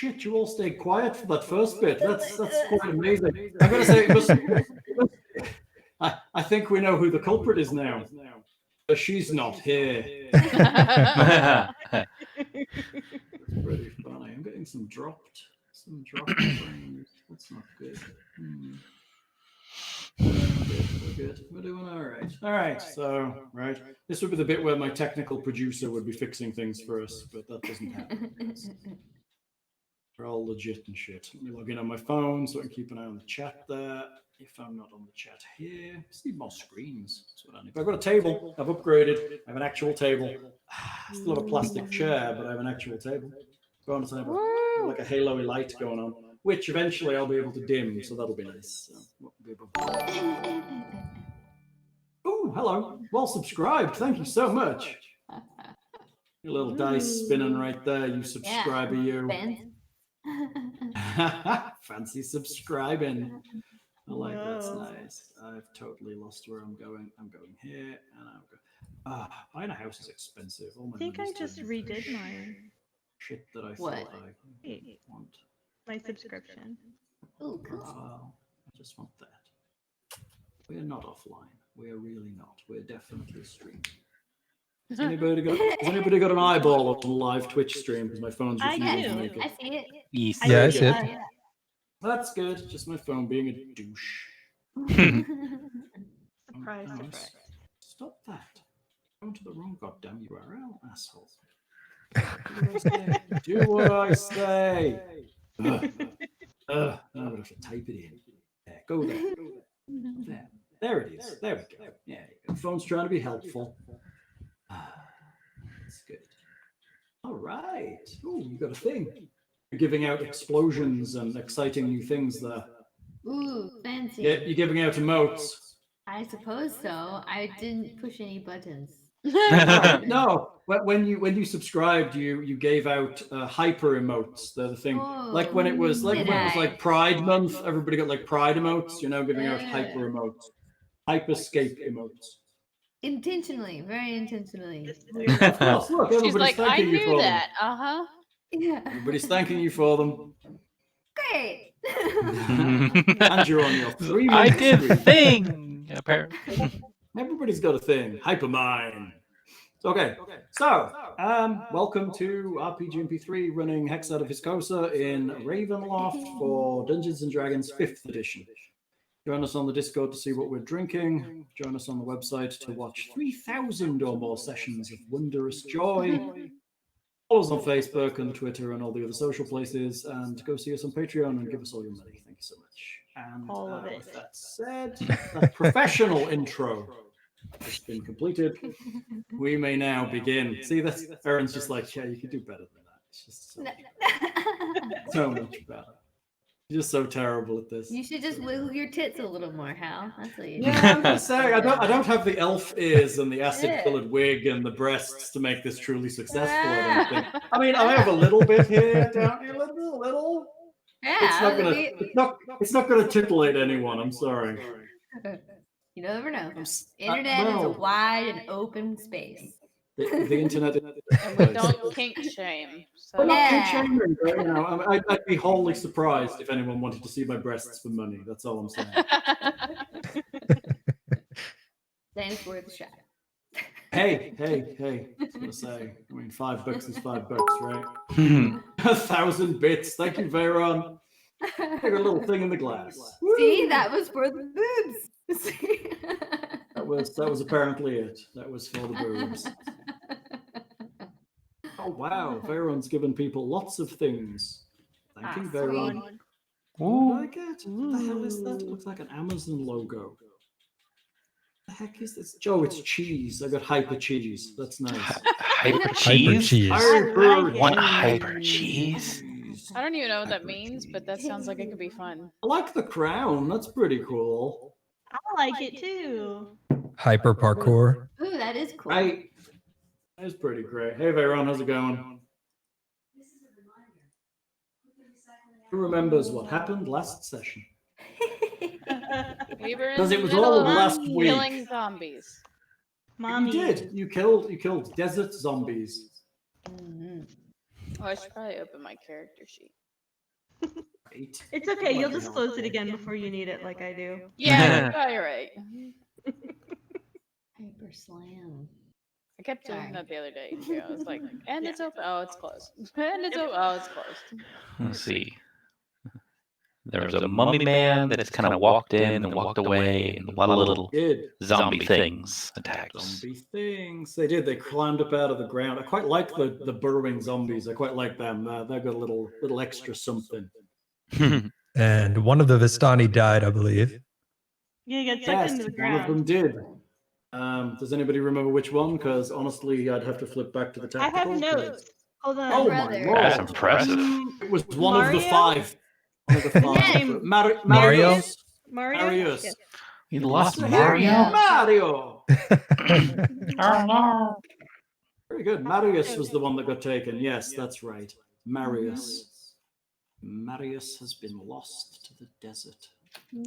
shit, you all stayed quiet for that first bit. That's quite amazing. I'm going to say it must I think we know who the culprit is now. But she's not here. That's pretty funny. I'm getting some dropped frames. That's not good. We're good. We're doing all right. All right. So, this would be the bit where my technical producer would be fixing things for us, but that doesn't happen. They're all legit and shit. Let me log in on my phone so I can keep an eye on the chat there. If I'm not on the chat here, I just need more screens. That's what I need. But I've got a table. I've upgraded. I have an actual table. Still have a plastic chair, but I have an actual table. Go on, have like a halo-y light going on, which eventually I'll be able to dim, so that'll be nice. Oh, hello. Well subscribed. Thank you so much. Your little dice spinning right there, you subscriber, you. Fancy subscribing. I like that's nice. I've totally lost where I'm going. I'm going here, and I'm going. Buying a house is expensive. I think I just redid mine. Shit that I thought I want. My subscription. Oh, cool. I just want that. We are not offline. We are really not. We're definitely streaming. Has anybody got an eyeball on the live Twitch stream? Because my phone's refusing to make it. I see it. Yes. Yeah, I see it. That's good. Just my phone being a douche. Surprise, surprise. Stop that. Going to the wrong goddamn URL, asshole. Do I say? Now I'm going to have to type it in. There, go there. There it is. There we go. Yeah, the phone's trying to be helpful. That's good. All right. Oh, you got a thing. You're giving out explosions and exciting new things there. Ooh, fancy. Yeah, you're giving out emotes. I suppose so. I didn't push any buttons. No, when you subscribed, you gave out hyper emotes. They're the thing. Like when it was like Pride Month, everybody got like Pride emotes. You're now giving out hyper emotes, hyperscape emotes. Intentionally, very intentionally. Look, she's like, I knew that. Yeah. Everybody's thanking you for them. Great. And you're on your 3 minutes. I did a thing. Apparently. Everybody's got a thing. Hypermine. Okay. So, welcome to RPG MP3 running Hexad of Hyskosa in Ravenloft for Dungeons and Dragons 5th edition. Join us on the Discord to see what we're drinking. Join us on the website to watch 3,000 or more sessions of wondrous joy. Follow us on Facebook and Twitter and all the other social places, and go see us on Patreon and give us all your money. Thank you so much. And all of it. With that said, that professional intro has been completed. We may now begin. See, that's Aaron's just like, yeah, you could do better than that. It's just so much better. You're just so terrible at this. You should just wiggle your tits a little more, Hal. That's what you do. Yeah, I'm just saying, I don't have the elf ears and the acid-colored wig and the breasts to make this truly successful. I don't think. I mean, I have a little bit here, don't you? A little. Yeah, it's not gonna titillate anyone. I'm sorry. You never know. Internet is a wide and open space. The internet. And we don't kink shame. So. We're not kink shaming, but, you know, I'd be wholly surprised if anyone wanted to see my breasts for money. That's all I'm saying. Then it's worth a shot. Hey, I was gonna say, I mean, $5 is $5, right? 1,000 bits. Thank you, Veyron. I got a little thing in the glass. See, that was for the boobs. That was apparently it. That was for the boobs. Oh wow, Veyron's given people lots of things. Thank you, Veyron. What did I get? What the hell is that? It looks like an Amazon logo. The heck is this? Joe, it's cheese. I got hyper cheese. That's nice. Hyper cheese? Hyper cheese? I don't even know what that means, but that sounds like it could be fun. I like the crown. That's pretty cool. I like it too. Hyper parkour. Ooh, that is cool. Right. That is pretty great. Hey, Veyron, how's it going? Who remembers what happened last session? We were in Because the it was middle all of last week. killing zombies. Mommy. You did. You killed desert zombies. Mm-hmm. Oh, I should probably open my character sheet. Right. It's okay. You'll just close it again before you need it, like I do. Yeah, oh, you're right. Hyper slam. I kept doing Sorry. that the other day too. I was like, and it's open. Oh, it's closed. And it's open. Oh, it's closed. Let's see. There was a mummy man that just kind of walked in and walked away, and a lot of little Did. zombie things attacked us. Zombie things. They did. They climbed up out of the ground. I quite like the burrowing zombies. I quite like them. They've got a little extra something. And one of the Vistani died, I believe. Yeah, you get sucked Yes, into the one of them ground. did. Does anybody remember which one? Because honestly, I'd have to flip back to the I tactical. have notes. Hold on. Oh my Brother. lord! That's impressive. It was one of the Mario? 5. One of the 5. Yeah. Mario. Marius? Mario? Marius. Yes. You lost Here Mario? you go, Mario. Oh no! Very good. Marius was the one that got taken. Yes, that's right. Marius. Marius has been lost to the desert.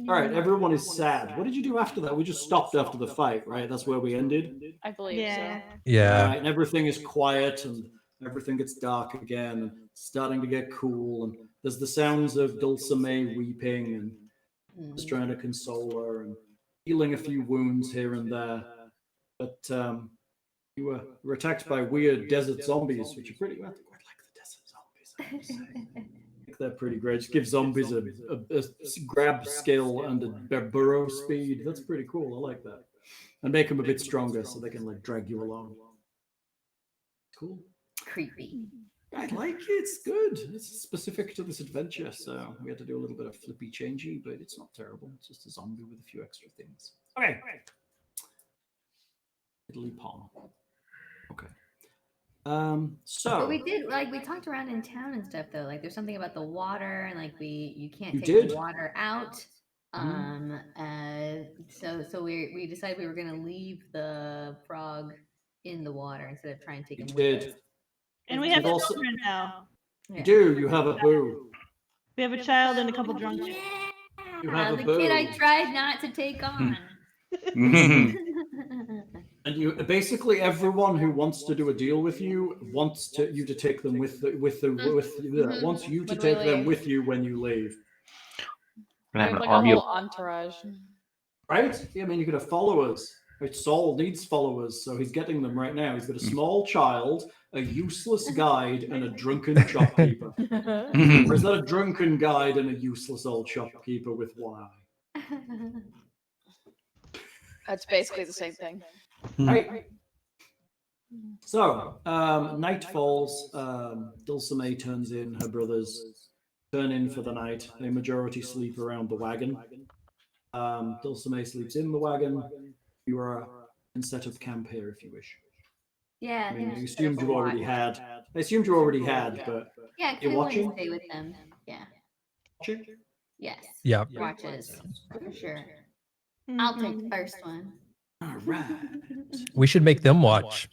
All right, everyone is sad. What did you do after that? We just stopped after the fight, right? That's where we ended. I believe Yeah. Yeah. Right, and everything is quiet and everything gets dark again and it's starting to get cool. And there's the sounds of Dulcime weeping and just trying to console her and healing a few wounds here and there. But you were attacked by weird desert zombies, which are pretty well. I quite like the desert zombies, I have to say. I think they're pretty great. Just give zombies a grab skill and a burrow speed. That's pretty cool. I like that. And make them a bit stronger so they can like drag you along. Cool. Creepy. I like it. It's good. It's specific to this adventure, so we had to do a little bit of flippy changey, but it's not terrible. It's just a zombie with a few extra things. Okay. Italy Palm. Okay. So But we did we talked around in town and stuff though. Like there's something about the water and like you can't You take did? the water out. So we decided we were gonna leave the frog in the water instead of trying to take you him with did. us. And we have You've also- children now. You do. You have a boo. We have a child and a couple drunk. Yeah, You have a the kid I boo. tried not to take on. And you basically everyone who wants to do a deal with you wants you to take them wants you to When we take them leave. with you when you leave. We're We gonna have have like an a army whole of entourage. Right? Yeah, I mean, you could have followers. Right? Saul needs followers, so he's getting them right now. He's got a small child, a useless guide, and a drunken shopkeeper. Or is that a drunken guide and a useless old shopkeeper with one eye? That's basically the same thing. Right? So, night falls. Dulcime turns in. Her brothers turn in for the night. A majority sleep around the wagon. Dulcime sleeps in the wagon. You can set up camp here if you wish. Yeah, I mean, think I we should assumed set you up a already watch. had. I assumed you already had, but Yeah, You're I watching? want to stay with them. Yeah. watching? Yes. Yeah. Watches for sure. Mhm. I'll take the first one. All right. We should make them watch.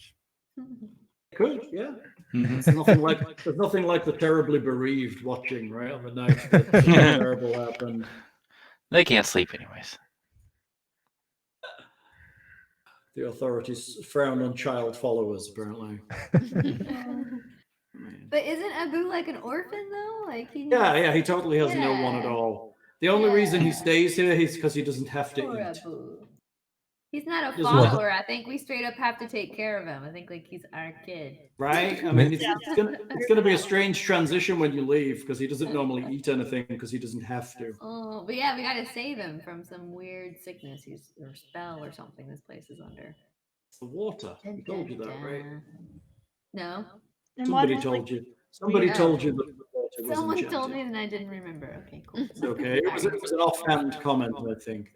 Could, yeah. Mhm. There's nothing like the terribly bereaved watching, right, on the night that something terrible happened. They can't sleep anyways. The authorities frown on child followers, apparently. Man. But isn't Abu like an orphan though? Like he Yeah, he totally has no one at Yeah. all. The only reason he Yeah. stays here is because he doesn't have to Poor eat. Abu. He's not a Doesn't have- follower. I think we straight up have to take care of him. I think like he's our kid. Right? I mean, it's gonna be a strange transition when you leave because he doesn't normally eat anything because he doesn't have to. Oh, but yeah, we gotta save him from some weird sickness or spell or something this place is under. It's the water. He told you that, right? No. And Somebody water's told like- you. Somebody Yeah. told you that the water was Someone enchanted. told me and I didn't remember. Okay, cool. It's okay. It was an offhand comment, I think.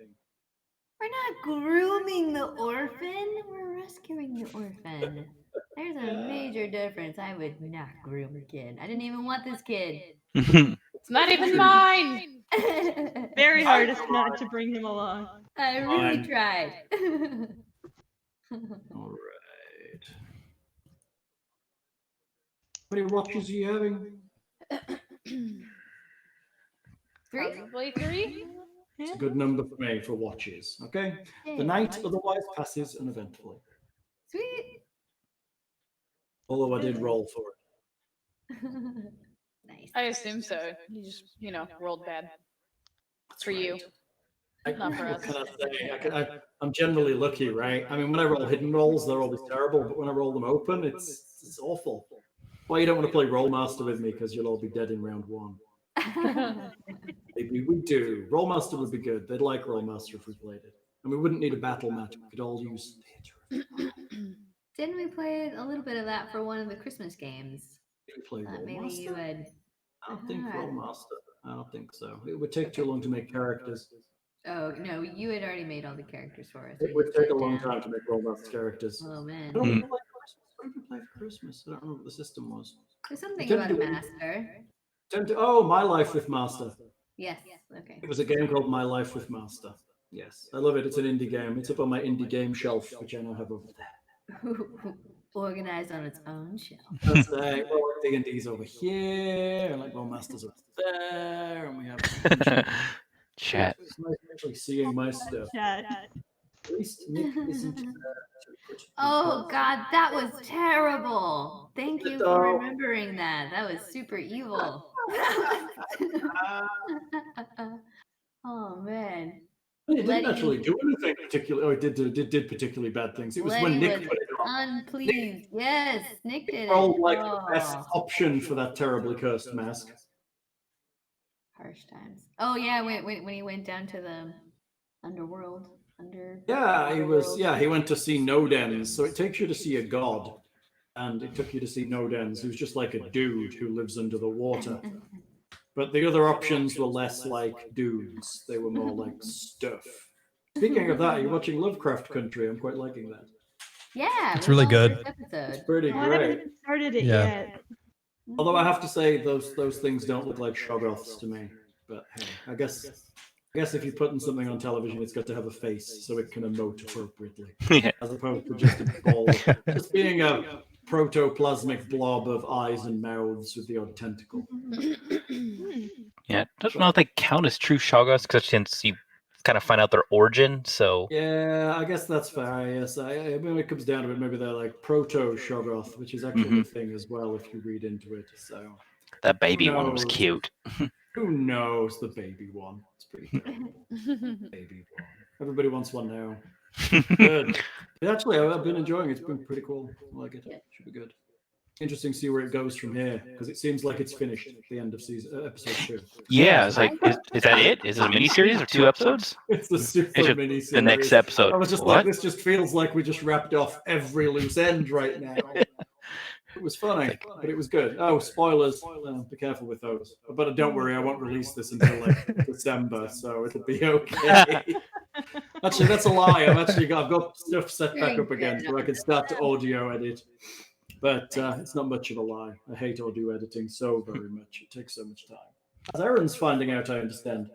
We're not grooming the orphan. We're rescuing the orphan. There's a major difference. I would not groom a kid. I didn't even want this kid. It's not even mine. Very hard not to bring him along. I really Fine. tried. All right. How many watches are you having? 3? Probably 3. It's a good number for me for watches. Okay. The night otherwise passes uneventfully. Sweet. Although I did roll for it. Nice. I assume so. You just, rolled bad. For you. Not for What us. can I say? I'm generally lucky, right? I mean, when I roll hidden rolls, they're always terrible, but when I roll them open, it's awful. Well, you don't want to play Rollmaster with me because you'll all be dead in round 1. Maybe we do. Rollmaster would be good. They'd like Rollmaster if we played it. And we wouldn't need a battle match. We could all use theater. Didn't we play a little bit of that for one of the Christmas games? Did we play Maybe you Rollmaster? would. I don't think Rollmaster. I don't think so. It would take too long to make characters. Oh no, you had already made all the characters for us. It would take a long time to make Rollmaster characters. Oh man. I don't know what did we play for Christmas? I don't remember what the system was. There's something Don't about a do it. master. Oh, My Life with Master. Yes. Okay. It was a game called My Life with Master. Yes, I love it. It's an indie game. It's up on my indie game shelf, which I now have over there. Organized on its own shelf. That's right. Well, D&D's over here, and like Master's over there, and we have Chat. It's nice actually seeing my stuff. Chat. At least Nick isn't. Oh God, that was terrible. Thank you for remembering that. That was super evil. Oh man. It didn't Letty- actually do anything particularly, or it did particularly bad things. It was when Letty Nick was put it on. unpleased. Yes, Nick did it. Rolled like the best Oh, option for that terribly cursed mask. harsh times. Oh yeah, when he went down to the underworld. Yeah, he went to see Nodens. So it takes you to see a god. And it took you to see Nodens, who's just like a dude who lives under the water. But the other options were less like dudes. They were more like stuff. Speaking of that, you're watching Lovecraft Country. I'm quite liking that. Yeah, It's we really saw the good. first episode. It's pretty Well, I great. haven't started it Yeah. yet. Although I have to say, those things don't look like Shoggoths to me. But hey, I guess if you're putting something on television, it's got to have a face so it can emote appropriately, Yeah. as opposed to just a ball, just being a protoplasmic blob of eyes and mouths with the odd tentacle. Yeah. I don't know if they count as true Shoggoths because since you kind of find out their origin. So Yeah, I guess that's fair. Yes, I mean, when it comes down to it, maybe they're like proto-Shoggoth, which is actually a thing as well if you read into it. So that baby one was knows? cute. who knows the baby one? It's pretty good. Baby one. Everybody wants one now. Good. But actually, I've been enjoying it. It's been pretty cool. I like it. Should be good. Interesting to see where it goes from here because it seems like it's finished at the end of episode 2. Yeah, it's like, is that it? Is it a miniseries or 2 episodes? It's the super It's just mini the next episode. I was just What? like, this just feels like we just wrapped off every loose end right now. It was funny, but it was good. Oh, spoilers. Be careful with those. But don't worry, I won't release this until like December, so it'll be okay. Actually, that's a lie. I've got stuff set back up again so I can start to audio edit. But it's not much of a lie. I hate audio editing so very much. It takes so much time. As Aaron's finding out, I understand.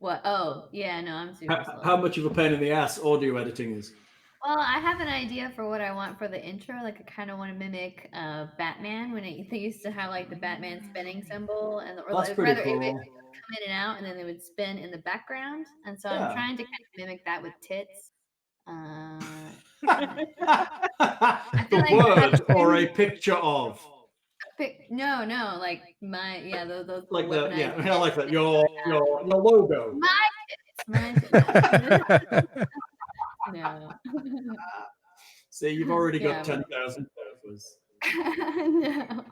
What? Oh, yeah, no, I'm super slow. How much of a pain in the ass audio editing is. Well, I have an idea for what I want for the intro. Like, I kind of want to mimic Batman when they used to have like the Batman spinning symbol, and That's pretty it cool. would come in and out, and then they would spin in the background. And so Yeah. I'm trying to kind of mimic that with tits. The feel like word that's- or a picture of. No, like those Like little that, yeah, weaponized I like that. tits. Your logo. My tits. No. See, you've already got Yeah. 10,000 followers. No.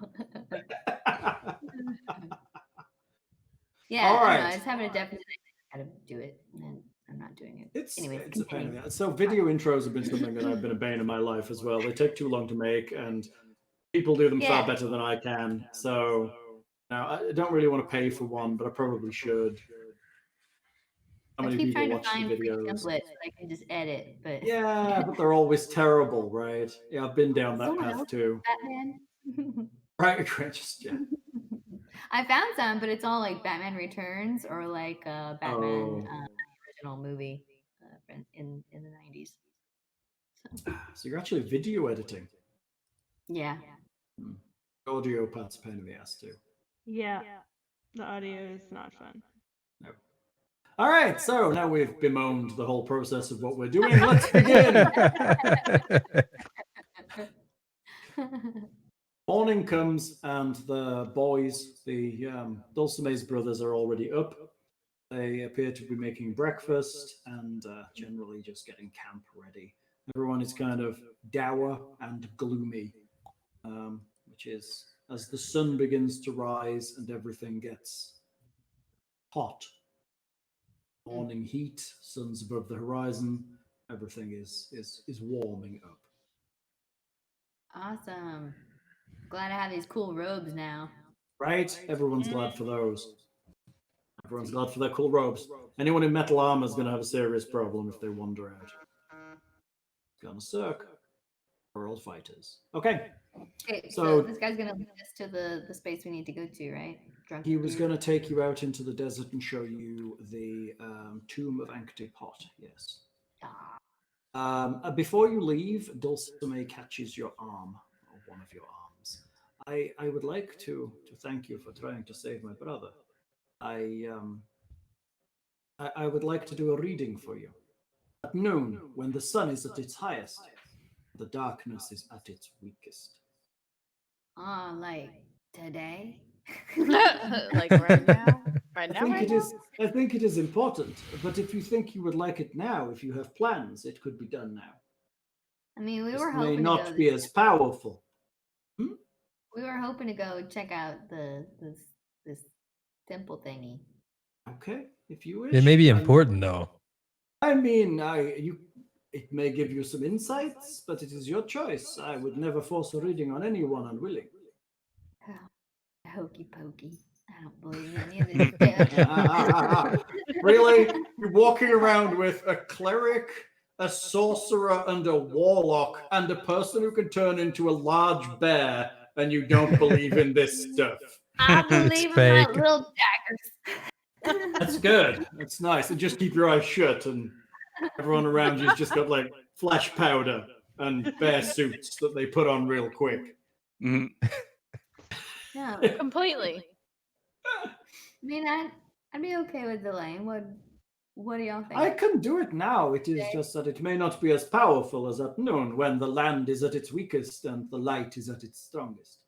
Yeah, All I don't know. right. I just haven't definitely how to do it, and I'm not doing it. It's Anyways, a pain in continue. the ass. So video intros have been something that I've been a bane in my life as well. They take too long to make, and people do them far Yeah. better than I can. So now I don't really want to pay for one, but I probably should. How I many keep people trying to watch the find free videos? templates that I can just edit, but Yeah, but they're always terrible, right? Yeah, I've been down that Someone path else- too. Batman. Right, just yeah. I found some, but it's all like Batman Returns or like Batman Oh. original movie in the 90s. So you're actually video editing. Yeah. Audio part's a pain in the ass too. Yeah. The audio is not fun. All right, so now we've bemoaned the whole process of what we're doing. Let's begin. Morning comes and the boys, the Dulcime's brothers, are already up. They appear to be making breakfast and generally just getting camp ready. Everyone is kind of dour and gloomy, which is as the sun begins to rise and everything gets hot. Morning heat, sun's above the horizon, everything is warming up. Awesome. Glad I have these cool robes now. Right? Everyone's glad for those. Everyone's glad for their cool robes. Anyone in metal armor is going to have a serious problem if they wander out. Gonna suck. We're all fighters. Okay. Okay, So- so this guy's gonna lead us to the space we need to go to, right? Drunk He was dude. going to take you out into the desert and show you the tomb of Anktipot. Yes. Ah, Before you leave, Dulcime catches your arm, or one of your arms. I would like to thank you for trying to save my brother. I would like to do a reading for you. At noon, when the sun is at its highest, the darkness is at its weakest. oh, like today? Like right now? Right now? I think it is important, but if you think you would like it now, if you have plans, it could be done now. I mean, we This were may hoping to not go. be as powerful. We were hoping to go check out this temple thingy. Okay, if you wish. It may be I- important though. I mean, it may give you some insights, but it is your choice. I would never force a reading on anyone unwilling. Oh, hokey pokey. I don't believe in any of this stuff. Really? You're walking around with a cleric, a sorcerer, and a warlock, and a person who can turn into a large bear, and you don't believe in this stuff. I It's believe in my fake. little daggers. That's good. That's nice. And just keep your eyes shut, and everyone around you's just got like flash powder and bear suits that they put on real quick. Mhm. No, Completely. I mean, I'd be okay with delaying. What do y'all think? I can do it now. It is just that it may not be as powerful as at noon, when the land is at its weakest and the light is at its strongest.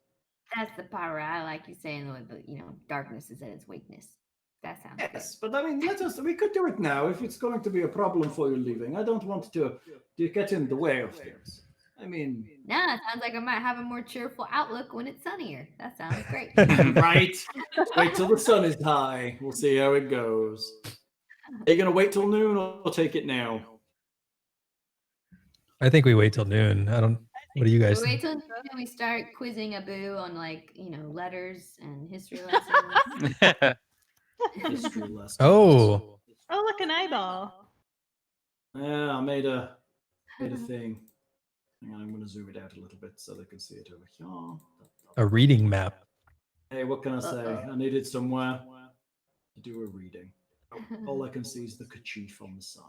That's the power I like you saying with the darkness is at its weakness. That sounds Yes, but I mean, we could do it now if it's going to be a problem for you leaving. I don't want to get in the way of things. I mean, good. Nah, it sounds like I might have a more cheerful outlook when it's sunnier. That sounds great. right? Wait till the sun is high. We'll see how it goes. Are you going to wait till noon or take it now? I think we wait till noon. What do you guys We wait think? till noon and we start quizzing Abu on letters and history lessons. History lesson. Oh, Oh, look, an eyeball. Yeah, I made a thing. Hang on, I'm going to zoom it out a little bit so they can see it over here. a reading map. Hey, what can I say? Uh-oh. I needed somewhere to do a reading. All I can see is the kerchief on the side.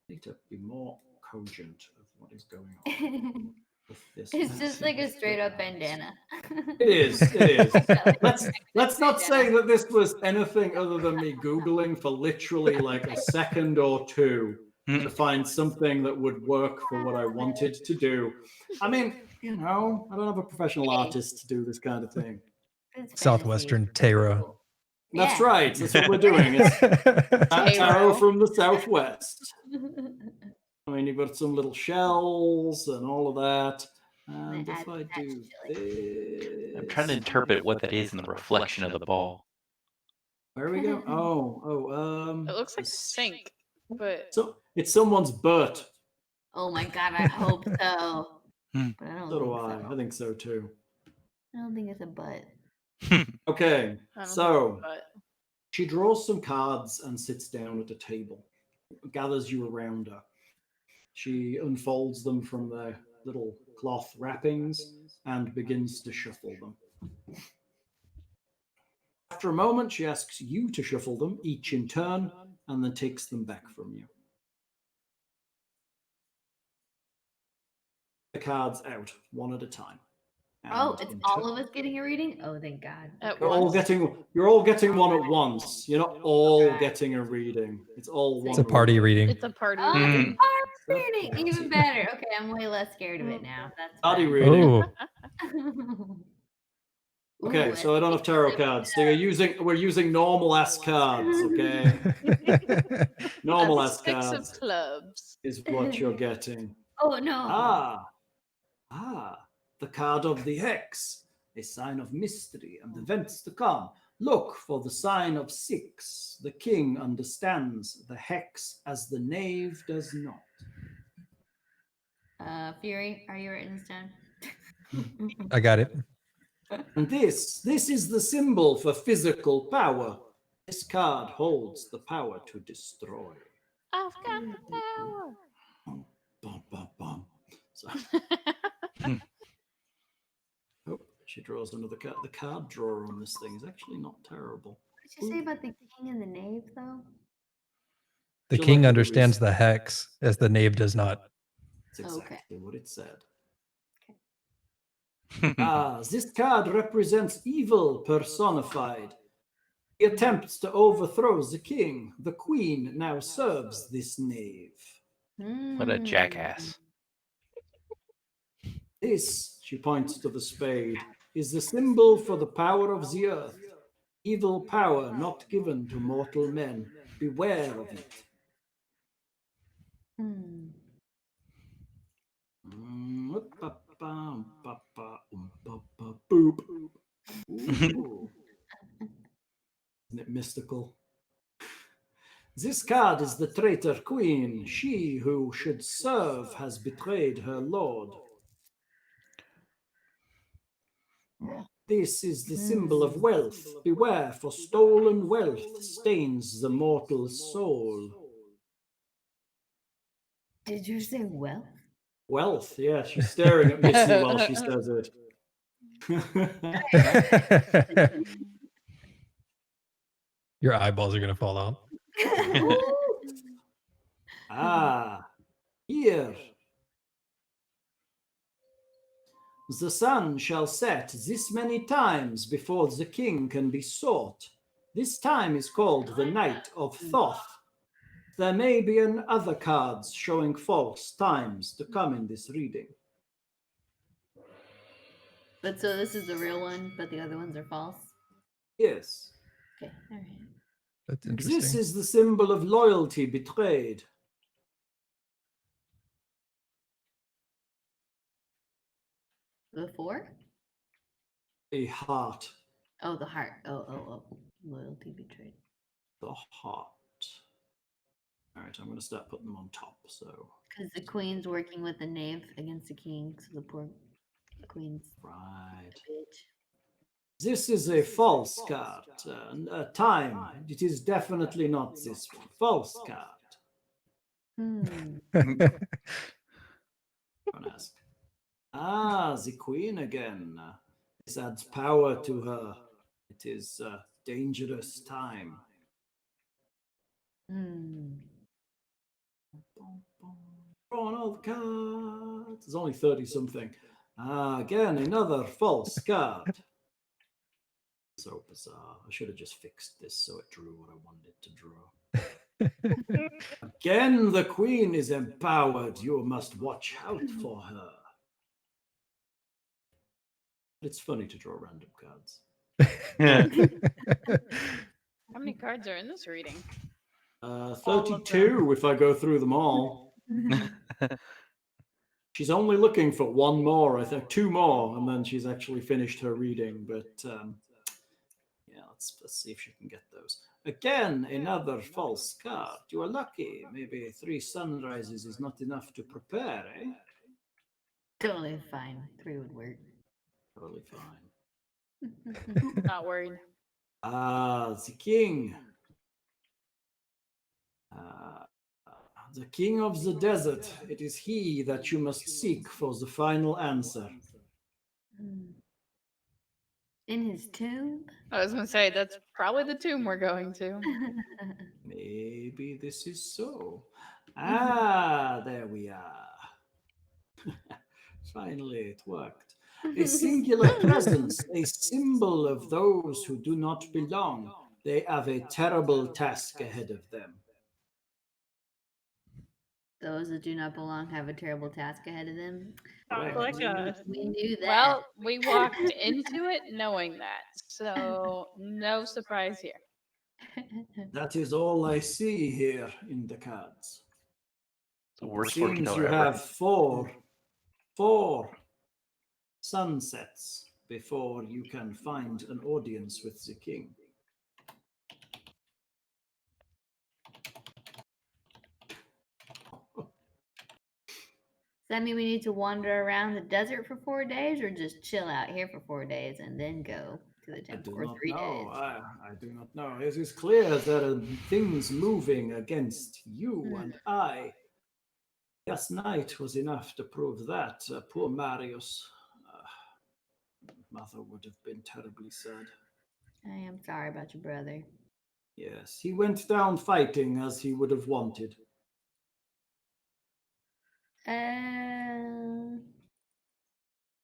I need to be more cogent of what is going on with this. It's just like a massive straight up house. bandana. It is. It is. Let's not say that this was anything other than me Googling for literally like a second or two to find something that would work for what I wanted to do. I mean, I don't have a professional artist to do this kind of thing. It's Southwestern fantasy. tarot. That's Yeah. right. That's what we're doing. It's tarot from the southwest. I mean, you've got some little shells and all of that. And if I do this, I'm trying to interpret what that is in the reflection of the ball. Where we go? It looks like sink, but So it's someone's butt. Oh my god, I hope so. Hmm. But I don't So do think I. so. I think so too. I don't think it's a butt. Okay, I don't so but she draws some cards and sits down at a table, gathers you around her. She unfolds them from their little cloth wrappings and begins to shuffle them. After a moment, she asks you to shuffle them, each in turn, and then takes them back from you. The cards out, one at a time. Oh, And it's in all turn- of us getting a reading? Oh, thank God. At You're all once. you're all getting one at once. You're not all getting a reading. It's all one. It's a party reading. It's a party. Oh, reading. it's a party Reading, even better. Okay, I'm way less scared of it now. That's Body fine. reading. Oh, Okay, Ooh, so I don't have tarot cards. So we're using normal ass cards, okay? Normal A ass six of cards clubs. is what you're getting. Oh no. The card of the hex, a sign of mystery and events to come. Look for the sign of 6. The king understands the hex as the knave does not. Fury, are you writing this down? I got it. And this is the symbol for physical power. This card holds the power to destroy. I've got the power. Bum, bum, bum. So, oh, she draws another card. The card drawer on this thing is actually not terrible. What did you say about the king and the knave, though? The Would you king like me to understands read- the hex, as the knave does not. That's Okay. exactly what it said. This card represents evil personified. He attempts to overthrow the king. The queen now serves this knave. What a jackass. This, she points to the spade, is the symbol for the power of the earth. Evil power not given to mortal men. Beware of it. Hmm. Boop. Ooh. Isn't it mystical? This card is the traitor queen. She who should serve has betrayed her lord. This is the symbol of wealth. Beware, for stolen wealth stains the mortal soul. Did you say wealth? Wealth, yeah, she's staring at Missy while she says it. Your eyeballs are going to fall out. Here. The sun shall set this many times before the king can be sought. This time is called the Night of Thoth. There may be other cards showing false times to come in this reading. But so this is the real one, but the other ones are false? Yes. Okay, all right. That's This interesting. is the symbol of loyalty betrayed. The 4? A heart. Oh, the heart. Oh. Loyalty betrayed. The heart. All right, I'm going to start putting them on top. So, Because the queen's working with the knave against the king, so the poor queen's right. a bitch. This is a false card. Time. It is definitely not this one. False card. Don't ask. The queen again. This adds power to her. It is a dangerous time. Drawing all the cards. There's only 30 something. Again, another false card. So bizarre. I should have just fixed this so it drew what I wanted it to draw. Again, the queen is empowered. You must watch out for her. It's funny to draw random cards. How many cards are in this reading? 32 if I go through them all. She's only looking for one more, I think, 2 more, and then she's actually finished her reading. But yeah, let's see if she can get those. Again, another false card. You are lucky. Maybe 3 sunrises is not enough to prepare, eh? Totally fine. 3 would work. Totally fine. Not worried. The king. The king of the desert. It is he that you must seek for the final answer. In his tomb? I was going to say, that's probably the tomb we're going to. Maybe this is so. There we are. Finally, it worked. A singular presence, a symbol of those who do not belong. They have a terrible task ahead of them. Those that do not belong have a terrible task ahead of them. Sounds like us. We knew that. Well, we walked into it knowing that, so no surprise here. That is all I see here in the cards. The worst Seems fortune you teller ever. have four sunsets before you can find an audience with the king. Does that mean we need to wander around the desert for 4 days, or just chill out here for 4 days and then go to the I temple, do or not 3 know. days? I do not know. It is clear there are things moving against you and I. Last night was enough to prove that. Poor Marius. Mother would have been terribly sad. I am sorry about your brother. Yes, he went down fighting as he would have wanted.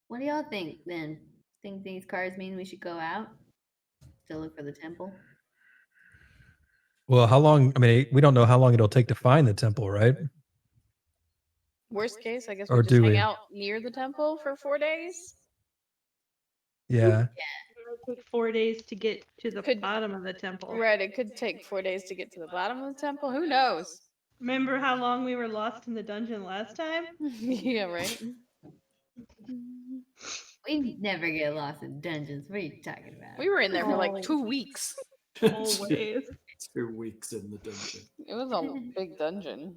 What do y'all think then? Think these cards mean we should go out to look for the temple? Well, how long? I mean, we don't know how long it'll take to find the temple, right? Worst case, I guess Or we just do hang we? out near the temple for 4 days. Yeah. It'll take 4 days to get to the Could- bottom of the temple. Right, it could take 4 days to get to the bottom of the temple. Who knows? Remember how long we were lost in the dungeon last time? Yeah, right. We never get lost in dungeons. What are you talking about? We were in there for like Oh. 2 weeks. Always. 2 weeks in the dungeon. It was a big dungeon.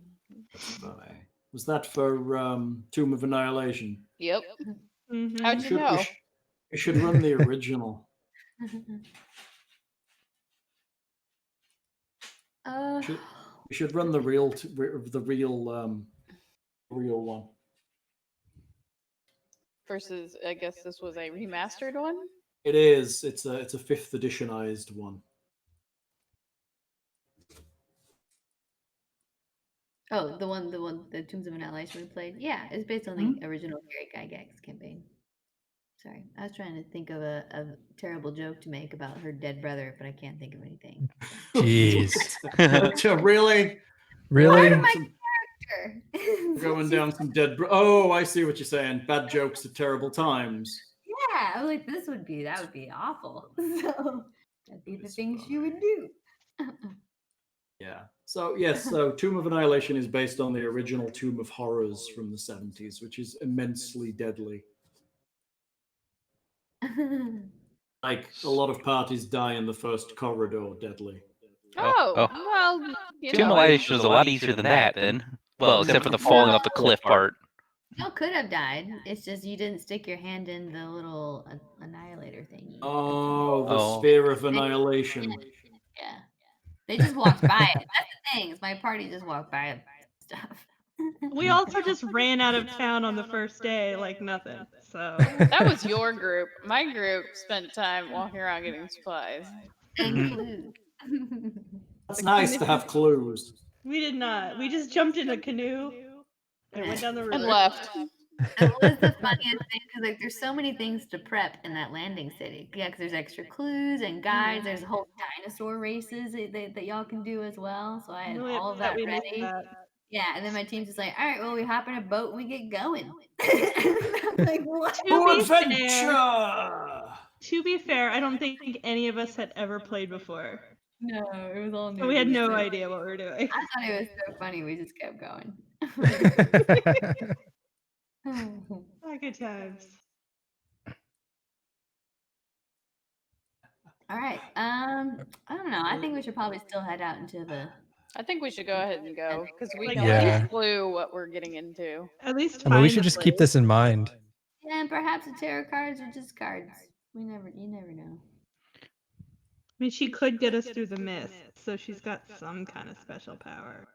That's funny. Was that for Tomb of Annihilation? Yep. Mhm. How'd you know? We should run the original. Uh, We should run the real one. Versus, I guess this was a remastered one. It is. It's a 5th editionized one. oh, the Tombs of Annihilation we played. Yeah, it's based on the original Gary Gygax campaign. Sorry, I was trying to think of a terrible joke to make about her dead brother, but I can't think of anything. Jeez. Really? Really? Part of my Some- character. Going down some dead. Oh, I see what you're saying. Bad jokes at terrible times. Yeah, I'm like, that would be awful. So that'd be the It's things funny. you would do. Yeah. So yes, so Tomb of Annihilation is based on the original Tomb of Horrors from the 70s, which is immensely deadly. Like a lot of parties die in the first corridor deadly. Oh, well, you Tomb know. Annihilation was a lot easier than that, then. Well, except for the falling off the cliff part. Y'all could have died. It's just you didn't stick your hand in the little annihilator thingy. Oh, the Oh. Sphere of Annihilation. Yeah. They just walked by it. That's the thing. Is my party just walked by stuff. We also just ran out of town on the first day like nothing. So That was your group. My group spent time walking around getting supplies. And clues. It's nice to have clues. we did not. We just jumped in a canoe and went down the river. And left. It was the funniest thing because like there's so many things to prep in that landing city. Yeah, because there's extra clues and guides. There's whole dinosaur races that y'all can do as well. So I had We- all of that we missed ready. that. Yeah, and then my team's just like, all right, well, we hop in a boat and we get going. I'm like, what? To be fair- adventure! To be fair, I don't think any of us had ever played before. No, it was all new. So we had no So idea what we were doing. I thought it was so funny. We just kept going. Ah, good times. All right. I don't know. I think we should probably still head out into the. I think we should go ahead and go because we Like, have Yeah. no clue what we're getting into. At least I mean, we find should a just keep place. this in mind. Yeah, and perhaps the tarot cards are just cards. You never know. I mean, she could get us through the mist, so she's got some kind of special power.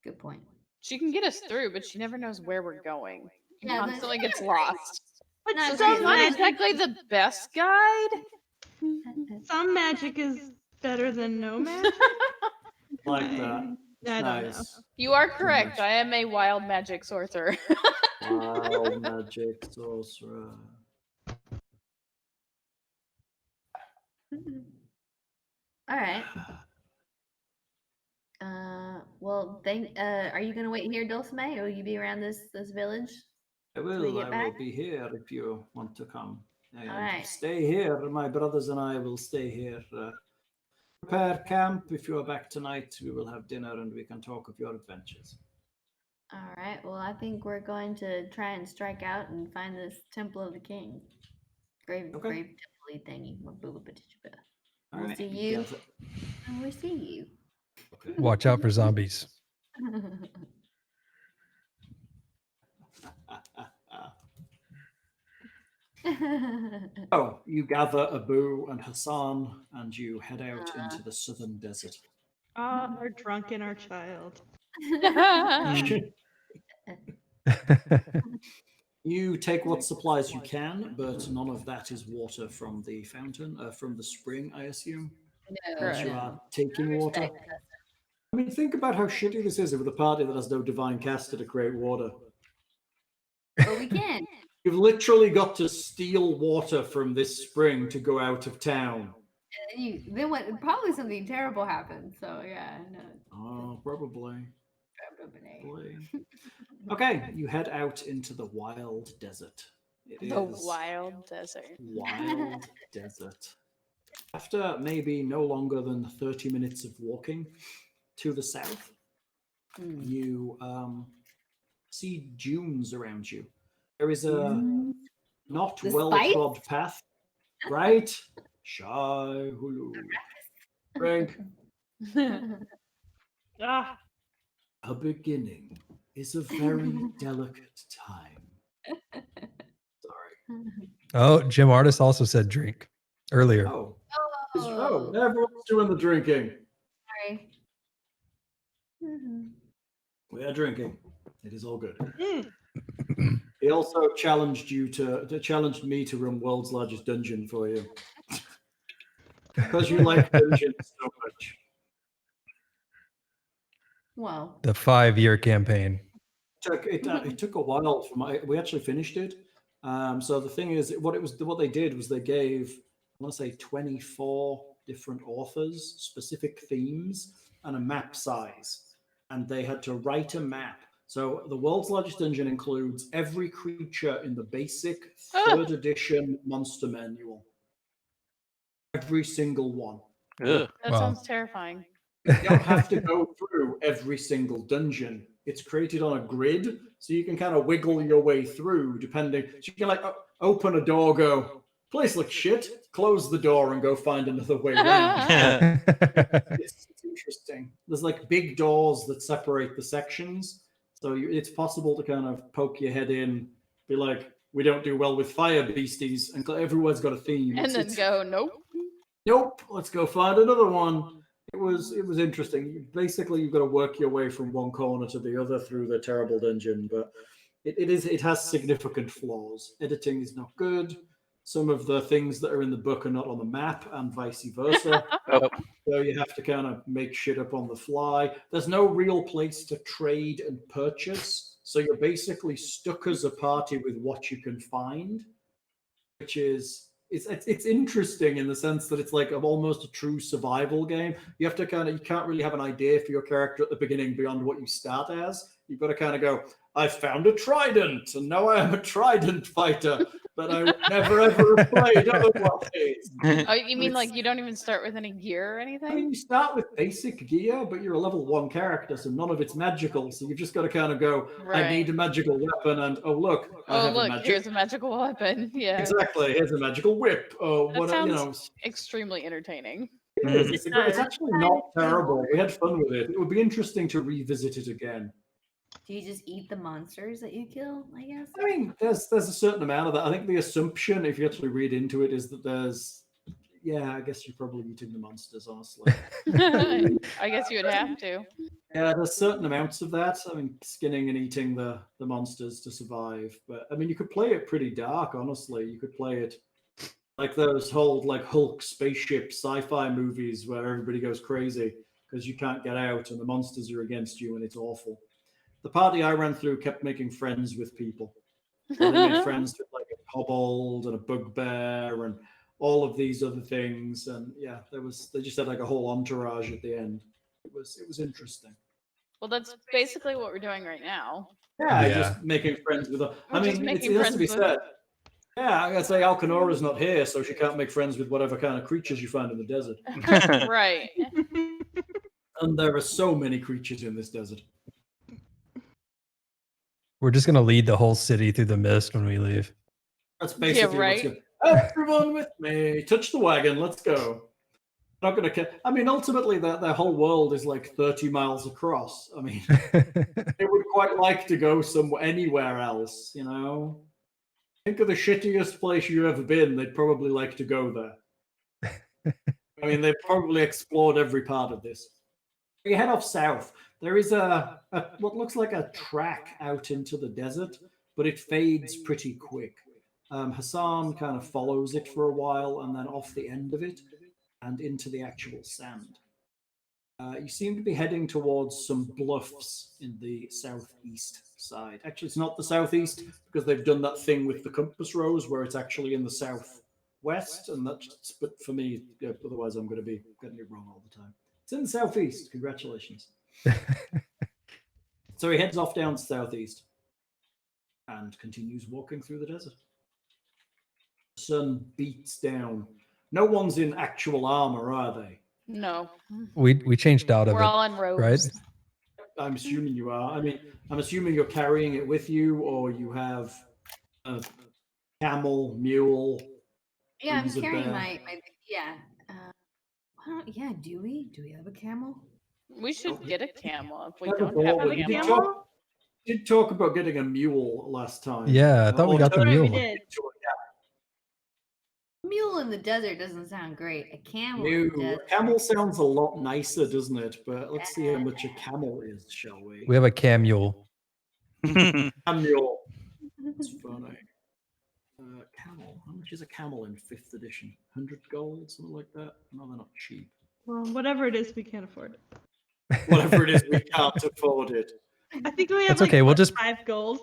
Good point. She can get us through, but she never knows where we're going. She Yeah, but- constantly gets lost. But Not some great. Not magic, exactly the best guide. some magic is better than no magic. Like that. I don't know. Nice. You are correct. I am a wild magic sorcerer. Wild magic sorcerer. All right. Well, are you gonna wait here, Dulcime, or will you be around this village? I Till we will. get I will back? be here if you want to come. And right. stay here. My brothers and I will stay here. Prepare camp. If you are back tonight, we will have dinner and we can talk of your adventures. All right. Well, I think we're going to try and strike out and find this Temple of the King. Grave temple thingy. All We'll right. see you. Yes. And we'll see you. Okay. Watch out for zombies. Oh, you gather Abu and Hassan and you head out into the southern desert. Our drunk and our child. You take what supplies you can, but none of that is water from the fountain, from the spring, I assume. As you are taking water. I mean, think about how shitty this is with a party that has no divine caster to create water. But we can. You've literally got to steal water from this spring to go out of town. Then what? Probably something terrible happened. So yeah, no. Oh, probably. Okay, you head out into the wild desert. The wild desert. Wild desert. After maybe no longer than 30 minutes of walking to the south, you see dunes around you. There is a not well-trod path, right? Shy hulu. Drink. A beginning is a very delicate time. Sorry. Oh, Jim Artis also said drink earlier. Oh, everyone's doing the drinking. Sorry. We are drinking. It is all good. He also challenged you challenged me to run world's largest dungeon for you. Because you like dungeons so much. Well, The 5-year campaign. It took a while for we actually finished it. So the thing is, what they did was they gave, I want to say, 24 different authors specific themes and a map size, and they had to write a map. So the world's largest dungeon includes every creature in the basic 3rd edition monster manual. Every single one. Ugh. That sounds terrifying. You don't have to go through every single dungeon. It's created on a grid, so you can kind of wiggle your way through depending. So you can like open a door, go, place looks shit, close the door and go find another way around. It's interesting. There's like big doors that separate the sections. So it's possible to kind of poke your head in, be like, we don't do well with fire beasties, and everyone's got a theme. And then go, nope, let's go find another one. It was interesting. Basically, you've got to work your way from one corner to the other through the terrible dungeon, but it has significant flaws. Editing is not good. Some of the things that are in the book are not on the map, and vice versa. So you have to kind of make shit up on the fly. There's no real place to trade and purchase, so you're basically stuck as a party with what you can find, which is it's interesting in the sense that it's like almost a true survival game. You have to you can't really have an idea for your character at the beginning beyond what you start as. You've got to kind of go, I found a trident, and now I am a trident fighter that I would never ever have played otherwise. Oh, you mean like you don't even start with any gear or anything? I mean, you start with basic gear, but you're a level 1 character, so none of it's magical. So you've just got to kind of go, I need a magical weapon, and oh look, here's a magical weapon. Yeah, exactly. Here's a magical whip. Oh, that sounds extremely entertaining. It's actually not terrible. We had fun with it. It would be interesting to revisit it again. Do you just eat the monsters that you kill, I guess? I mean, there's a certain amount of that. I think the assumption, if you actually read into it, is that I guess you're probably eating the monsters, honestly. I guess you would have to. Yeah, there's certain amounts of that. I mean, skinning and eating the monsters to survive. But I mean, you could play it pretty dark, honestly. You could play it like those whole like Hulk spaceship sci-fi movies where everybody goes crazy because you can't get out and the monsters are against you and it's awful. The party I ran through kept making friends with people. So they made friends with like a kobold and a bugbear and all of these other things. And yeah, they just had like a whole entourage at the end. It was interesting. Well, that's basically what we're doing right now. Yeah, Yeah. just making friends with. I We're just mean, making it has to be friends with- said. Yeah, I'm gonna say Alekenora's not here, so she can't make friends with whatever kind of creatures you find in the desert. Right. And there are so many creatures in this desert. We're just gonna lead the whole city through the mist when we leave. That's basically right. what's going. Everyone with me, touch the wagon. Let's go. Not gonna care. I mean, ultimately, their whole world is like 30 miles across. I mean, they would quite like to go anywhere else. You know, think of the shittiest place you've ever been. They'd probably like to go there. I mean, they've probably explored every part of this. You head off south. There is a what looks like a track out into the desert, but it fades pretty quick. Hassan kind of follows it for a while, and then off the end of it, and into the actual sand. You seem to be heading towards some bluffs in the southeast side. Actually, it's not the southeast because they've done that thing with the compass rose where it's actually in the southwest, and that's but for me, yeah, otherwise I'm going to be getting it wrong all the time. It's in the southeast. Congratulations. So he heads off down southeast and continues walking through the desert. The sun beats down. No one's in actual armor, are they? No. We changed out of We're it, all in robes. right? I'm assuming you are. I mean, I'm assuming you're carrying it with you, or you have a camel, mule. Yeah, I'm Freeze a carrying bear. my yeah. Yeah, do we? Do we have a camel? We should get a camel if we Have a don't have ball. a You camel. did talk about getting a mule last time. Yeah, I thought we Or got the turning mule. it We did. into a Mule in the desert doesn't sound great. A camel. No, in the a desert. camel sounds a lot nicer, doesn't it? But let's see how much a camel is, shall we? We have a camule. Camel. That's funny. Camel. How much is a camel in 5th edition? 100 gold, something like that? No, they're not cheap. Well, whatever it is, we can't afford it. Whatever it is, we can't afford it. I think we have That's like okay, we'll what, just- 5 gold.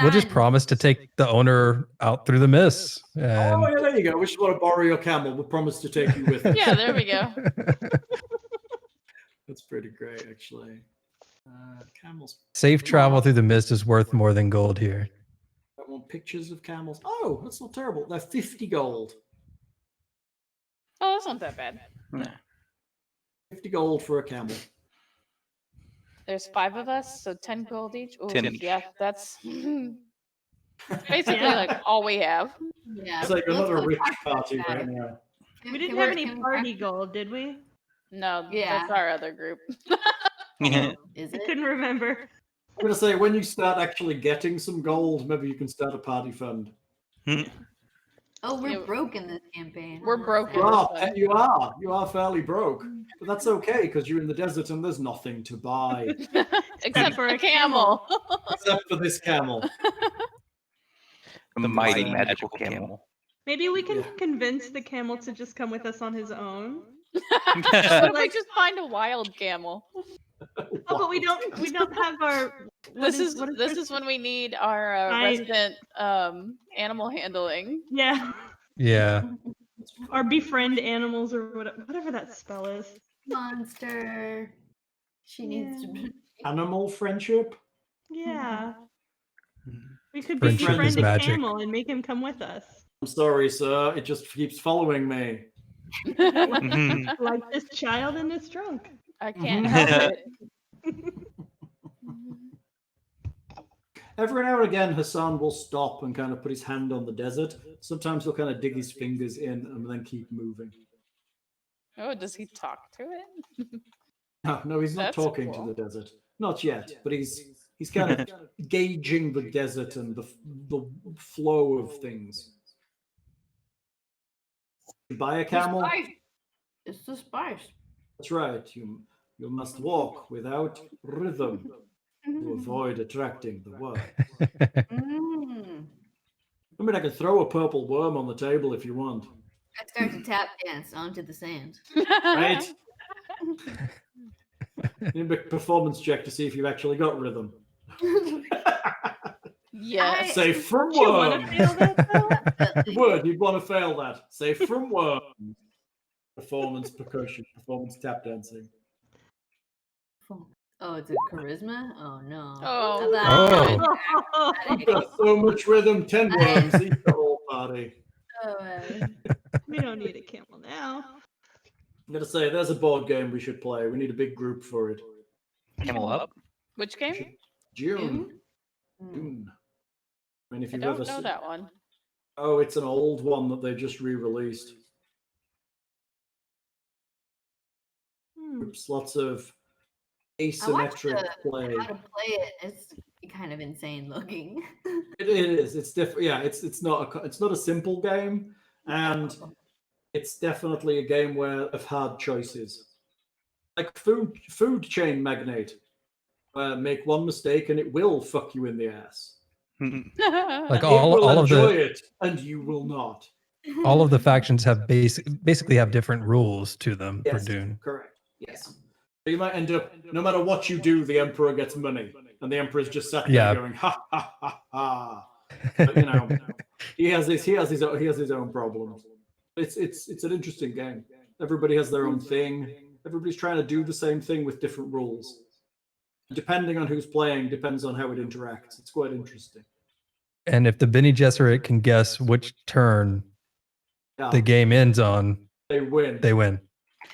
We'll just Hassan, promise to take the owner out through the mists. Oh, And yeah, there you go. We just want to borrow your camel. We'll promise to take you with us. Yeah, there we go. That's pretty great, actually. Camels. safe travel through the mist is worth more than gold here. I want pictures of camels. Oh, that's not terrible. They're 50 gold. Oh, that's not that bad. 50 gold for a camel. There's 5 of us, so 10 gold each. Ooh, 10 each. Yeah, that's basically like all we have. yeah, It's like let's another go rich talk about party that. right now. We didn't Can have we- any can we party talk- gold, did we? No, Yeah. that's our other group. Is I it? couldn't remember. I'm going to say, when you start actually getting some gold, maybe you can start a party fund. Oh, we're Yeah. broke in this campaign. We're broken. You are fairly broke. But that's okay, because you're in the desert and there's nothing to buy. Except for for a a camel. Except for this camel. The mighty Design. magical camel. Maybe we can Yeah. convince the camel to just come with us on his own. What if we just find a wild camel? Oh, but we don't have our. This is what this is when we need our Right. resident animal handling. Yeah, Yeah. or befriend animals or whatever that spell is. Monster. She needs to. Animal friendship? Yeah, we could Friendship befriend is a magic. camel and make him come with us. I'm sorry, sir. It just keeps following me. Like this child in this trunk. I can't help it. Every now and again, Hassan will stop and kind of put his hand on the desert. Sometimes he'll kind of dig his fingers in and then keep moving. Oh, does he talk to it? No, he's not That's talking cool. to the desert. Not yet, but he's kind of gauging the desert and the flow of things. You buy a camel? Spice. It's the spice. That's right. You must walk without rhythm to avoid attracting the worm. Mm. I mean, I can throw a purple worm on the table if you want. I start to tap dance onto the sand. Right? You make a performance check to see if you've actually got rhythm. Yes. Safe from Do you want worm. to feel that though? You would. You'd want to fail that. Safe from worm. Performance percussion. Performance tap dancing. Oh, it's a charisma? Oh no. Oh. Oh. I've got so much rhythm, 10 worms, eat the whole party. Oh, We don't need a camel now. I'm gonna say there's a board game we should play. We need a big group for it. Camel up. Which game? June. Hmm. June. I mean, if I you've don't ever know seen... that one. Oh, it's an old one that they just re-released. It's lots of asymmetric play. How to play it is kind of insane looking. It is. It's different. Yeah, it's not a simple game, and it's definitely a game of hard choices. Like food chain magnate. Make one mistake and it will fuck you in the ass. Like It will all of enjoy the it, and you will not. all of the factions have basically have different rules to them for Yes, Dune. correct. Yes. So you might end up, no matter what you do, the emperor gets money, and the emperor's just sat there Yeah. going ha ha ha ha. But, you know, he has his own problems. It's an interesting game. Everybody has their own thing. Everybody's trying to do the same thing with different rules. Depending on who's playing, depends on how it interacts. It's quite interesting. And if the Bene Gesserit can guess which turn Yeah, the game ends on, they win. they win.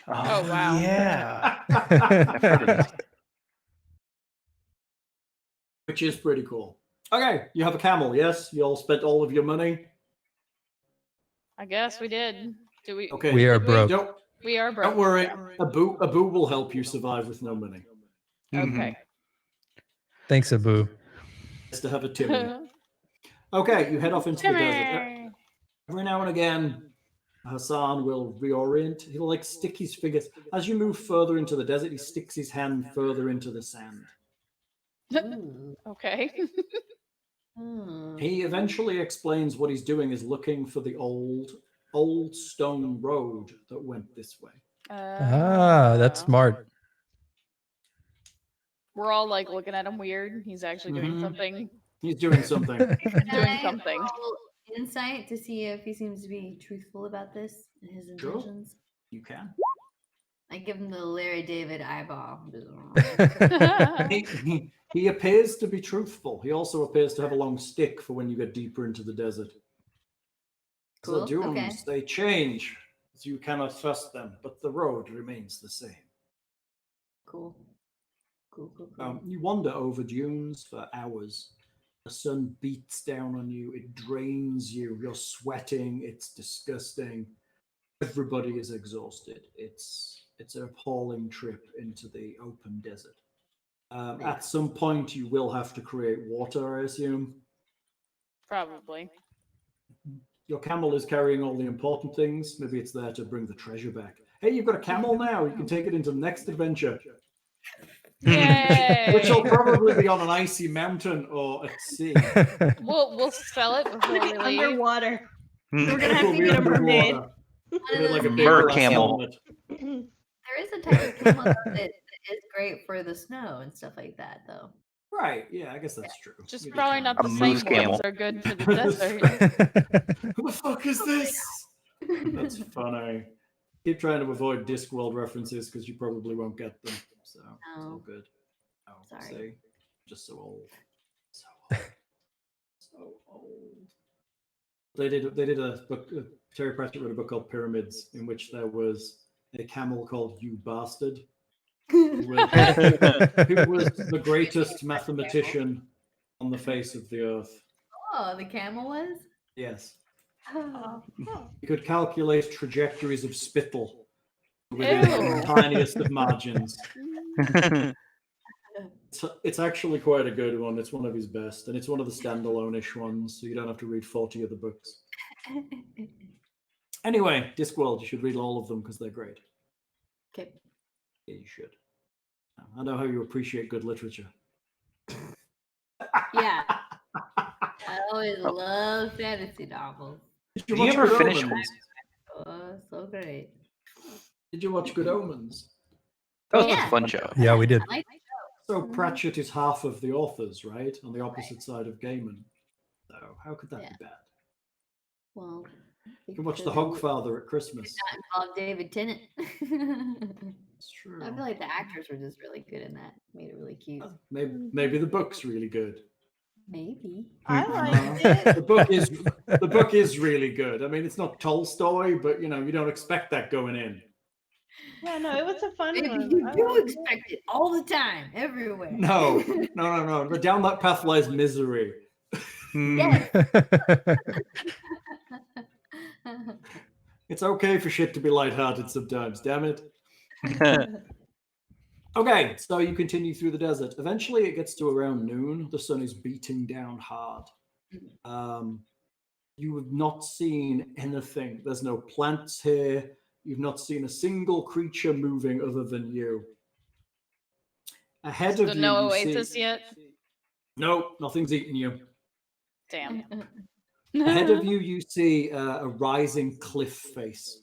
Oh, wow. Yeah. I've heard of this. Which is pretty cool. Okay, you have a camel, yes? You all spent all of your money? I guess we did. Do we? Okay. We are Did broke. We are broke. Don't worry. Yeah. Abu will help you survive with no money. Okay. Thanks, Abu. Just to have a Timmy. Okay, you head off into the desert. Timmy. Every now and again, Hassan will reorient. He'll like stick his fingers. As you move further into the desert, he sticks his hand further into the sand. Ooh. Okay. Hmm. He eventually explains what he's doing is looking for the old stone road that went this way. That's smart. We're all like looking at him weird. He's actually doing Mhm. something. He's doing something. Can Doing I something. roll insight to see if he seems to be truthful about this and his Sure. intentions. You can. I give him the Larry David eyeball. He appears to be truthful. He also appears to have a long stick for when you get deeper into the desert. Cool, The dunes, okay. they change, so you cannot trust them, but the road remains the same. Cool. Cool. You wander over dunes for hours. The sun beats down on you. It drains you. You're sweating. It's disgusting. Everybody is exhausted. It's an appalling trip into the open desert. At some point, you will have to create water, I assume. Probably. Your camel is carrying all the important things. Maybe it's there to bring the treasure back. Hey, you've got a camel now. You can take it into the next adventure. Yay! Which will probably be on an icy mountain or at sea. We'll sell it before we leave. Underwater. Hmm. We're gonna have It'll to be get a mermaid. underwater. One With of like a those big Mer glass camel. helmet. There is a type of camel that is great for the snow and stuff like that, though. Right, yeah, I guess that's true. Just Maybe probably camel. not A the moose same camel. ones that are good for the desert. Who the fuck is this? That's funny. Keep trying to avoid Discworld references because you probably won't get them. So it's all good. Oh, Sorry. see? Just so old. So old. So old. They did a book. Terry Pratchett wrote a book called Pyramids, in which there was a camel called You Bastard, who was the greatest mathematician on the face of the earth. Oh, the camel was? Yes. Oh. He could calculate trajectories of spittle within Ew. the tiniest of margins. It's actually quite a good one. It's one of his best, and it's one of the standalone-ish ones, so you don't have to read 40 other books. Anyway, Discworld, you should read all of them because they're great. Okay. Yeah, you should. I know how you appreciate good literature. Yeah. I always love fantasy novels. Did Do you watch ever Good finish Omens? Oh, so great. Did you watch Good Omens? That was Yeah. a fun show. Yeah, we did. I like So Pratchett is half of the authors, right? On the opposite side of Gaiman. So how could that Yeah. be bad? Well, You can watch The because it would Hogfather at Christmas. not involve David Tennant. It's true. true. I feel like the actors were just really good in that. Made it really cute. Maybe the book's really good. Maybe. I Uh, liked it. the book is really good. I mean, it's not Tolstoy, but you know, you don't expect that going in. Yeah, no, it was a fun Maybe one. you I do liked it. expect it all the time, everywhere. No. But down that path lies misery. Yes. It's okay for shit to be lighthearted sometimes, damn it. Okay, so you continue through the desert. Eventually it gets to around noon. The sun is beating down hard. You have not seen anything. There's no plants here. You've not seen a single creature moving other than you. Ahead So of you, no you oasis see... yet? No, nothing's eating you. Damn. Ahead of you, you see a rising cliff face.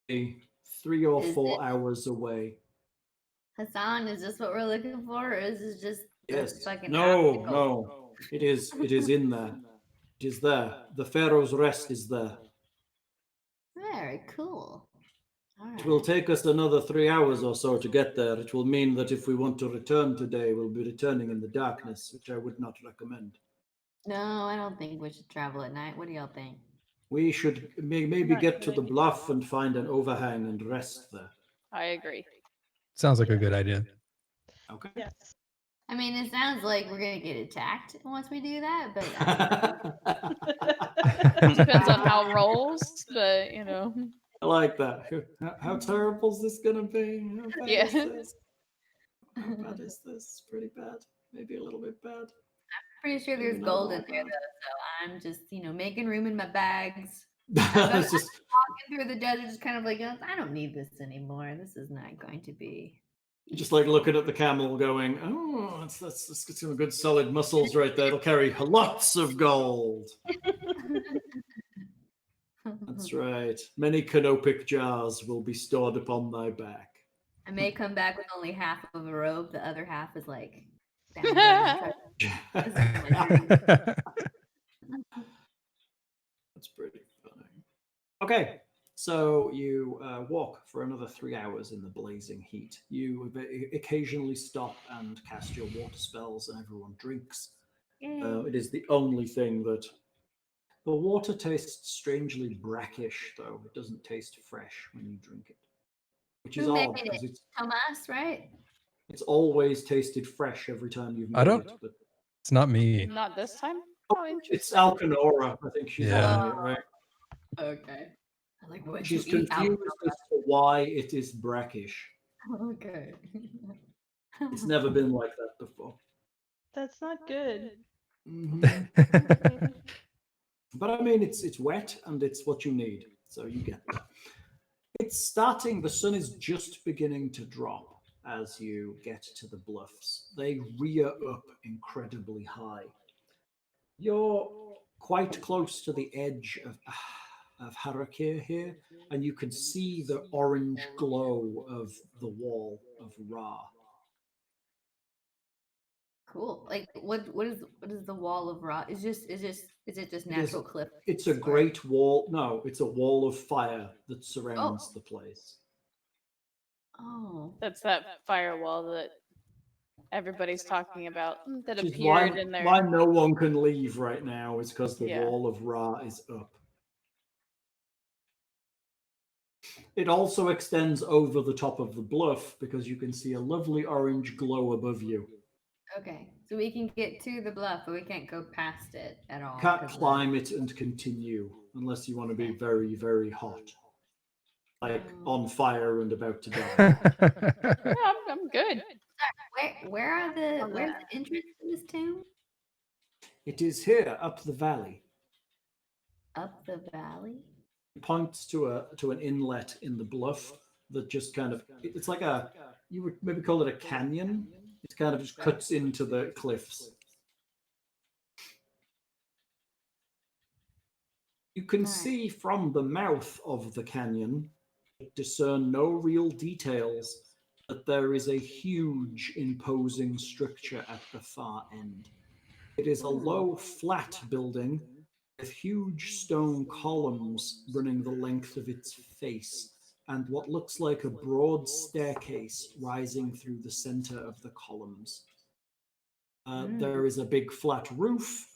3 or Is 4 it- hours away. Hassan, is this what we're looking for, or is this just a Yes. fucking No, obstacle? no. It is in there. It is there. The Pharaoh's Rest is there. Very cool. All It will right. take us another 3 hours or so to get there. It will mean that if we want to return today, we'll be returning in the darkness, which I would not recommend. No, I don't think we should travel at night. What do y'all think? We should maybe Not get to good the idea. bluff and find an overhang and rest there. I agree. Sounds like a good idea. Okay. Yes. I mean, it sounds like we're gonna get attacked once we do that, but Depends on how it rolls, but you know. I like that. How terrible is this gonna be? How bad Yeah. is this? How bad is this? Pretty bad. Maybe a little bit bad. pretty sure there's Maybe not gold all in there bad. though. So I'm just, making room in my bags. It's just Walking through the desert, just kind of like, I don't need this anymore. This is not going to be. just like looking at the camel, going, "Oh, that's some good solid muscles right there. It'll carry lots of gold." That's right. Many canopic jars will be stored upon thy back. I may come back with only half of a robe. The other half is like. Found there in treasure. That's pretty funny. Okay, so you walk for another 3 hours in the blazing heat. You occasionally stop and cast your water spells, and everyone drinks. It is the only thing that the water tastes strangely brackish, though it doesn't taste fresh when you drink it, which is Who made odd because it? Tomas, right? it's always tasted fresh every time you've made I don't- it. But It's not me. Not this time? Oh, it's interesting. Alekenora. I think she's Yeah. on it, right? Okay. I like what She's you eat out. confused as to why it is brackish. Okay. It's never been like that before. That's not good. Mhm. But I mean, it's wet and it's what you need, so you get that. It's starting. The sun is just beginning to drop as you get to the bluffs. They rear up incredibly high. You're quite close to the edge of Harakir here, and you can see the orange glow of the wall of Ra. Cool. Like what is the wall of rock? Is it just natural cliff? It's a great wall. No, it's a wall of fire that surrounds Oh. the place. Oh. That's that firewall that everybody's talking about that Which is why, appeared in there. why no one can leave right now is because the Yeah. wall of Ra is up. It also extends over the top of the bluff because you can see a lovely orange glow above you. Okay. So we can get to the bluff, but we can't go past it at all. Can't 'cause of- climb it and continue unless you want to be very, very hot. Like on fire and about to die. Yeah, I'm good. Where's the entrance to this tomb? It is here up the valley. Up the valley? It points to an inlet in the bluff that just kind of, it's like you would maybe call it a canyon. It kind of just cuts into the cliffs. You can Right. see from the mouth of the canyon, discern no real details, but there is a huge, imposing structure at the far end. It is a low, flat building with huge stone columns running the length of its face, and what looks like a broad staircase rising through the center of the columns. There is a big flat roof,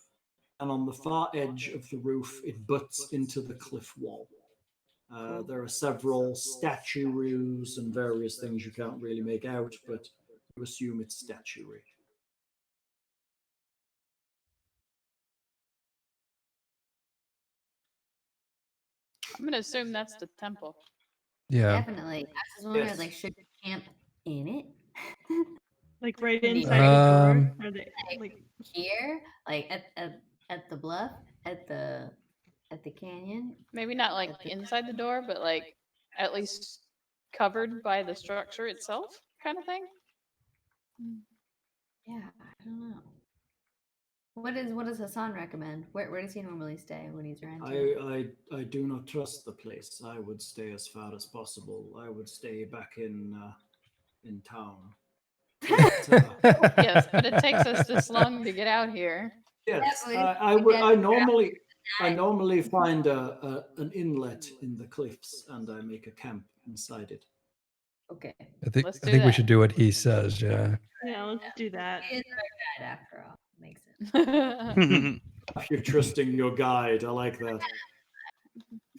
and on the far edge of the roof, it butts into the cliff wall. There are several statues and various things you can't really make out, but you assume it's statuary. I'm gonna assume that's the temple. Yeah. Definitely. I was just wondering, Yes. like, should we camp in it? Like right Maybe inside the door? Um, Are they like Here? Like at the bluff? At the canyon? Maybe not like inside the door, but like at least covered by the structure itself, kind of thing. Yeah, I don't know. What does Hassan recommend? Where does he normally stay when he's around here? I do not trust the place. I would stay as far as possible. I would stay back in town. But, Yes, but it takes us this long to get out here. yes, we I just would. get I trapped normally find an inlet in the cliffs, and I make a camp inside it. Okay. I think Let's I do think we that. should do what he says. Yeah. yeah, let's do that. He is our guide after all. Makes sense. You're trusting your guide. I like that.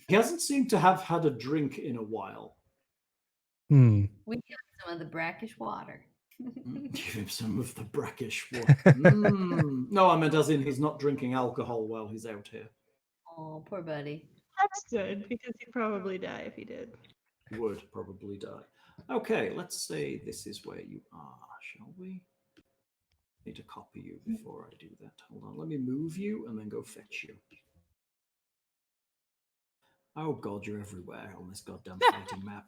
He hasn't seemed to have had a drink in a while. Hmm. We give him some of the brackish water. Give him some of the brackish water. No, I meant as in he's not drinking alcohol while he's out here. Oh, poor buddy. That's good because he'd probably die if he did. Would probably die. Okay, let's say this is where you are, shall we? Need to copy you before I do that. Hold on, let me move you and then go fetch you. Oh god, you're everywhere on this goddamn fighting map.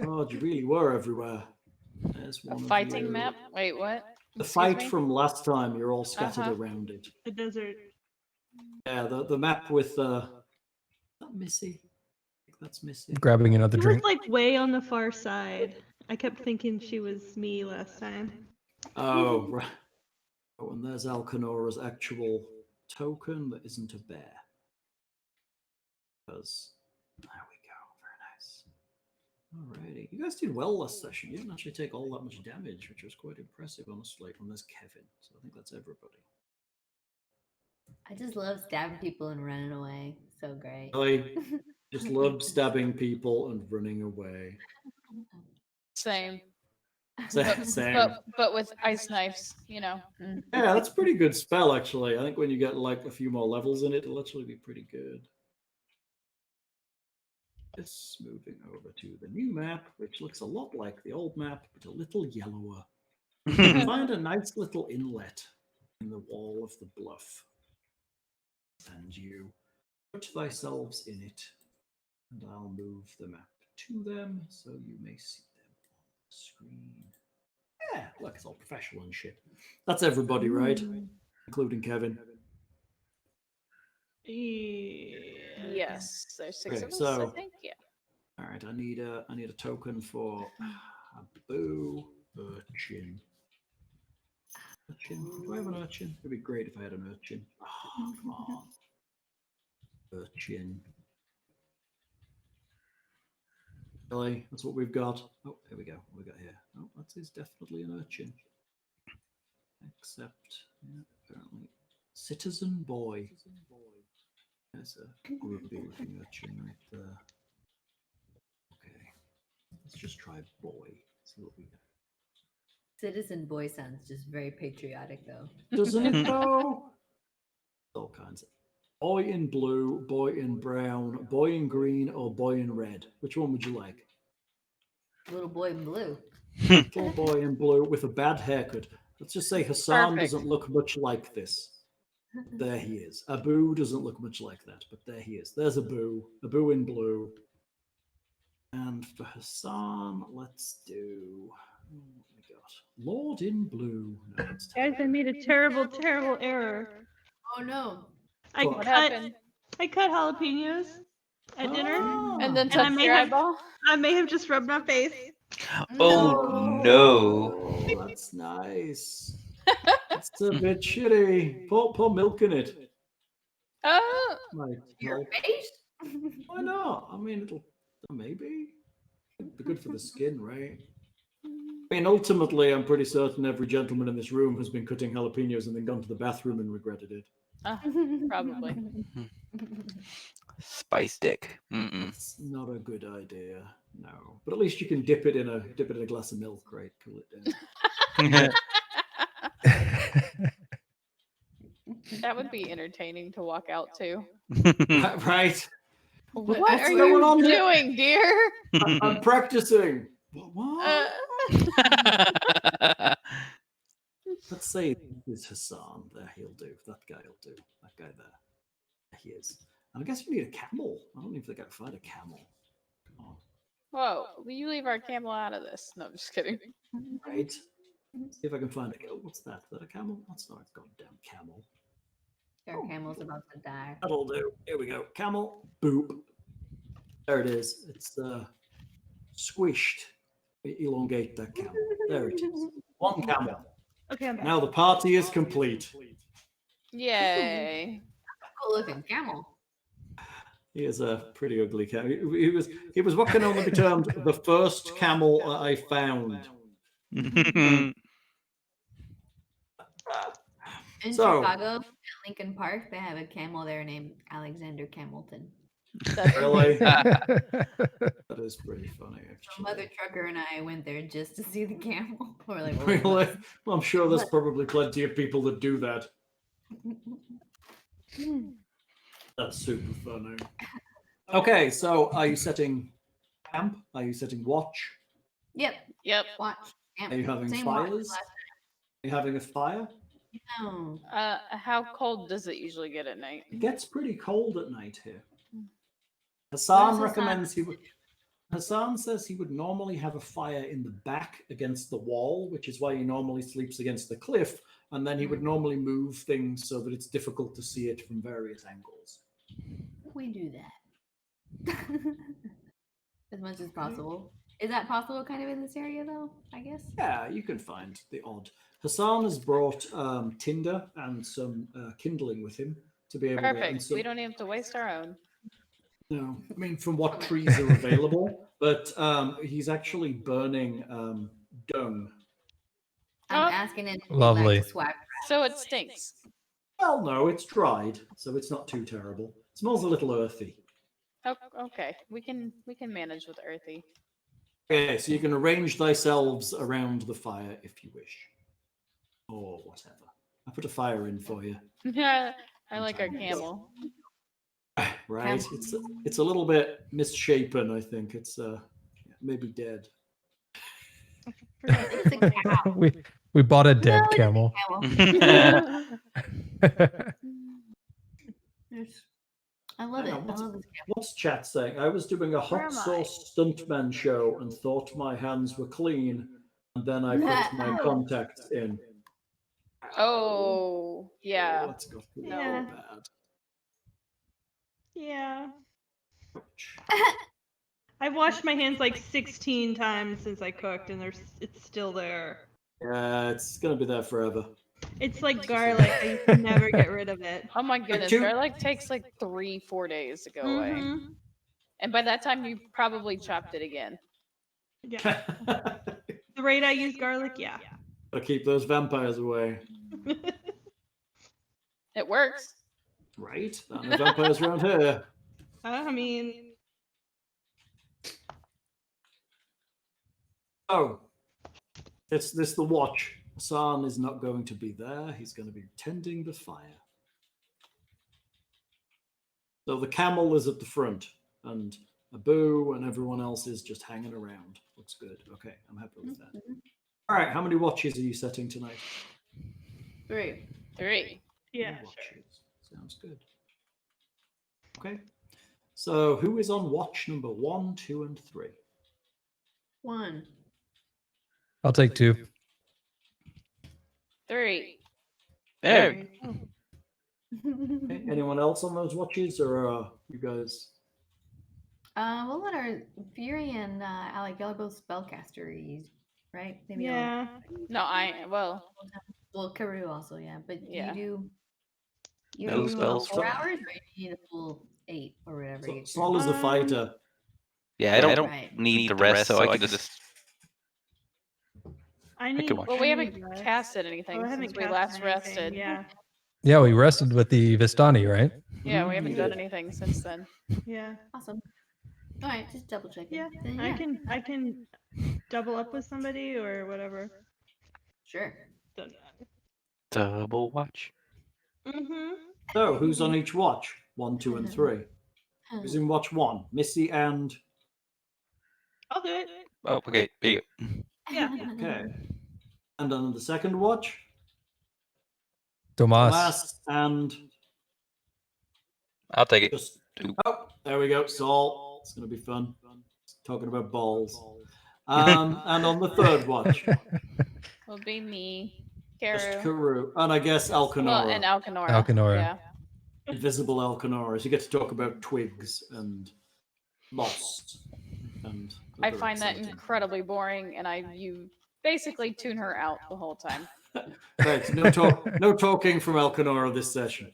God, you really were everywhere. There's A one of fighting you. map? Wait, what? The Excuse fight me? from last time, you're all scattered Uh-huh. around it. The desert. Yeah, the map with is that Missy? I think that's Missy. Grabbing another She was drink. like way on the far side. I kept thinking she was me last time. Oh, right. Oh, and there's Alekenora's actual token that isn't a bear. Because there we go. Very nice. Alrighty. You guys did well last session. You didn't actually take all that much damage, which was quite impressive, honestly. And there's Kevin. So I think that's everybody. I just love stabbing people and running away. So great. I just loved stabbing people and running away. Same. Same. But with ice knives, you know. Yeah, that's a pretty good spell, actually. I think when you get like a few more levels in it, it'll actually be pretty good. Just moving over to the new map, which looks a lot like the old map, but a little yellower. Find a nice little inlet in the wall of the bluff. And you put thyselves in it. And I'll move the map to them so you may see them on the screen. Yeah, look, it's all professional and shit. That's everybody, right? Including Kevin. Yes, there's six Okay, of us, so- I think. Yeah. All right, I need a token for a boo urchin. Urchin? Do I have an urchin? It'd be great if I had an urchin. Oh, come on. Urchin. Really? That's what we've got. Oh, here we go. What we got here? Oh, that is definitely an urchin. Except, yeah, apparently, citizen boy. There's a groovy looking urchin right there. Okay, let's just try boy. See what we get. Citizen boy sounds just very patriotic, though. Doesn't it though? All kinds of. Boy in blue, boy in brown, boy in green, or boy in red. Which one would you like? Little boy in blue. Little boy in blue with a bad haircut. Let's just say Hassan Perfect. doesn't look much like this. There he is. Abu doesn't look much like that, but there he is. There's Abu. Abu in blue. And for Hassan, let's do. What we got? Lord in blue. No, that's Guys, I made a terrible, terrible error. Oh no. I What What cut happened? jalapenos at dinner. And then And I touched may your have- eyeball? I may have just rubbed my face. Oh no. Oh, that's nice. It's a bit shitty. Pour milk in it. Might Your help. face? Why not? I mean, it'll maybe be good for the skin, right? I mean, ultimately, I'm pretty certain every gentleman in this room has been cutting jalapenos and then gone to the bathroom and regretted it. Probably. Spice stick. Mm-mm. It's not a good idea, no. But at least you can dip it in a glass of milk, right? Cool it down. That would be entertaining to walk out to. Right? What What's are going you on here? doing, dear? I'm practicing. What? Let's say this is Hassan. There, he'll do. That guy will do. That guy there. There he is. And I guess we need a camel. I don't know if they got to find a camel. Come on. Whoa, will you leave our camel out of this? No, I'm just kidding. Right. See if I can find a camel. What's that? Is that a camel? That's not a goddamn camel. Our camel's about to die. That'll do. Here we go. Camel. Boop. There it is. It's squished. Elongate that camel. There it is. One camel. Okay, I'm back. Now the party is complete. Yay. Cool looking camel. He is a pretty ugly camel. He was what can only be termed the first camel I found. In So- Chicago, at Lincoln Park, they have a camel there named Alexander Camelton. That's Really? That's That is pretty funny, So Mother actually. Trucker and I went there just to see the camel. We're like, Really? what? Well, I'm sure there's What? probably plenty of people that do that. That's super funny. Okay, so are you setting camp? Are you setting watch? Yep. Yep. Watch. Camp. Are you having Same watch as fires? last Are you having a fire? time. No. How cold does it usually get at night? It gets pretty cold at night here. What Hassan does recommends he would. Hassan says he would normally have a fire in the back against the wall, which is why he normally sleeps against the cliff, and then he would normally move things so that it's difficult to see it from various angles. We do that. As much as possible. Is that possible kind of in this area though? I guess. Yeah, you can find the odd. Hassan has brought tinder and some kindling with him to be able to. And Perfect. some, We don't even have to waste our own. No, I mean from what trees are available, but he's actually burning dung. I'm Oh. asking it to Lovely. swag. So it stinks. Well, no, it's dried, so it's not too terrible. It smells a little earthy. Oh, okay. We can manage with earthy. Okay, so you can arrange thyselves around the fire if you wish, or whatever. I put a fire in for you. Yeah, I like our camel. Right, it's a little bit misshapen. I think it's maybe dead. It's a cow. we bought a dead No, it's a camel. camel. Yes. I love Hang it. on, I love this camel. What's chat saying? I was doing a Where hot am I? sauce stuntman show and thought my hands were clean, and then I put my contacts in. Oh, yeah. Let's go. Yeah. Bad. Yeah. Ouch. I've washed my hands like 16 times since I cooked, and it's still there. Yeah, it's gonna be there forever. It's like garlic. I can never get rid of it. Oh my goodness. two- Garlic takes like 3-4 days to go away. Mhm. And by that time, you probably chopped it again. Yeah. The rate I use garlic, yeah. Gotta keep those vampires away, It works. right? There are no vampires around here. I mean, Oh, it's this the watch. Hassan is not going to be there. He's going to be tending the fire. So the camel is at the front, and Abu and everyone else is just hanging around. Looks good. Okay, I'm happy with that. All right, how many watches are you setting tonight? 3. 3. yeah. Three watches. Sounds good. Okay. So who is on watch number 1, 2, and 3? 1. I'll take 2. 3. There. Okay, anyone else on those watches, or you guys? We'll let our Fury and Alec, y'all are both spellcasters, right? Maybe Yeah. No, well, Well, Karou also, yeah. But Yeah. you You No need spells. 4 hours, or you need a full 8 or whatever. So, you Saul is the fighter. Yeah, I don't Right. need the rest, so I could just. I could need. watch. Well, we I haven't need rest. casted anything Oh, I since haven't we casted last anything, rested. Yeah. Yeah, we rested with the Vistani, right? Yeah, we haven't done did. anything since then. Yeah. Awesome. All right, just double checking. Yeah. Then, I can double up with somebody or whatever. Sure. Doesn't matter. Double watch. Mm-hmm. So, who's on each watch? 1, 2, and 3. Who's in watch 1? Missy and... I'll do it. Oh, okay. There you go. Yeah. Okay. And on the second watch? Tomas. Tomas and... I'll take it. Just... Oh, there we go. Saul. It's going to be fun. Talking about balls. And on the third watch? Will be me, Just Karou, Karou. And I guess Alekenora. well, and Alekenora. Alekenora. Yeah. Invisible Alekenora. So you get to talk about twigs and lost. And I other find that exciting. incredibly boring, and you basically tune her out the whole time. Right, no talking from Alekenora this session.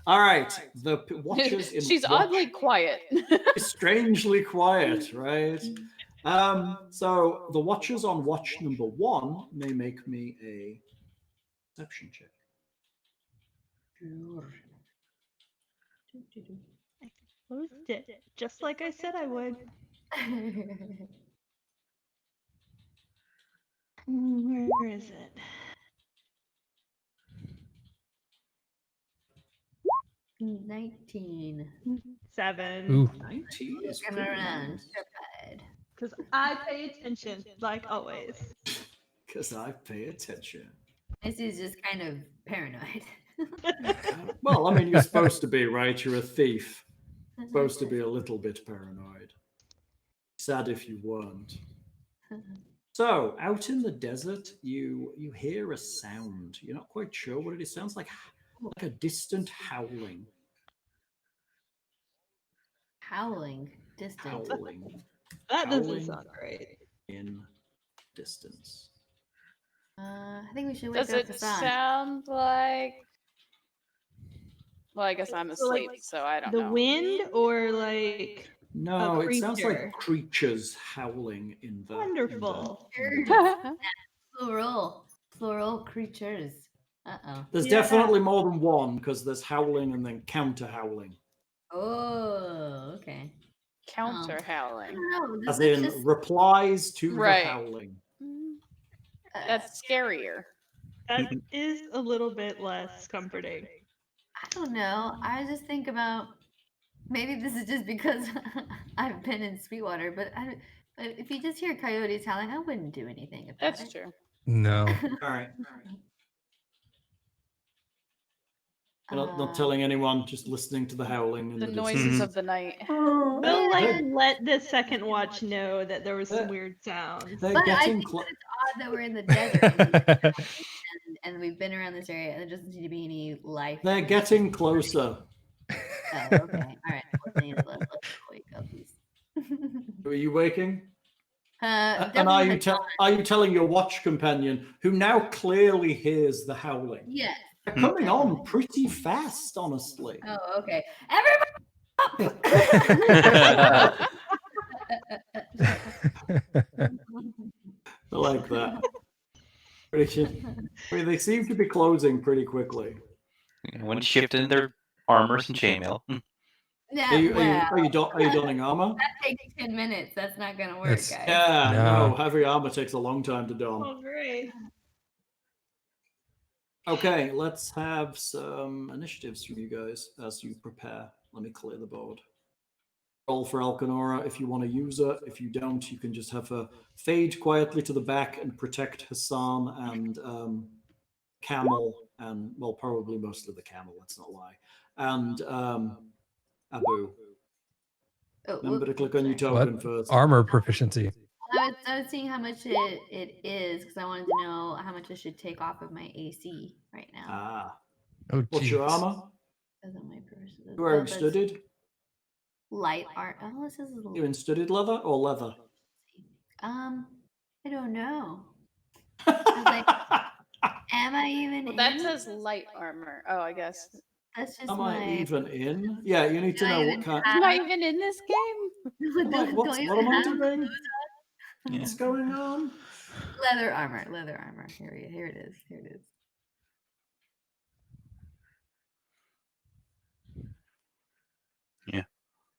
All right, the watchers in She's watch oddly quiet. is strangely quiet, right? So the watchers on watch number 1 may make me a perception check. Closed it. Just like I said I would. Where is it? Mm, 19. 7. Ooh. 19 is Come pretty around. nice. Surprise. Because I pay attention, like always. Because I pay attention. This is just kind of paranoid. Well, I mean, you're supposed to be, right? You're a thief. Supposed to be a little bit paranoid. Sad if you weren't. So, out in the desert, you hear a sound. You're not quite sure what it is. Sounds like a distant howling. Howling. Distant. Howling That doesn't Howling. sound right. in distance. I think we should wake Does up it Hassan. sound like? Well, I guess I'm So, like, asleep, so I don't The know. wind or like No, A it sounds like creature. creatures howling in the wonderful. Plural creatures. Uh-oh. There's Yeah. definitely more than one because there's howling and then counter howling. Oh, okay. Counter I howling. don't know. This As is in just, replies to Right. the howling. That's scarier. That is a little bit less comforting. I don't know. I just think about maybe this is just because I've been in Sweetwater, but if you just hear coyotes howling, I wouldn't do anything about That's it. true. No. All right. You're not telling anyone, just listening to the howling. In The the noises distance. of the night. We'll They're- let the second watch know that there was some They're- weird sounds. They're But I getting think close. that it's odd that we're in the desert and we've been around this area and there doesn't seem to be any life. They're getting closer. Oh, okay. All right. Let's wake up, please. Are you waking? And Definitely are you telling your watch companion, who now clearly hears the howling? Yes. They're coming on pretty fast, honestly. Oh, okay. Everybody. I like that. They seem to be closing pretty quickly. When shifting their armors and chainmail. Yeah, Are you well, donning armor? that takes 10 minutes. That's not gonna work, That's- guys. Yeah, No. no, heavy armor takes a long time to don. Oh, great. Okay, let's have some initiatives from you guys as you prepare. Let me clear the board. Roll for Alekenora if you want to use her. If you don't, you can just have her fade quietly to the back and protect Hassan and Camel, and, well, probably mostly the Camel, let's not lie. And Abu. Oh, Remember to whoop, click on your sorry. token first. Armor proficiency. I was seeing how much it is because I wanted to know how much I should take off of my AC right now. Ah. Oh, What's your jeez. armor? That's on my person. You wearing studded? Light art. Oh, this is You in studded leather or leather? I don't know. I was like, Am I even Well, that in? says light armor. Oh, I guess. That's just Am I my. even in? Yeah, you need to Do I know what even kind. Am I even in this game? What am I doing? Yeah. What's going on? Leather armor. Leather armor. Here it is. Here it is.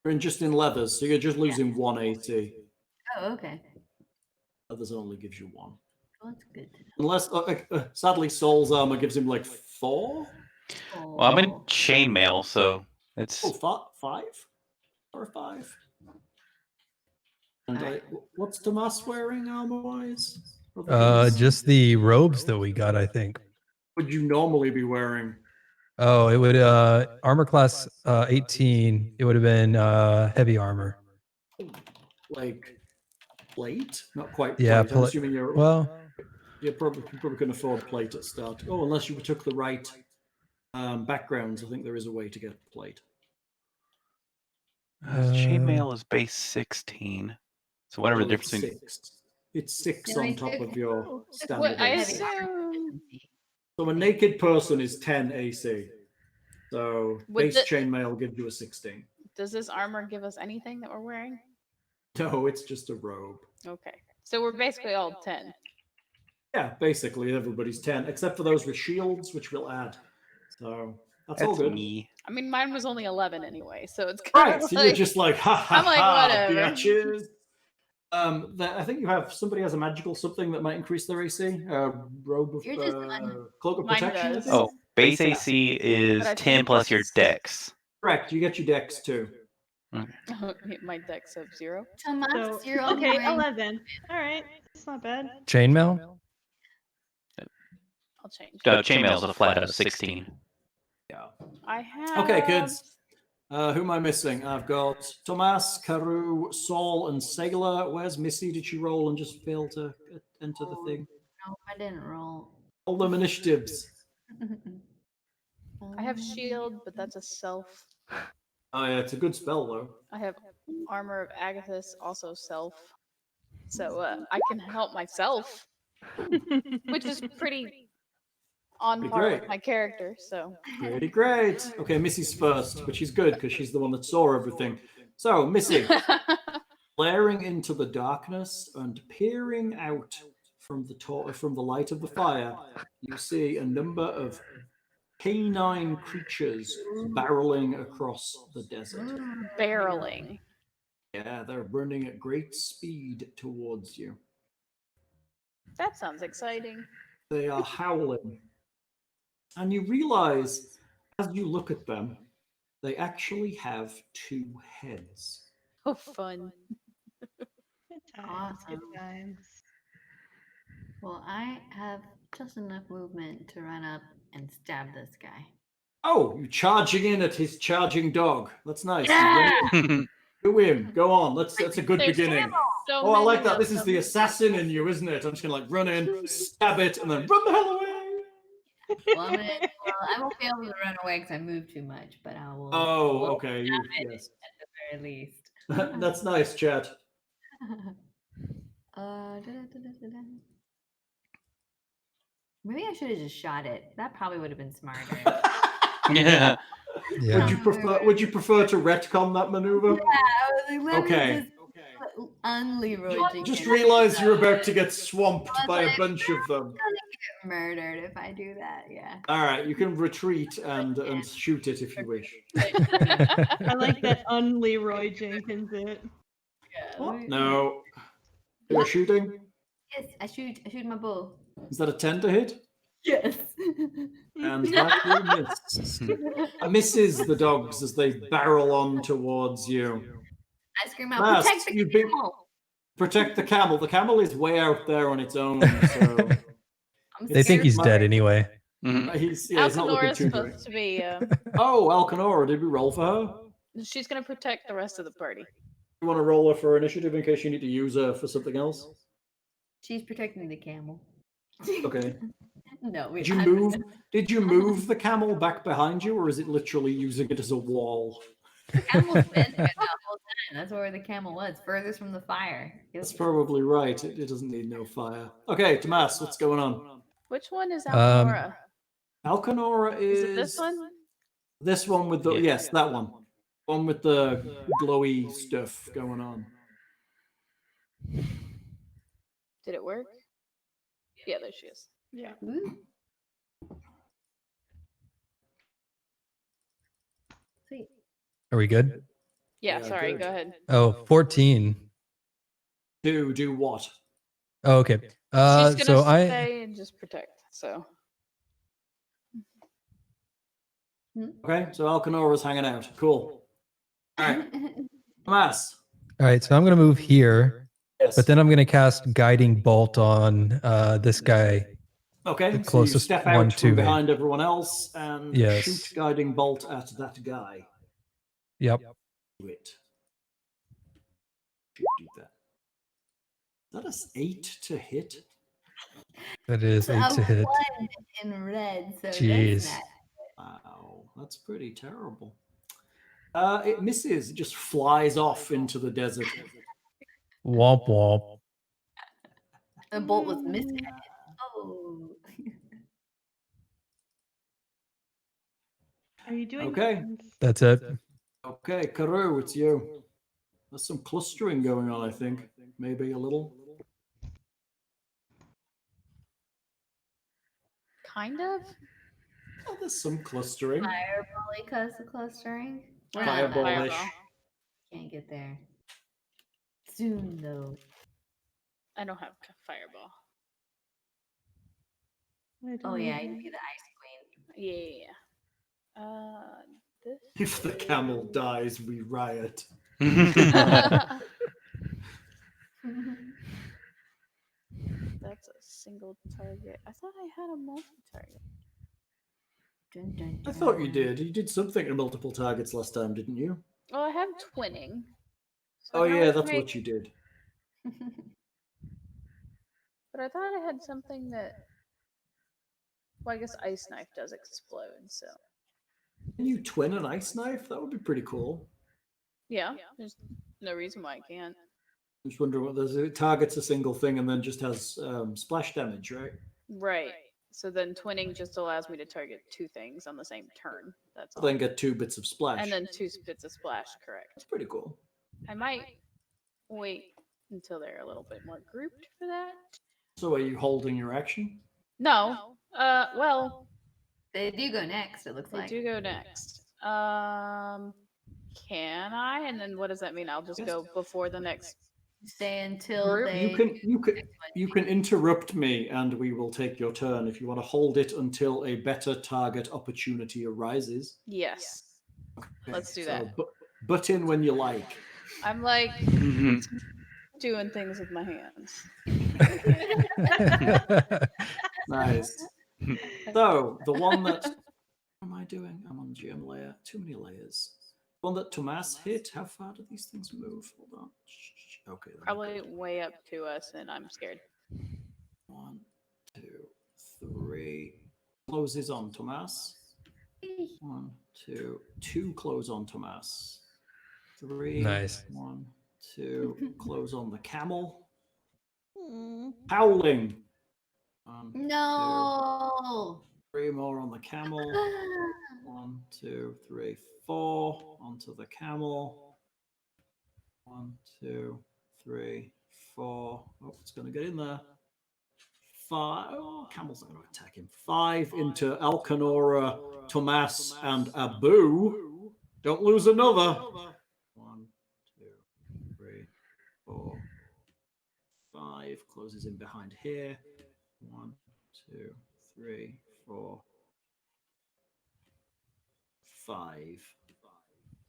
You're just in leathers, so you're just losing 1 AC. Oh, okay. Leathers only gives you 1. Well, that's good to know. Unless, sadly, Saul's armor gives him like 4. Well, I'm in Oh. chainmail, so it's Oh, 5? Or 5? And Alright. what's Tomas wearing armor-wise? Just the robes that we got, I think. Would you normally be wearing? Oh, it would armor class 18. It would have been heavy armor. Like plate? Not quite Yeah, plate. I'm assuming you're well, you probably can afford plate at start. Oh, unless you took the right backgrounds, I think there is a way to get plate. chainmail is base 16. So whatever Well, the difference it's between 6. It's 6 No, on it's top okay. of your Oh, standard. What I AC. assume. So a naked person is 10 AC. So Would base the- chainmail gives you a 16. Does this armor give us anything that we're wearing? No, it's just a robe. Okay. So we're basically all 10. Yeah, basically everybody's 10, except for those with shields, which we'll add. So that's all that's good. me. I mean, mine was only 11 anyway, so it's kind Right, of so like... you're just like, ha ha I'm like, ha, whatever. bitches. I think you have somebody has a magical something that might increase their AC. Robe of You're just cloak of Mine protection. I does. think? Oh, base AC is But I 10 think plus your it's- dex. Correct. You get your dex too. My dex of 0. Tomas, So, you're only okay, wearing 11. All right, it's not bad. chainmail. I'll change. Chainmail is a flat out of 16. Yeah. I have... Okay, kids. Who am I missing? I've got Tomas, Karou, Saul, and Seyla. Where's Missy? Did she roll and just fail to enter the thing? No, I didn't roll. All them initiatives. I have shield, but that's a self. Oh yeah, it's a good spell though. I have armor of Agathis, also self. So I can help myself, which is pretty on Pretty par great. with my character. So Pretty great. Okay, Missy's first, but she's good because she's the one that saw everything. So, Missy, glaring into the darkness and peering out from the light of the fire, you see a number of canine creatures barreling across the desert. barreling. Yeah, they're running at great speed towards you. That sounds exciting. They are howling. And you realize, as you look at them, they actually have 2 heads. Oh, fun. Good times, good Awesome. times. Well, I have just enough movement to run up and stab this guy. Oh, you're charging in at his charging dog. That's nice. Yeah! Do him. Go on. That's a good There's beginning. so Oh, I like many that. of This is them. the assassin in you, isn't it? I'm just gonna like run in, stab it, and then run the hell away. Well, I won't be able to run away because I move too much, but I will. Oh, will okay. stab it Yes. At the very least. That's nice, Chad. Da-da-da-da-da-da. Maybe I should have just shot it. That probably would have been smarter. Yeah. Yeah. Would you prefer to retcon that maneuver? I was like, let me Okay. just Leroy Just Jenkins realize you're about to get swamped I was by a like, bunch of them. get murdered if I do that. Yeah. All right, you can retreat and shoot it if you wish. I like that Leroy Jenkins it. Yeah, No. You're shooting? Yes, I shoot my bow. Is that a 10 to hit? Yes. And that will miss. Misses the dogs as they barrel on towards you. I scream out, Mast, protect the you've been- camel. Protect the camel. The camel is way out there on its own, so I'm They think scared. he's dead anyway. Mhm. he's not looking Alkenora's too great. supposed to be. Oh, Alekenora, did we roll for her? She's gonna protect the rest of the party. You want to roll her for initiative in case you need to use her for something else? She's protecting the camel. Okay. No, wait. Did you move the camel back behind you, or is it literally using it as a wall? The camel's been there the whole time. That's where the camel was, furthest from the fire. That's probably right. It doesn't need no fire. Okay, Tomas, what's going on? Which one is Um, Alekenora? Alekenora Is it this one? This one with the Yeah. yes, that one. One with the glowy stuff going on. Did it work? Yeah, there she is. Yeah. Woo. Sweet. Are we good? Yeah, Yeah, sorry, good. go ahead. Oh, 14. Do what? Oh, okay. She's gonna So I stay and just protect. So Okay, so Alkenora's hanging out. Cool. All right, Tomas. all right. So I'm gonna move here, Yes. but then I'm gonna cast Guiding Bolt on this guy. Okay, the so you closest step one out to from me. behind everyone else and Yes. shoot guiding bolt at that guy. Yep. Do it. Do that. Is that an 8 to hit? That is 8 to hit. 1 in red, so Jeez. that's Wow, that's pretty terrible. It misses. It just flies off into the desert. Womp womp. the bolt was missing. Oh. Are you doing Okay. things? That's it. Okay, Karou, it's you. There's some clustering going on, I think. Maybe a little. kind of. Oh, there's some clustering. Fireball because of clustering. We're not at Fireball-ish. Fireball. Can't get there. Soon though. I don't have Fireball. I Oh don't yeah, know. you'd be the ice queen. Yeah. This. If the camel dies, we riot. That's a single target. I thought I had a multi-target. Dun, dun, I thought you dun. did. You did something to multiple targets last time, didn't you? Oh, I have twinning. So Oh now yeah, I that's make- what you did. But I thought I had something that. Well, I guess Ice Knife does explode, so. Can you twin an ice knife? That would be pretty cool. Yeah, there's no reason why I can't. I'm just wondering what it targets a single thing and then just has splash damage, right? Right. So then twinning just allows me to target 2 things on the same turn. That's all. Then get 2 bits of splash. And then 2 bits of splash, correct. That's pretty cool. I might wait until they're a little bit more grouped for that. So are you holding your action? No. Well, They do go next, it looks they like. do go next. Can I? And then what does that mean? I'll just go before the next. Stay until Group? they You can interrupt me and we will take your turn if you want to hold it until a better target opportunity arises. Yes. Okay, Let's do so that. butt in when you like. I'm like doing things with my hands. Nice. So the one that what am I doing? I'm on GM layer. Too many layers. The one that Tomas hit. How far do these things move? Hold on. Okay. they're Probably good. way up to us, and I'm scared. 1, 2, 3. Closes on Tomas. 1, 2, 2 close on Tomas. 3. Nice. 1, 2. Close on the camel. Mm. Howling. 1, No. 3 more on the camel. 1, 2, 3, 4 onto the camel. 1, 2, 3, 4. Oh, it's going to get in there. 5. Oh, camel's not going to attack him. 5 into Alekenora, Tomas, and Abu. Don't lose another. 1, 2, 3, 4, 5. Closes in behind here. 1, 2, 3, 4, 5,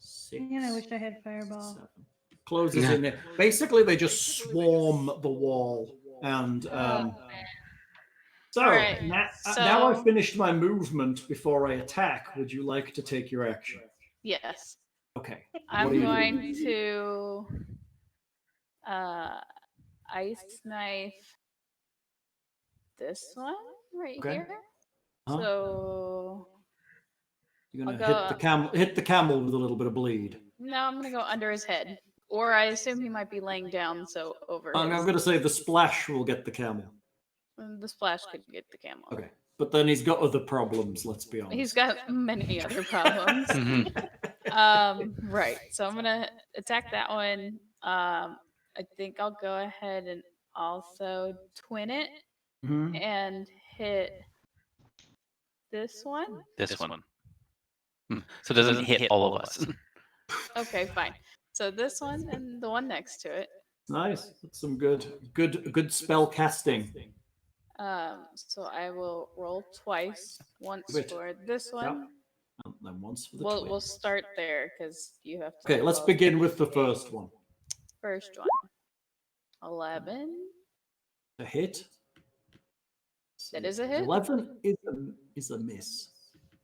6. Man, I wish I had Fireball. 7. Closes in there. Basically, they just swarm the wall. And so, Alright, now I've so- finished my movement before I attack. Would you like to take your action? Yes. Okay. I'm What are you going doing? to Ice Knife this one right Okay. here. Huh? So You're gonna I'll go- hit the camel with a little bit of bleed. no, I'm gonna go under his head. Or I assume he might be laying down, so over I'm his. going to say the splash will get the camel. The splash could get the camel. Okay. But then he's got other problems, let's be honest. He's got many other problems. Right. So I'm gonna attack that one. I think I'll go ahead and also twin it Mhm. and hit this one. This one. So it doesn't hit all of us. Okay, fine. So this one and the one next to it. Nice. That's some good spell casting. So I will roll twice. Once Wait. for this one. And then once for the We'll twin. start there because you have to. Okay, let's roll begin with the first one. First one. 11. A hit. That is a hit. 11 is a miss.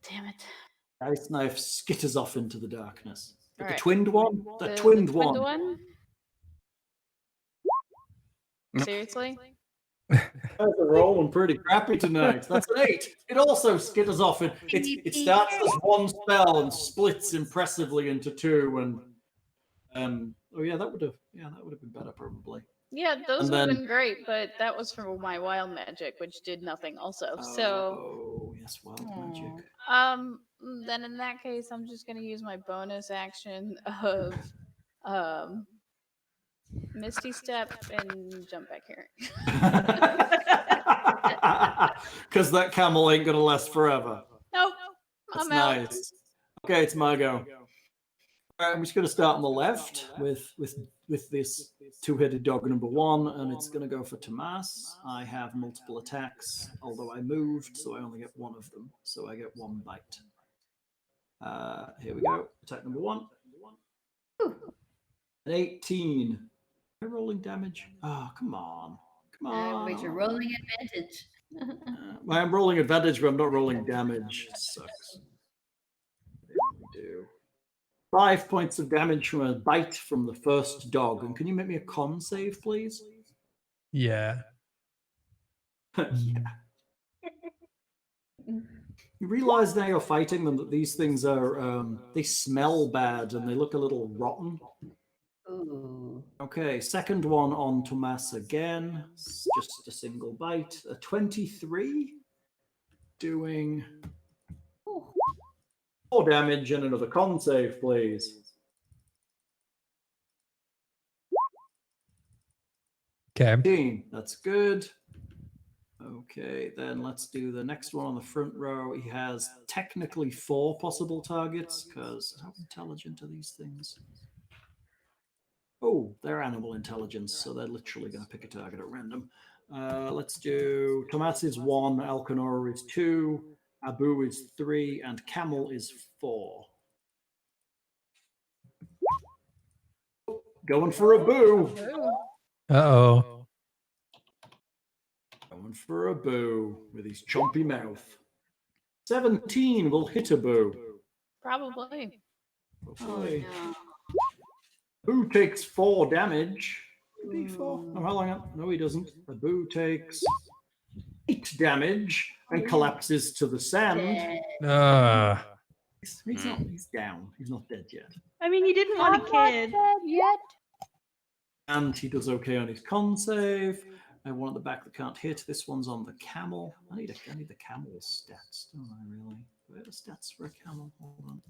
Damn it. Ice knife skitters off into the darkness. But Alright. the twinned one? The The twinned twinned one. Nope. Seriously? Guys are rolling pretty crappy tonight. That's an 8. It also skitters off. It starts as one spell and splits impressively into 2. And oh yeah, that would have been better probably. Yeah, those And would have then- been great, but that was from my wild magic, which did nothing also. So, Oh yes, wild magic. then in that case, I'm just gonna use my bonus action of Misty Step and jump back here. Because that camel ain't gonna last forever. Nope, That's I'm out. nice. Okay, it's my go. All right, I'm just gonna start on the left with this two-headed dog number 1, and it's gonna go for Tomas. I have multiple attacks, although I moved, so I only get one of them. So I get 1 bite. Here we go. Attack number 1. An 18. Am I rolling damage? Oh, come on. Come on. Wait, you're rolling advantage. Well, I'm rolling advantage, but I'm not rolling damage. It sucks. There we do. 5 points of damage from a bite from the first dog. And can you make me a con save, please? Yeah. Yeah. You realize now you're fighting them that these things are, they smell bad and they look a little rotten. Ooh. Okay, second one on Tomas again. Just a single bite. A 23. Doing 4 damage and another con save, please. Okay. 15. That's good. Okay, then let's do the next one on the front row. He has technically 4 possible targets, because how intelligent are these things? Oh, they're animal intelligence, so they're literally going to pick a target at random. Let's do Tomas is 1, Alekenora is 2, Abu is 3, and Camel is 4. Going for Abu. Uh-oh. Going for Abu with his chompy mouth. 17 will hit Abu. Probably. Oh, Hopefully. no. Abu takes 4 damage. D4. Ooh. No, hold on. No, he doesn't. Abu takes 8 damage and collapses to the sand. Dead. He's not. He's down. He's not dead yet. I mean, you didn't want a kid. Yet. And he does okay on his con save. I one at the back that can't hit. This one's on the camel. I need the camel stats, don't I? Really? Do I have the stats for a camel? Hold on.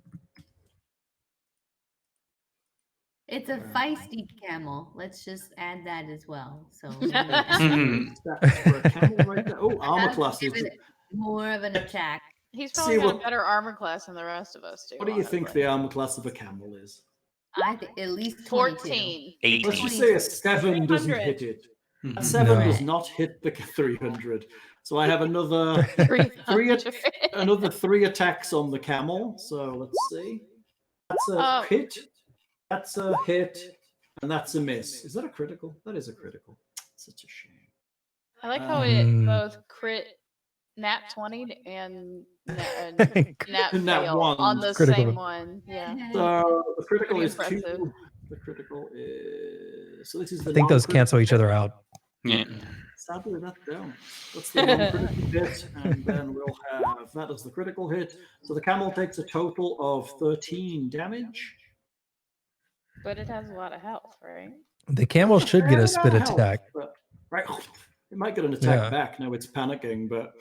It's a feisty camel. Let's just add that as well. So Stats for a camel right there. Oh, armor class is. more of an attack. He's See probably got a what- better armor class than the rest of us do. What do you think the armor class of a camel is? I think at least 22. 14. 18. Let's just say a 7 doesn't 300. hit it. A Mhm. 7 No. does not hit the 300. So I have another 300. another 3 attacks on the camel. So let's see. That's a hit. That's a hit. And that's a miss. Is that a critical? That is a critical. Such a shame. I like how it Um, both crit nat 20 and nat And that fail one on the critical. same one. Yeah. So the critical Pretty is 2. impressive. The critical is. So this is the I think those non-critical. cancel each other out. Yeah. Sadly, that don't. That's the non-critical hit, and then we'll have that as the critical hit. So the camel takes a total of 13 damage. But it has a lot of health, right? The camel should get a spit Health, attack. but- right. It might get an attack Yeah. back. Now it's panicking, but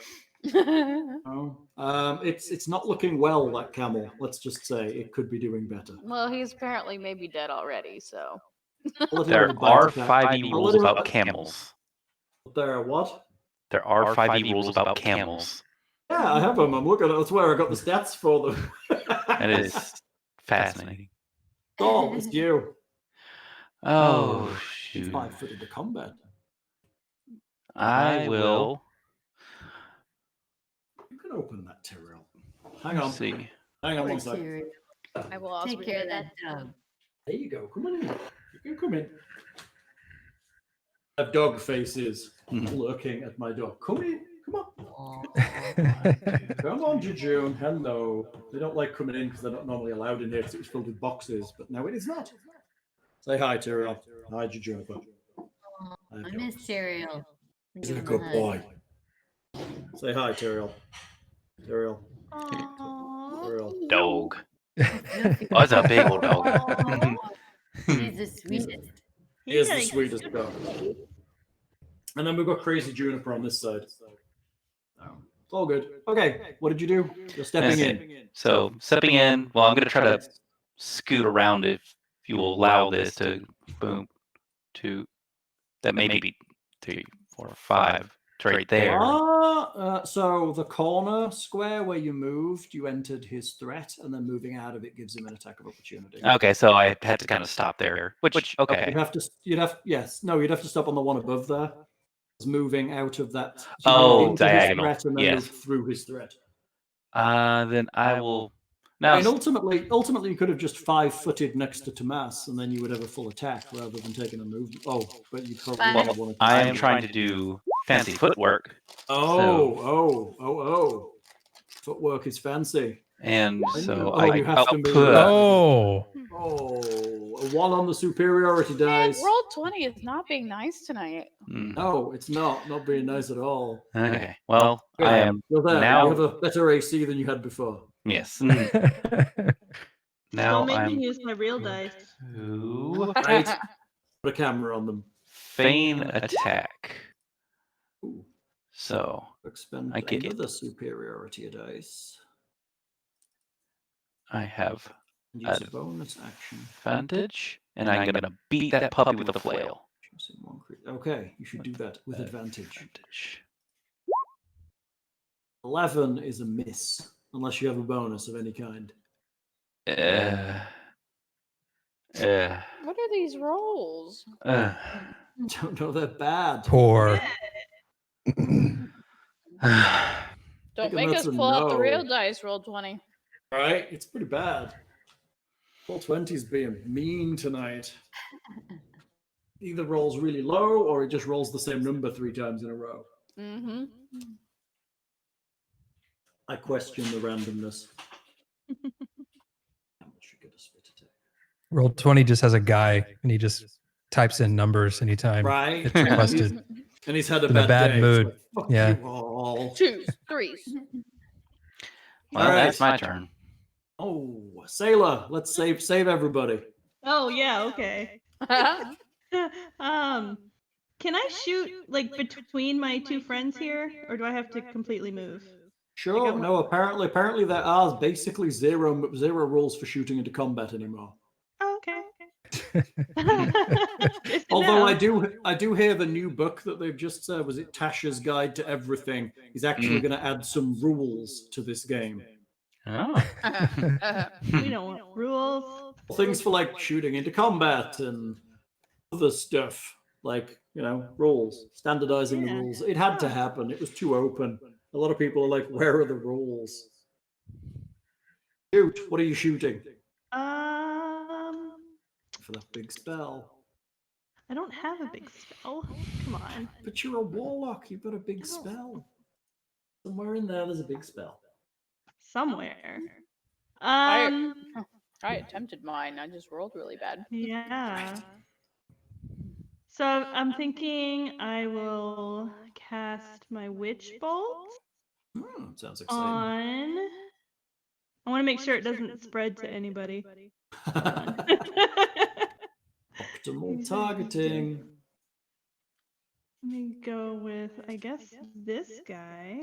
it's not looking well. That camel. Let's just say it could be doing better. Well, he's apparently maybe dead already, so. I'll let him There have a bite are attack. 5e I'll rules let him- about camels. There are what? There are 5e rules about camels. Yeah, I have them. I'm looking at. That's where I got the stats for them. That is fascinating. Saul, it's you. Oh, It's shoot. 5-footed to combat. I will. You can open that, Tyrell. Hang on. Let's see. Hang on Poor one second. Tyrion. I will also Take be care of dead. that dog. There you go. Come on in. You can come in. A dog faces lurking at my door. Come in. Come on. Come on, Jejune. Hello. They don't like coming in because they're not normally allowed in here because it was filled with boxes, but now it is not. Say hi, Tyrell. Hi, Jejune. I miss Tyrion. He's a good boy. Say hi, Tyrell. Tyrell. Tyrell. Dog. Oh, it's a big old dog. He's the sweetest. He is the sweetest dog. And then we've got Crazy Juniper on this side. It's all good. Okay, what did you do? You're stepping in. So, stepping in, well, I'm going to try to scoot around if you will allow this to boom to that maybe 3, 4, 5. It's right there. So the corner square where you moved, you entered his threat, and then moving out of it gives him an attack of opportunity. Okay, so I had to kind of stop there. Which okay. You'd have to stop on the one above there. Moving out of that. Oh, into his diagonal. threat and then Yes. move through his threat. Then I will. Now, I mean, ultimately, you could have just 5-footed next to Tomas, and then you would have a full attack rather than taking a move. Oh, but you probably Well, want to. I am trying to do fancy footwork. Oh. Footwork is fancy. And Then so you have to move. Oh. A 1 on the superiority dice. Roll 20 is not being nice tonight. No, it's not being nice at all. Okay. Well, I am You're there. now. You have a better AC than you had before. Yes. Don't Now make I'm me use my real dice. to Right. Put a camera on them. feign attack. Ooh. So Expend I get it. another superiority dice. I have Use a bonus action. advantage, and I'm gonna beat that puppy with a flail. Choosing one okay, you should do that with advantage. 11 is a miss, unless you have a bonus of any kind. What are these rolls? Don't know, they're bad. Poor. Don't Think make that's us a pull out the no. real dice. Roll 20. Right? It's pretty bad. Roll 20's being mean tonight. Either rolls really low or it just rolls the same number 3 times in a row. Mm-hmm. I question the randomness. How much you get a spit attack? Roll 20 just has a guy, and he just types in numbers anytime Right? it's requested. And he's had a In a bad day. mood. It's like, fuck Yeah. you all. 2s, 3s. Well, All right. that's my turn. Oh, Seyla, let's save everybody. Oh yeah, okay. Can I shoot like between my 2 friends here, or do I have to completely move? Sure. I'm- No, apparently there are basically zero rules for shooting into combat anymore. Oh, okay. Good to Although know. I do hear the new book that they've just said, was it Tasha's Guide to Everything, is actually going to add some rules to this game. Oh. We don't want rules. Things for like shooting into combat and other stuff, like, rules, standardizing the Yeah. rules. It had to happen. It was too open. A lot of people are like, where are the rules? Shoot, what are you shooting? For that big spell. I don't have a big spell. Come on. But you're a warlock. You've got a big spell. Somewhere in there's a big spell. Somewhere. I attempted mine. I just rolled really bad. Yeah. So I'm thinking I will cast my witch bolt Sounds exciting. on. I want to make sure it doesn't spread to anybody. Optimal targeting. Let me go with, I guess, this guy.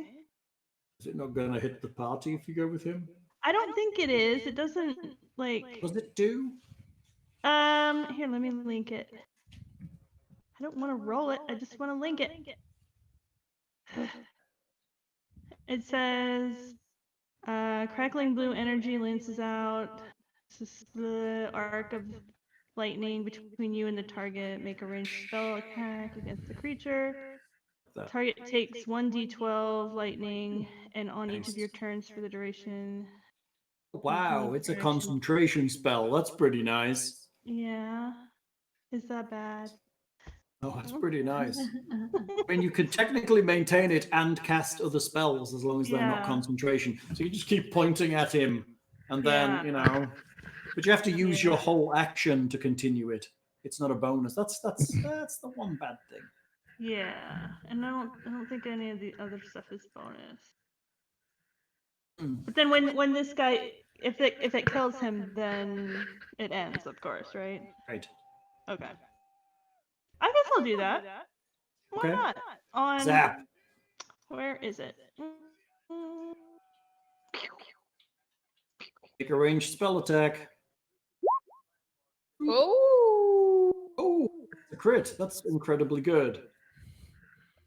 Is it not going to hit the party if you go with him? I don't think it is. It doesn't like. What does it do? Here, let me link it. I don't want to roll it. I just want to link it. It says, crackling blue energy lances out. This is the arc of lightning between you and the target. Make a ranged spell attack against the creature. That. Target takes 1d12 lightning, and on each of Nice. your turns for the duration. Wow, it's a concentration spell. That's pretty nice. Yeah. Is that bad? Oh, that's pretty nice. I mean, you can technically maintain it and cast other spells as long as they're not Yeah. concentration. So you just keep pointing at him, and then, Yeah. you know, but you have to use your whole action to continue it. It's not a bonus. That's the one bad thing. Yeah. And I don't think any of the other stuff is bonus. Hmm. But then when this guy, if it kills him, then it ends, of course, right? Right. Okay. I guess I'll do that. Why Okay. not? On Zap. Where is it? Make a ranged spell attack. Oh. Oh, a crit. That's incredibly good.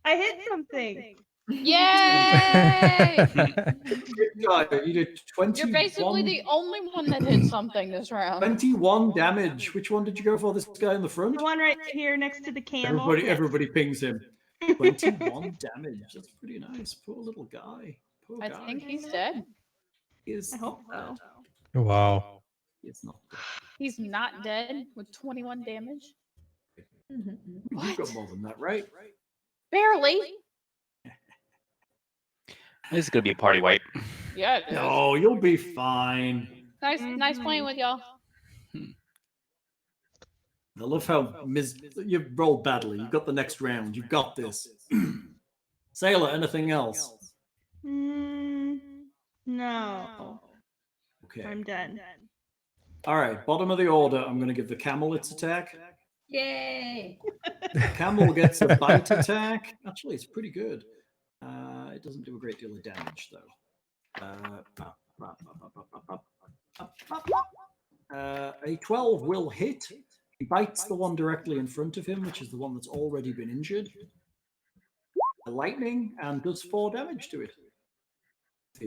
I hit something. Yay! Good guy. You did 21. You're basically the only one that hit something this round. 21 damage. Which one did you go for? This guy in the front? The one right here next to the camel. Everybody pings him. 21 damage. That's pretty nice. Poor little guy. Poor I guy. think he's dead. He is I hope not so. dead. Wow. He is not dead. He's not dead with 21 damage. You've got more than that, right? Barely. This is gonna be a party wipe. Yeah, it is. No, you'll be fine. Nice playing with y'all. I love how you've rolled badly. You've got the next round. You've got this. Sailor, anything else? No. Okay. I'm done. All right. Bottom of the order. I'm going to give the camel its attack. Yay! Camel gets a bite attack. Actually, it's pretty good. It doesn't do a great deal of damage, though. A 12 will hit. He bites the one directly in front of him, which is the one that's already been injured. A lightning, and does 4 damage to it.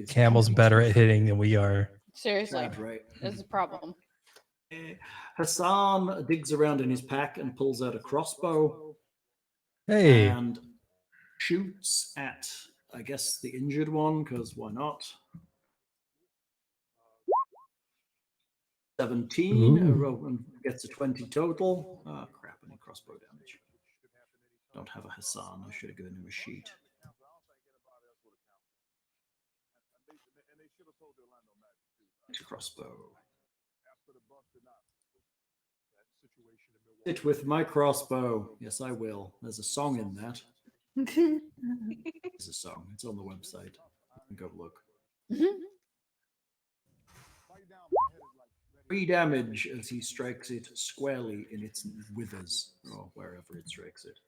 Camel's better at hitting than we are. Seriously, Sad, right? this is a problem. Hassan digs around in his pack and pulls out a crossbow. Hey. And shoots at, I guess, the injured one, because why not? 17, and gets a 20 total. Oh, crap, I need crossbow damage. Don't have a Hassan. I should have given him a sheet. Crossbow. Sit with my crossbow. Yes, I will. There's a song in that. There's a song. It's on the website. You can go look. 3 damage as he strikes it squarely in its withers, or wherever it strikes it.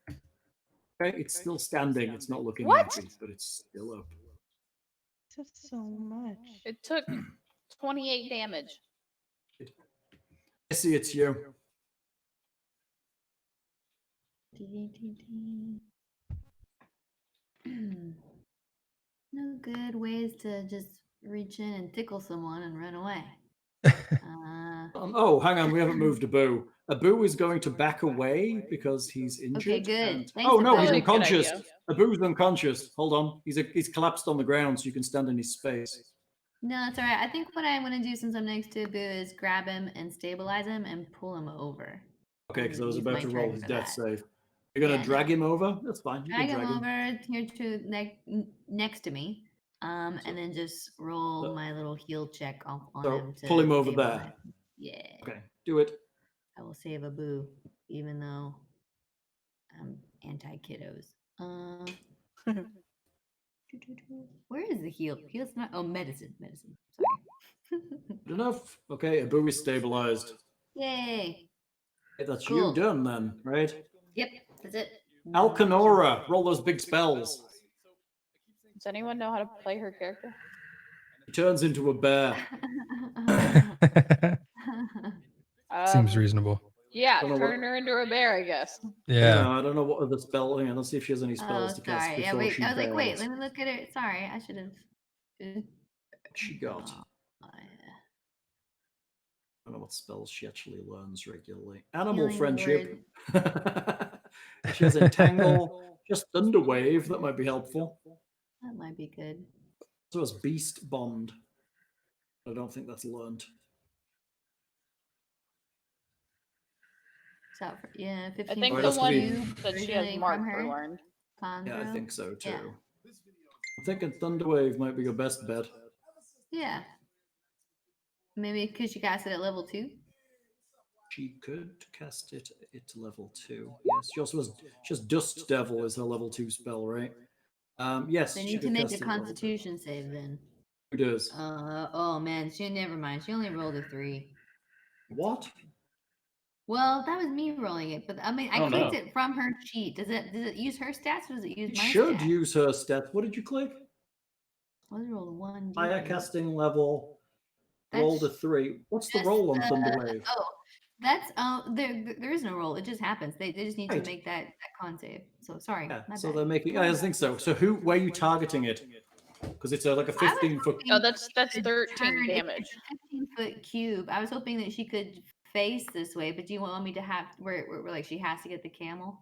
Okay, it's still standing. It's not looking happy, but it's still up. Just so much. It took 28 damage. Missy, it's you. No good ways to just reach in and tickle someone and run away. Oh, hang on. We haven't moved Abu. Abu is going to back away because he's injured. Okay, good. and- Thanks Oh, for no, he's telling me. Good unconscious. idea. Abu's unconscious. Hold on. He's collapsed on the ground, so you can stand in his space. No, that's all right. I think what I'm going to do since I'm next to Abu is grab him and stabilize him and pull him over. Okay, because I was Use about my to roll turn his for death that. save. You're going Yeah, to drag him over? That's fine. You Drag can him drag him. over here to next to me, and then just roll my little heal check off on So, him to pull him over stabilize there. him. Yeah, Okay, do it. I will save Abu, even though I'm anti-kiddos. Where is the heal? Heal's not. Oh, medicine. Sorry. Good enough. Okay, Abu is stabilized. Yay! Hey, that's Cool. you done then, right? Yep, that's it. Alekenora, roll those big spells. Does anyone know how to play her character? He turns into a bear. Seems reasonable. Yeah, Don't know turn her into a bear, I guess. Yeah. I don't know what other spell. Hang on, let's see if she has any Oh, spells to cast sorry. Yeah, before wait. she I was like, wait, bears. let me look at it. Sorry, I should have. She got. Oh, I don't know what spells she actually learns regularly. Animal Healing friendship. She has entangle. Just thunderwave. That might be helpful. That might be good. So has beast bond. I don't think that's learned. So yeah, I 15. think Oh, it the has to be- one that she has Originally marked from for her? learned. Yeah, I Conjure? think so too. Yeah. I'm thinking thunderwave might be your best bet. Yeah. Maybe because you cast it at level 2. She could cast it at level 2. Yes, she also has Dust Devil as her level 2 spell, right? Yes, They she need to could make cast a it at level 2. Constitution save then. Who does? Oh man, she never mind. She only rolled a 3. What? Well, that was me rolling it, but I mean, I Oh, clicked no. it from her sheet. Does it use her stats or does it use It my should stats? use her stats. What did you click? I was rolled a 1. Higher casting level. Rolled a 3. What's the roll on Thunderwave? Oh, that's there is no roll. It just happens. They just need Right. to make that con save. So sorry. Yeah, my so bad. they're making. I think so. So where are you targeting it? Because it's like a I was 15-foot. hoping Oh, that's she could 13 turn- damage. It's a 15-foot cube. I was hoping that she could face this way, but do you want me to have where like she has to get the camel?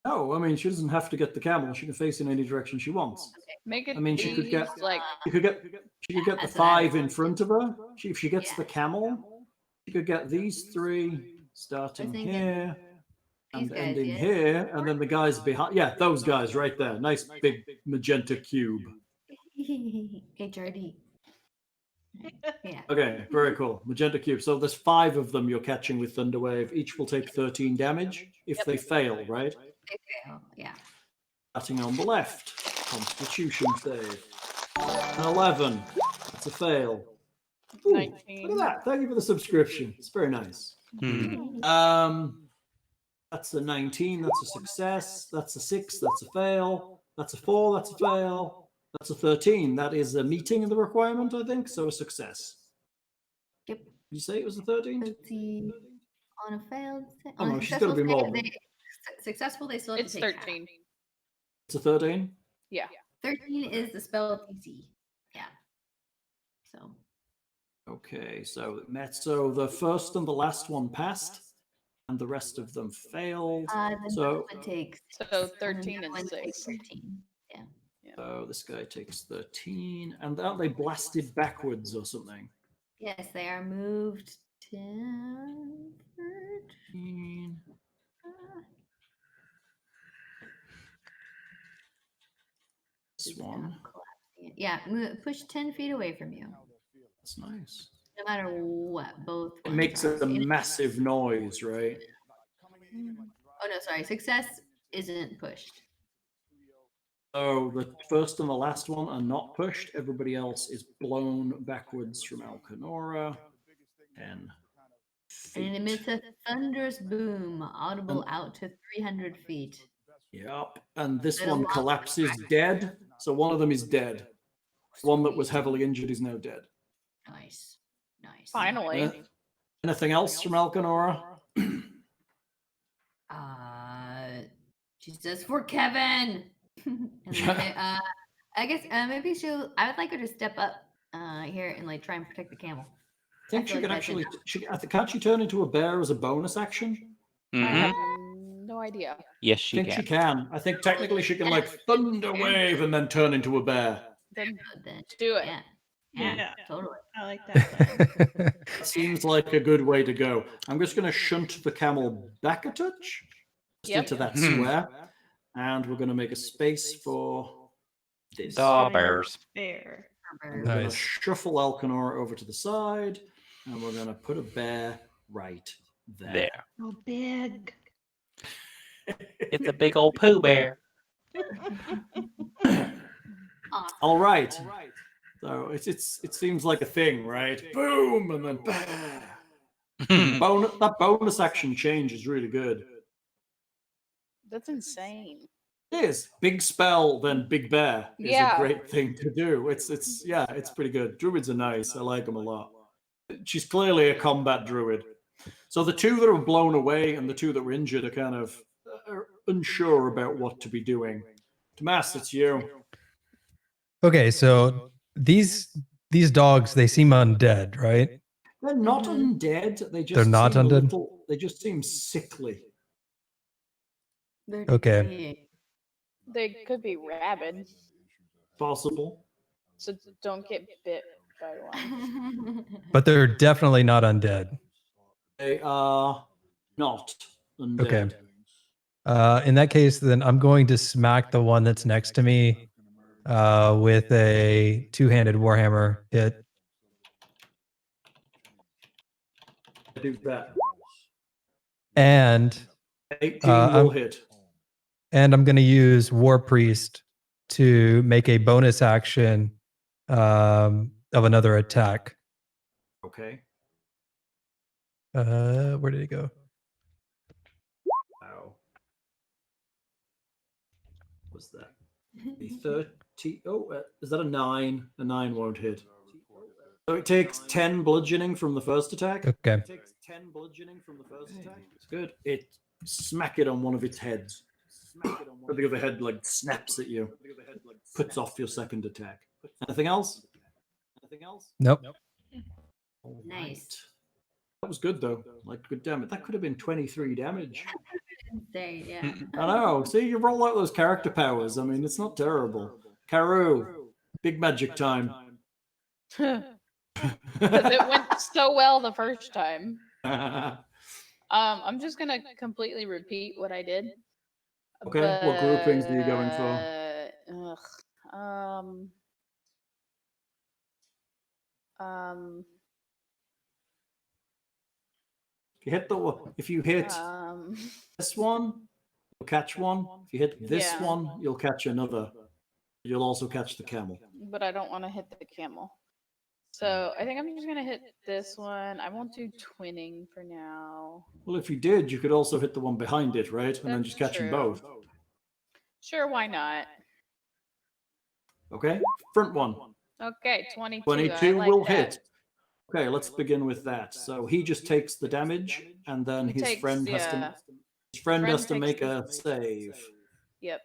No, I mean she doesn't have to get the camel. She can face in any direction she wants. Make it. I mean, she could get- like She could get the That's what I 5 in wanted. front of her. If she gets Yeah. the camel, she could get these 3 starting thinking here these and guys, ending yeah? here, and then the guys behind. Yeah, those guys right there. Nice big magenta cube. HRD. Yeah. Okay, very cool. Magenta cube. So there's 5 of them you're catching with Thunderwave. Each will take 13 damage if they fail, right? Yeah. Starting on the left. Constitution save. An 11. That's a fail. Ooh, 19. look at that. Thank you for the subscription. It's very nice. Hmm. That's a 19. That's a success. That's a 6. That's a fail. That's a 4. That's a fail. That's a 13. That is a meeting the requirement, I think. So a success. Yep. Did you say it was a 13? Let's see. On a failed, Oh, on no, a she's gotta successful be more save, than- successful, they still have It's to take half. 13. It's a 13. Yeah. 13 is the spell PC. Yeah. So Okay, so it met. So the first and the last one passed, and the rest of them failed. the So- one takes So 13 and 6. 13. Yeah. So this guy takes 13, and aren't they blasted backwards or something? Yes, they are moved 10. 13. This one. Yeah, push 10 feet away from you. That's nice. No matter what, both. It ones makes are. a massive noise, right? Oh no, sorry. Success isn't pushed. So the first and the last one are not pushed. Everybody else is blown backwards from Alekenora. 10 And it feet. emits a thunderous boom, audible out to 300 feet. Yep. And this Little one one. collapses dead. So one of them is dead. One that was heavily injured is now dead. Nice. Nice. Finally. Anything else from Alekenora? She says for Kevin. And then, I guess maybe I would like her to step up here and like try and protect the camel. I think I she feel can like that's actually. Can't she turn into a bear as a bonus action? I Mhm. have no idea. Yes, I she think can. she can. I think technically she can like thunder wave and then turn into a bear. Then Then do it. yeah, Yeah. totally. I like that. Seems like a good way to go. I'm just going to shunt the camel back a touch just Yep. into that Hmm. square, and we're going to make a space for this. Daw bears. Fair. And we're going to Nice. shuffle Alekenora over to the side, and we're going to put a bear right there. There. Oh, big. It's a big old pooh bear. All right. So it seems like a thing, right? Boom, and then Hmm. that bonus action change is really good. That's insane. It is. Big spell, then big bear is Yeah. a great thing to do. It's pretty good. Druids are nice. I like them a lot. She's clearly a combat druid. So the two that were blown away and the two that were injured are kind of unsure about what to be doing. Tomas, it's you. Okay, so these dogs, they seem undead, right? They're not undead. They just They're not seem undead? they just seem sickly. They're Okay. decaying. They could be rabid, Possible. so don't get bit by one. But they're definitely not undead. They are not undead. Okay. In that case, then I'm going to smack the one that's next to me with a two-handed warhammer hit. Do that. And 18 I'm- will hit. and I'm going to use War Priest to make a bonus action of another attack. Okay. Where did it go? Wow. What's that? The 30. Oh, is that a 9? A 9 won't hit. So it takes 10 bludgeoning from the first attack. Okay. It takes 10 bludgeoning from the first attack. It's good. It smack it on one of its heads. But the other head like snaps at you. Puts off your second attack. Anything else? Anything else? Nope. All Nice. right. That was good though. Like good damage. That could have been 23 damage. Insane, yeah. I know. See, you roll out those character powers. I mean, it's not terrible. Karou, big magic time. Because it went so well the first time. I'm just gonna completely repeat what I did. Okay, what groupings are you going for? If you hit this one, you'll catch one. If you hit this Yeah. one, you'll catch another. You'll also catch the camel. but I don't want to hit the camel. So I think I'm just gonna hit this one. I won't do twinning for now. Well, if you did, you could also hit the one behind it, right? And then That's just catch them true. both. Sure, why not? Okay, front one. Okay, 22. 22 I like will that. hit. Okay, let's begin with that. So he just takes the damage, and then He his takes- friend has yeah. to his friend Friend has to takes make the- a save. Yep.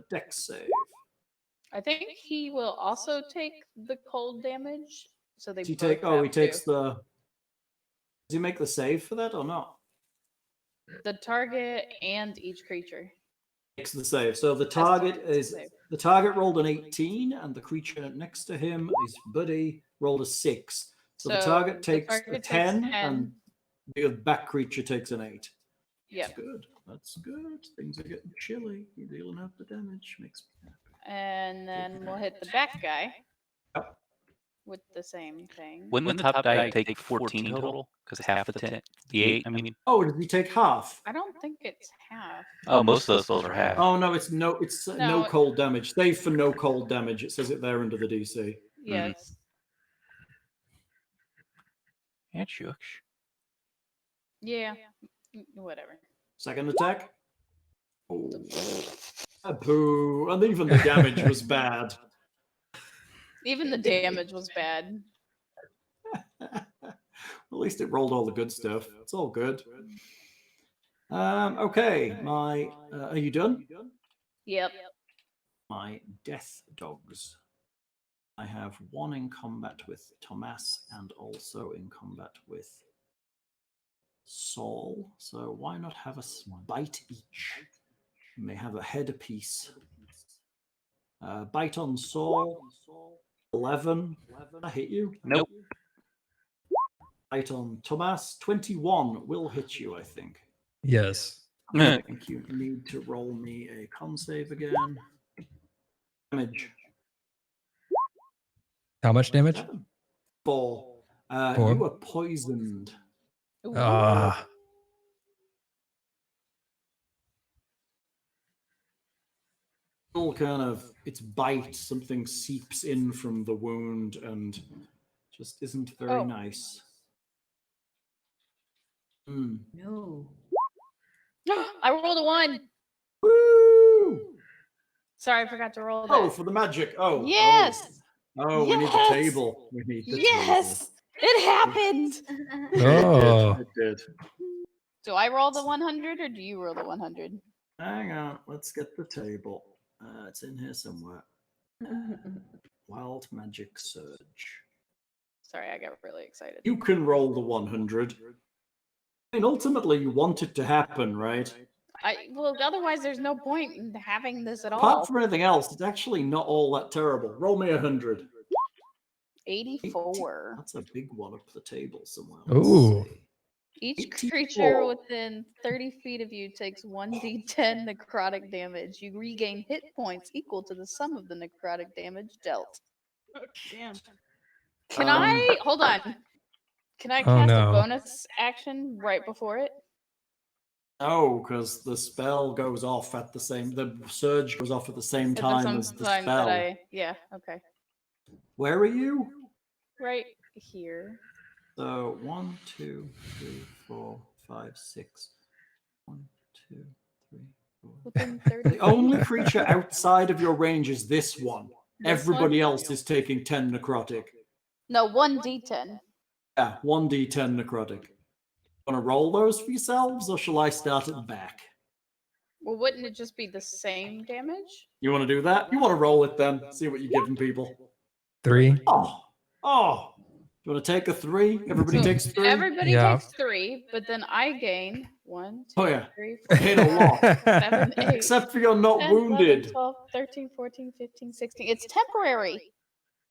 Dex save. I think he will also take the cold damage. So they Does he both take? Oh, he have takes to. the. Does he make the save for that or not? The target and each creature. Makes the save. So the Has to target make the is save. the target rolled an 18, and the creature next to him, his buddy, rolled a 6. So the target takes a target 10, 10. and the back creature takes an 8. Yep. That's good. That's good. Things are getting chilly. You're dealing out the damage. Makes me happy. And then we'll hit the back guy Yep. with the same thing. Wouldn't the top guy take 14 total? Because half the 10, the 8, I mean. Oh, did he take half? I don't think it's half. Oh, most of those spells are half. Oh no, it's no No. cold damage. Save for no cold damage. It says it there under the DC. Yes. Yeah, shucks. Yeah. Whatever. Second attack. Oh, boo! And even the damage was bad. Even the damage was bad. At least it rolled all the good stuff. It's all good. Okay, my are you done? Yep. My death dogs. I have one in combat with Tomas and also in combat with Saul. So why not have a bite each? You may have a head apiece. Bite on Saul. 11. I hit you. Nope. Bite on Tomas. 21 will hit you, I think. Yes. I think you need to roll me a con save again. Damage. How much damage? 4. 4. You are poisoned. Ooh. Ah. Still kind of its bite, something seeps in from the wound and just isn't very Oh. nice. Hmm. No. I rolled a 1. Sorry, I forgot to roll that. Oh, for the magic. Oh. Yes! Oh, we need the Yes! table. We need the table. Yes! It happened! Oh. It did. Do I roll the 100 or do you roll the 100? Hang on. Let's get the table. It's in here somewhere. Wild magic surge. Sorry, I got really excited. You can roll the 100. I mean, ultimately, you want it to happen, right? Well, otherwise, there's no point in having this at all. Apart from anything else, it's actually not all that terrible. Roll me 100. 84. That's a big one up the table somewhere. Ooh. See. Each 84. creature within 30 feet of you takes 1d10 necrotic damage. You regain hit points equal to the sum of the necrotic damage dealt. Damn. Can I hold on? Can I Oh, cast no. a bonus action right before it? No, because the spell goes off at the same. The surge goes off at the same At the time same as the time spell. yeah, okay. Where are you? Right here. So 1, 2, 3, 4, 5, 6. 1, 2, 3, 4. Within 30 The only creature outside of your range is this one. This Everybody one? else is taking 10 necrotic. No, 1d10. Yeah, 1d10 necrotic. Want to roll those for yourselves, or shall I start at the back? Well, wouldn't it just be the same damage? You want to do that? You want to roll it then? See what you're giving people. 3. Oh. You want to take a 3? Everybody So takes 3? Everybody Yeah. takes 3, but then I gain 1, 2, Oh, yeah. 3, I 4, hit a lot. 7, 8, Except for you're not 10, wounded. 11, 12, 13, 14, 15, 16. It's temporary.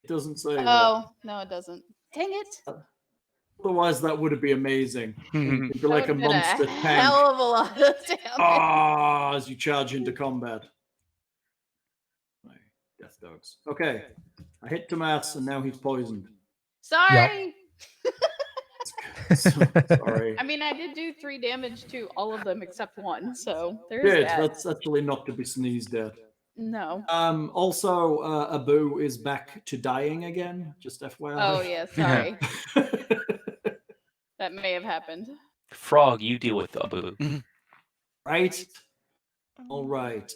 It doesn't say that. Oh, no, it doesn't. Dang it. Otherwise, that would be amazing. You'd be That like a would've been monster tank. hell of a lot of damage. As you charge into combat. Right, Death dogs. Okay. I hit Tomas, and now he's poisoned. Sorry. Sorry. I mean, I did do 3 damage to all of them except 1, so there's Good. that. That's actually not to be sneezed at. No. Also, Abu is back to dying again. Just FYI. Oh, yeah, sorry. That may have happened. Frog, you deal with Abu. Right. All right.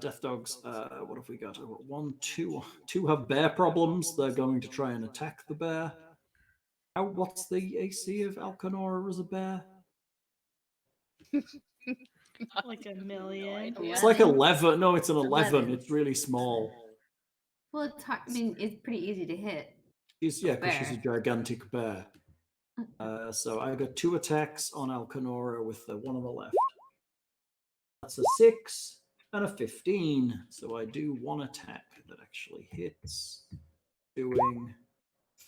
Death dogs. What have we got? I've got 1, 2. 2 have bear problems. They're going to try and attack the bear. What's the AC of Alekenora as a bear? Like 1,000,000. It's like 11. No, it's an 11. 11. It's really small. Well, it's hard. I mean, it's pretty easy to hit. Because she's a bear. gigantic bear. So I got 2 attacks on Alekenora with the one on the left. That's a 6 and a 15. So I do 1 attack that actually hits, doing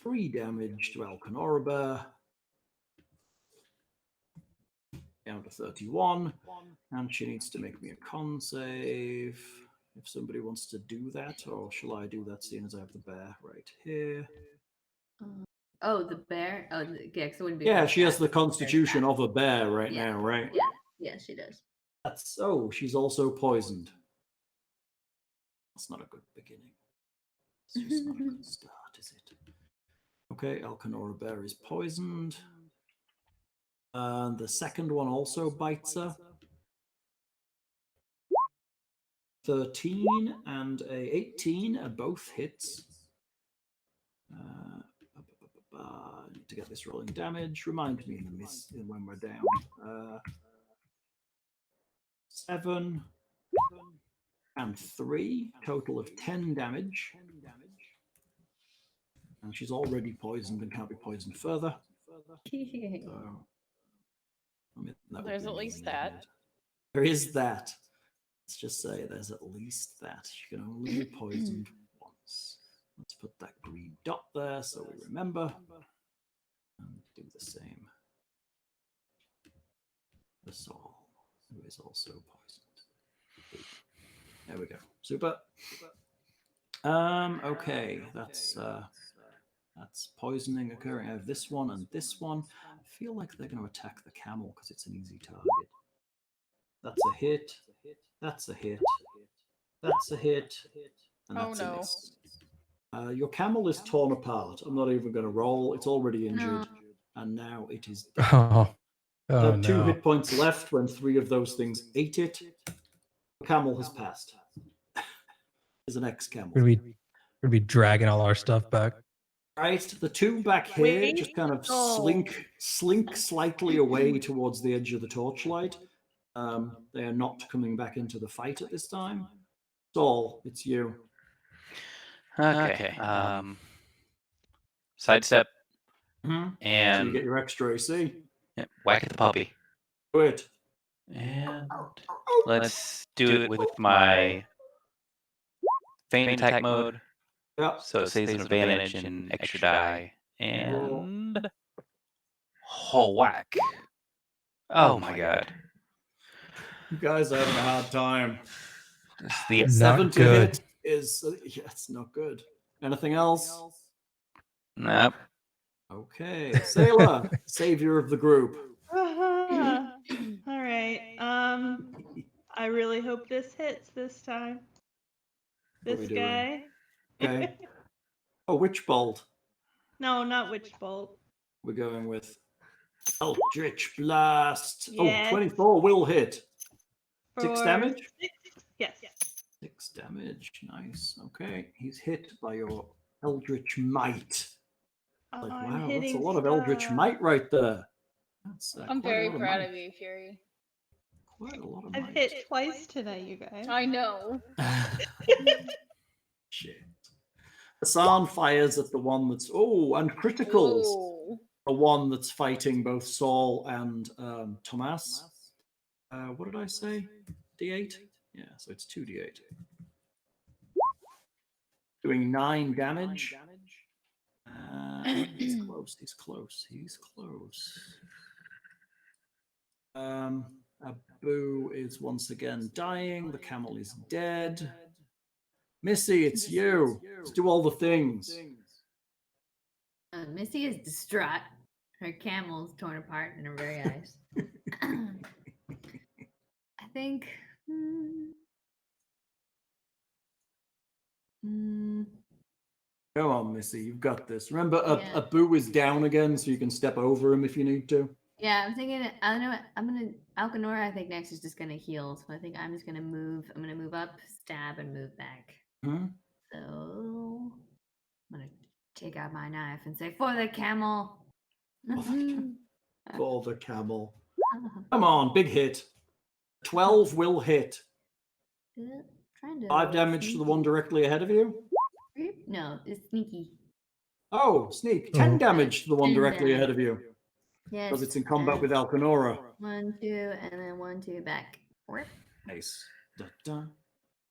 3 damage to Alekenora bear. Down to 31. And she needs to make me a con save. If somebody wants to do that, or shall I do that seeing as I have the bear right here? Oh, the bear. Oh, yeah, because it wouldn't be. Yeah, very she has fast. the constitution of a bear right Yeah. now, right? Yeah, she does. That's she's also poisoned. That's not a good beginning. It's just not a good start, is it? Okay, Alekenora bear is poisoned. And the second one also bites her. 13 and a 18 are both hits. I need to get this rolling damage. Remind me in the miss when we're down. 7 and 3, total of 10 damage. And she's already poisoned and can't be poisoned further. So, I mean, that would There's be at least really that. good. There is that. Let's just say there's at least that. She can only be poisoned once. Let's put that green dot there so we remember. And do the same for Saul, who is also poisoned. There we go. Super. Okay, that's poisoning occurring. I have this one and this one. I feel like they're going to attack the camel because it's an easy target. That's a hit. That's a hit. That's a hit. And that's a miss. Your camel is torn apart. I'm not even going to roll. It's already injured. And now it is dead. Oh, There are 2 no. hit points left when 3 of those things ate it. The camel has passed. is an ex-camel. We're gonna be dragging all our stuff back. Right, the two back here Wait. just kind of Oh. slink slightly away towards the edge of the torchlight. They are not coming back into the fight at this time. Saul, it's you. Okay. Sidestep So you and get your extra AC. yeah, whack at the puppy. Do it. And let's do it with my feint attack mode. Yeah. So it saves an advantage and extra die. And whack. Oh my god. You guys are having a hard time. The Not 7 to good. hit is it's not good. Anything else? Nope. Okay, Seyla, savior of the group. All right. I really hope this hits this time. What are we This doing? guy. Okay. Oh, witch bolt. No, not witch bolt. We're going with Aldrich Blast. Yes. Oh, 24 will hit. 6 For damage? 6? Yes. 6 damage. Nice. Okay. He's hit by your Eldritch Might. Like, I'm wow, that's a hitting lot of Eldritch stuff. Might right there. That's, I'm quite a very lot proud might. of you, Fury. Quite a lot of I've might. hit twice tonight, you guys. I know. Shit. Hassan fires at the one that's... Oh, and criticals. Ooh. The one that's fighting both Saul and Tomas. What did I say? D8? Yeah, so it's 2d8. Doing 9 damage. He's close. He's close. He's close. Abu is once again dying. The camel is dead. Missy, it's you. Let's do all the things. Missy is distraught. Her camel's torn apart in her very eyes. I think. Come on, Missy, you've got this. Remember, Yeah. Abu is down again, so you can step over him if you need to. Yeah, I'm thinking. I know. I'm gonna Alekenora. I think next is just gonna heal. So I think I'm just gonna move. I'm gonna move up, stab, and move back. Hmm? So I'm gonna take out my knife and say, "For the camel." For the camel. Come on, big hit. 12 will hit. Trying to 5 damage to the one directly ahead of you. No, it's sneaky. Oh, sneak. 10 Oh. damage to the one 10 directly ahead of damage. you. Yes. Because it's in combat with Alekenora. 1, 2, and then 1, 2 back. Rip. Nice. Da-da.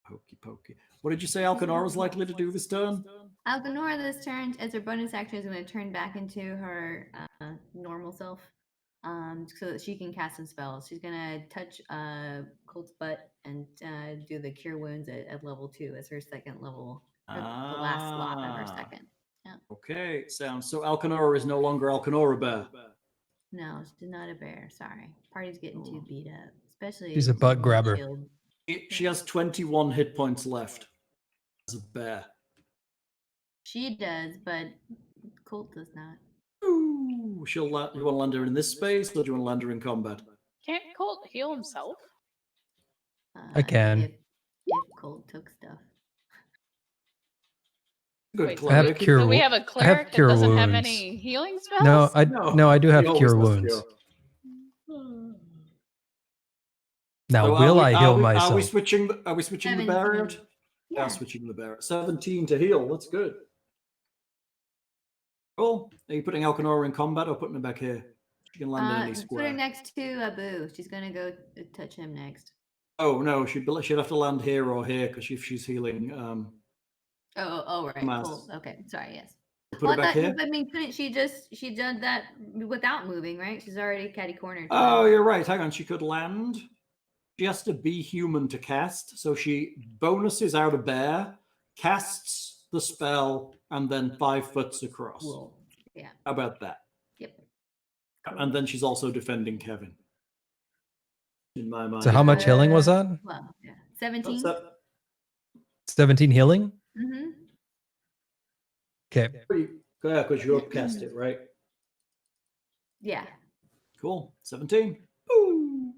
Pokey pokey. What did you say Alkenora's likely to do this turn? Alekenora this turn, as her bonus action, is going to turn back into her normal self, so that she can cast some spells. She's going to touch Colt's butt and do the cure wounds at level 2 as her second level, the last slot of her second. Okay, sounds so. Alekenora is no longer Alekenora Bear. No, she's not a bear. Sorry, party's getting too beat up, especially. She's a butt grabber. Shield. She has 21 hit points left as a bear. She does, but Colt does not. Ooh, you want to land her in this space, or do you want to land her in combat? Can't Colt heal himself? I can. If Colt took stuff. Good Wait, I have cleric. cure So we wo- have a cleric that cure doesn't have wounds. any healing spells? No, I do have he always cure has wounds. cure. Now, So will I heal Are we myself? switching? Are we switching the bear out? 17. Yeah, Yeah. switching the bear. 17 to heal. That's good. Cool. Are you putting Alekenora in combat or putting her back here? She can land in any Put her square. next to Abu. She's gonna go touch him next. Oh no, she'd have to land here or here because if she's healing, Oh, right. Tomas. Cool. Okay, sorry. Yes. put her back here. I mean, couldn't she done that without moving, right? She's already catty cornered. Oh, you're right. Hang on, she could land. She has to be human to cast, so she bonuses out a bear, casts the spell, and then 5 foots across. Cool. Yeah. How about that? Yep. And then she's also defending Kevin. In my mind. So how much healing was that? Well, yeah. 17. That's 17 healing? Mm-hmm. Okay. Yeah, because you upcast it, right? Yeah. Cool. 17. Boom.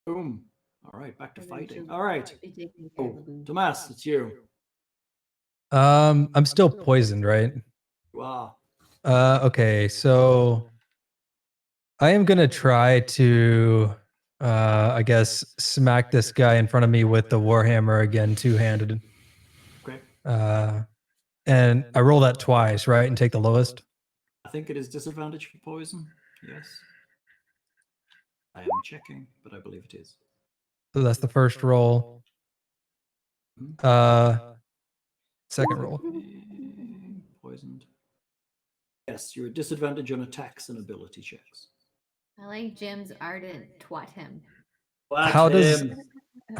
Boom. All right, back to And then fighting. she'll All right. be taking care of Oh, the wound. Tomas, it's you. I'm still poisoned, right? Wow. Okay, so I am gonna try to, I guess, smack this guy in front of me with the warhammer again, two-handed. Okay. And I roll that twice, right, and take the lowest. I think it is disadvantage for poison. Yes. I am checking, but I believe it is. So that's the first roll. Second roll. Poisoned. Yes, you're at disadvantage on attacks and ability checks. I like Jim's ardent twat him. How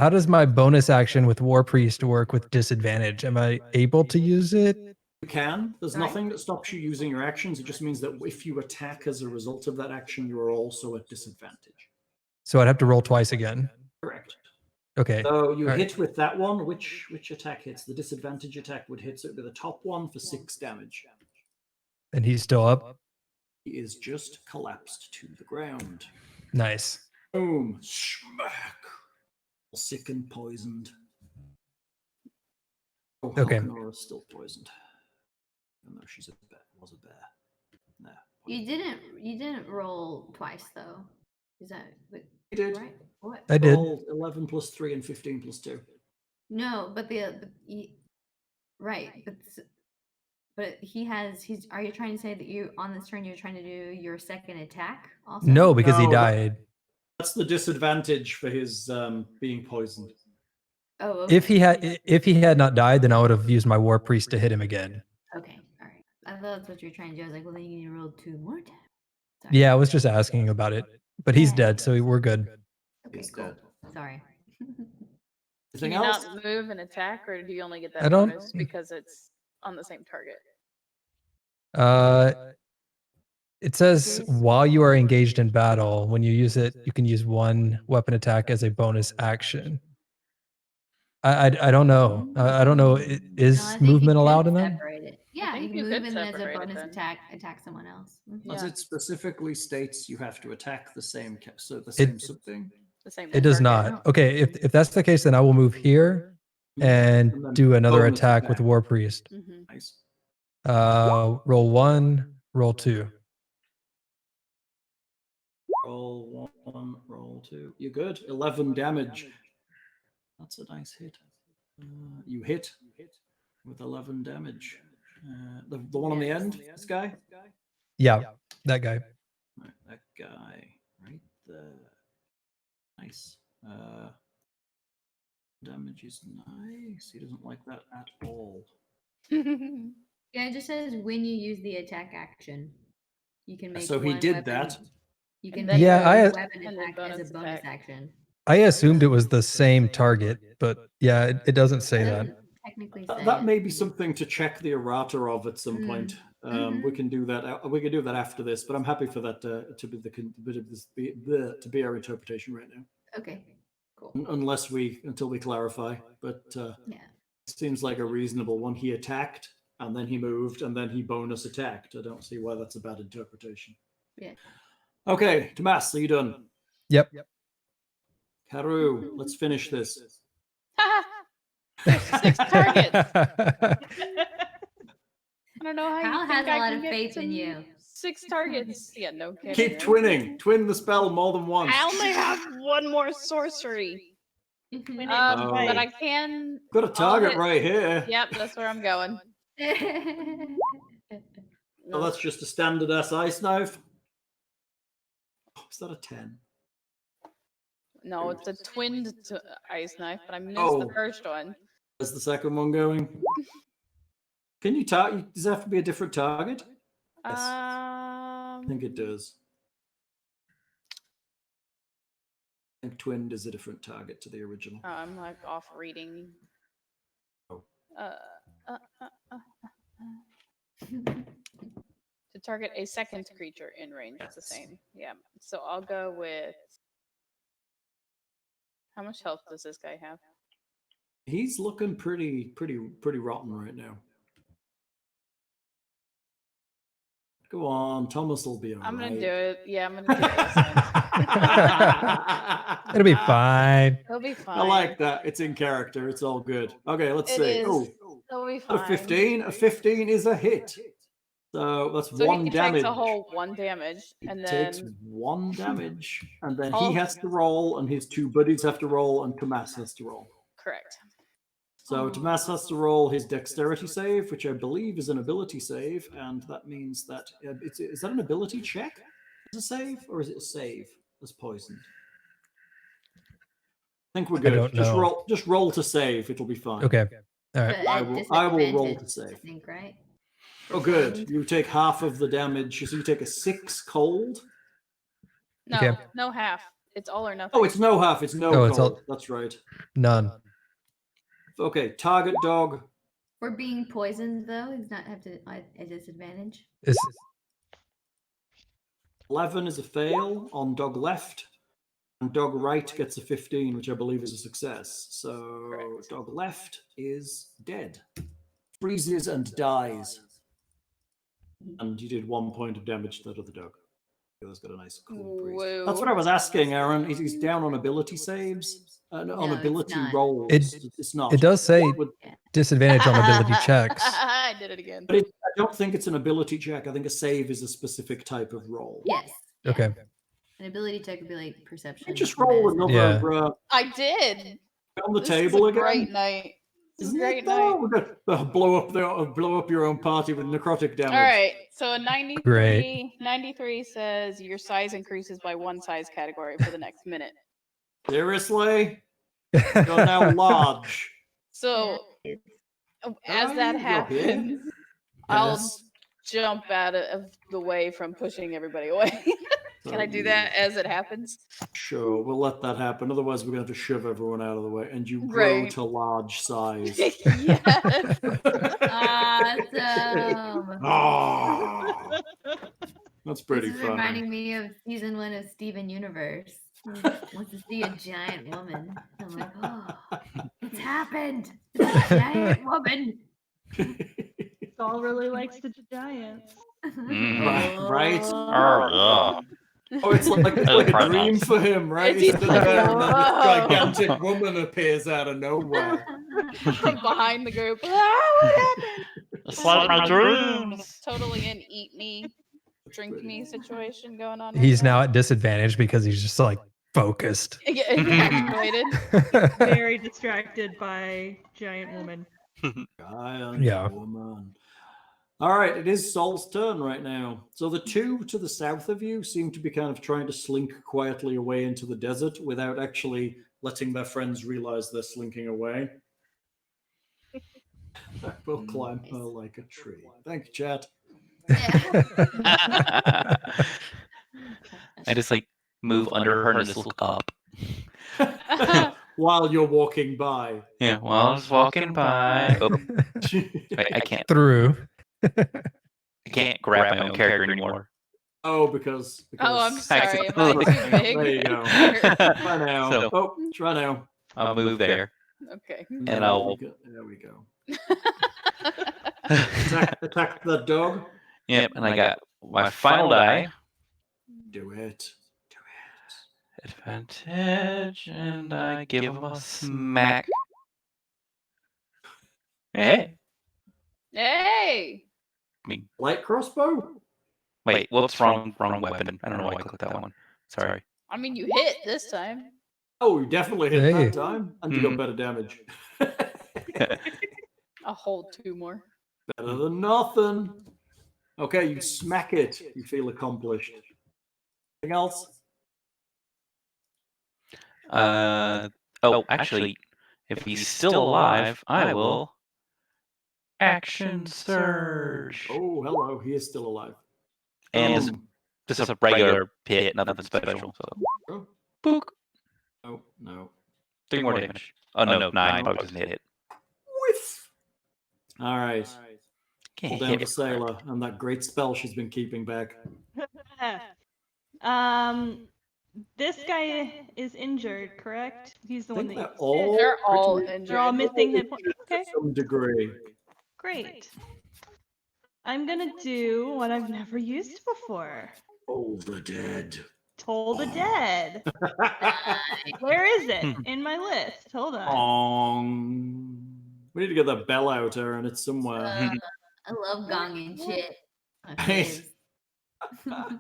does my bonus action with War Priest work with disadvantage? Am I able to use it? You can. There's Right. nothing that stops you using your actions. It just means that if you attack as a result of that action, you are also at disadvantage. So I'd have to roll twice again. Correct. Okay. So you All right. hit with that one. Which attack hits? The disadvantage attack would hit. So it'd be the top one for 6 damage. And he's still up. He is just collapsed to the ground. Nice. Boom. Smack. Sick and poisoned. Oh, Okay. Alekenora's still poisoned. Even though she's was a bear. Nah. You didn't roll twice though. Is that I did. right? What? I did. Rolled 11 plus 3 and 15 plus 2. No, but right, but he has. Are you trying to say that you on this turn you're trying to do your second attack also? No, because he No, died. That's the disadvantage for his being poisoned. Oh, okay. If he had not died, then I would have used my War Priest to hit him again. Okay, all right. I thought that's what you're trying to do. I was like, well, then you need to roll 2 more times. Sorry. Yeah, I was just asking about it. But he's Yeah. dead, so we're good. Okay, He's cool. dead. Sorry. Can Anything you else? not move and attack, or do you only get I that don't- bonus because it's on the same target? It says Yes. while you are engaged in battle, when you use it, you can use one weapon attack as a bonus action. I don't know. I don't know. No, I Is think you movement could allowed in that? separate it. Yeah, think you you can move could and then as a separate it bonus then. attack someone else. Mhm. As Yeah. it specifically states, you have to attack the same It- something. The same. It does target. not. Okay, if that's the case, then I will move here and then do another bonus attack with attack. War Priest. Mhm. Nice. Roll 1, roll 2. Roll 1, roll 2. You're good. 11 damage. That's a nice hit. You hit with 11 damage. The one on the end, this guy? Yeah, that guy. Right, that guy right there. Nice. Damage is nice. He doesn't like that at all. Yeah, it just says when you use the attack action, you can make. So he one did weapon- that. You can And make then Yeah, a I- weapon and then attack as a bonus bonus attack. action. I assumed it was the same target, but yeah, it doesn't say It that. doesn't technically say That it. may be something to check the errata of at some point. We Mhm. can do that. We can do that after this, but I'm happy for that to be to be our interpretation right now. Okay, cool. Until we clarify. But Yeah. it seems like a reasonable one. He attacked, and then he moved, and then he bonus attacked. I don't see why that's a bad interpretation. Yeah. Okay, Tomas, are you done? Yep. Karou, let's finish this. 6 targets. I don't know how Hal you has think a I lot can of get faith in to you. 6 targets. Yeah, no kidding. Keep right? twinning. Twin the spell more than once. I only have 1 more sorcery. Win it Oh. twice. But I can. Got a target hit- right here. Yep, that's where I'm going. Oh, that's just a standard ass ice knife. Oh, is that a 10? No, it's a twinned ice knife, but I missed Oh. the first one. Is the second one going? Can you target? Does it have to be a different target? Yes. I think it does. I think twinned is a different target to the original. I'm like off reading. Oh. To target a second creature in range, it's the same. Yeah. So I'll go with. How much health does this guy have? He's looking pretty rotten right now. Go on, Thomas will be alright. I'm gonna do it. Yeah, I'm gonna do this one. It'll be fine. He'll be fine. I like that. It's in character. It's all good. Okay, let's It see. is. Oh, He'll be a fine. 15. A 15 is a hit. So that's So one he damage. takes a whole 1 damage, He and takes then 1 damage, and then Oh. he has to roll, and his 2 buddies have to roll, and Tomas has to roll. correct. So Tomas has to roll his dexterity save, which I believe is an ability save, and that means that is that an ability check as a save, or is it a save as poisoned? I think we're good. don't know. Just roll to save. It'll be fine. Okay. All right. But I at will roll to disadvantage, I save. think, right? Oh, good. You take half of the damage. So you take a 6 cold. No, Okay. no half. It's all or nothing. Oh, it's no half. It's no Oh, cold. it's all- That's right. None. Okay, target dog. For being poisoned, though, he's not have to a disadvantage. Is 11 is a fail on dog left, and dog right gets a 15, which I believe is a success. So Correct. dog left is dead, freezes and dies. And you did 1 point of damage to that other dog. The other's got a nice cool breeze. Whoa. That's what I was asking, Aaron. He's down on ability saves, on No, it's ability not. rolls. It- It's not. it does say Would- disadvantage on ability checks. I did it again. But I don't think it's an ability check. I think a save is a specific type of roll. Yes. yeah. Okay. An ability check would be like perception. You just or roll medicine. another Yeah. I did. on the This table is a again. great night. This is a Isn't great it though? night. We're gonna blow up your own party with necrotic damage. All right. So a 93, Great. 93 says your size increases by 1 size category for the next minute. Seriously? You're now large. So as that You're here. happens, I'll Yes. jump out of the way from pushing everybody away. Can I do that as it happens? Sure, we'll let that happen. Otherwise, we're going to have to shove everyone out of the way, and you grow Right. to large size. Yes. Awesome. Ah, that's pretty This is funny. reminding me of season 1 of Steven Universe. He wants to see a giant woman. I'm like, oh, it's happened. It's a giant woman. Saul really likes the giants. Mhm. Right? Oh, Oh, it's like a Pronoun. dream for him, right? It's He's stood like, there and then this whoa. gigantic woman appears out of nowhere. Like behind the group. Ah, what happened? It's like my dreams. Totally an eat me, drink me situation going on. He's right now at disadvantage because he's just like focused. Yeah, infatuated. Very distracted by giant woman. Giant Yeah. woman. All right, it is Saul's turn right now. So the two to the south of you seem to be kind of trying to slink quietly away into the desert without actually letting their friends realize they're slinking away. We'll climb her like a tree. Thank you, chat. Yeah. I just like move under her and just look up. While you're walking by. Yeah, while I was walking by. Oh, I can't. Through. I can't grab my own character anymore. Oh, because Oh, I'm sorry. Am I I too big? There you go. Try now. So- Oh, try now. I'll move there. Okay. And I'll- There we go. Attack the dog. Yep, and I got my final die. Do it. Advantage, and I give him a smack. Hey. Hey. Light crossbow? Wait, whoops, wrong weapon. I don't know why I clicked that one. Sorry. I mean, you hit this time. Oh, you definitely hit Hey. that time. And you got Mhm. better damage. I'll hold 2 more. Better than nothing. Okay, you smack it. You feel accomplished. Anything else? Oh, actually, if he's still alive, I will action surge. Oh, hello. He is still alive. And this is a regular hit, nothing special. So, Oh, book. no. 3 more damage. Oh no, 9. Probably doesn't hit it. Whiff. All right. Pull Can't down hit to it. Seyla and that great spell she's been keeping back. This guy is injured, correct? He's the I one think that they're you all said. They're all pretty- injured. They're all missing hit points. Okay, to some degree. great. I'm gonna do what I've never used before. Oh, the dead. Toll the Dead. Where is it in my list? Hold on. We need to get that bell out, Aaron. It's somewhere. I love gonging shit. My Nice. faves.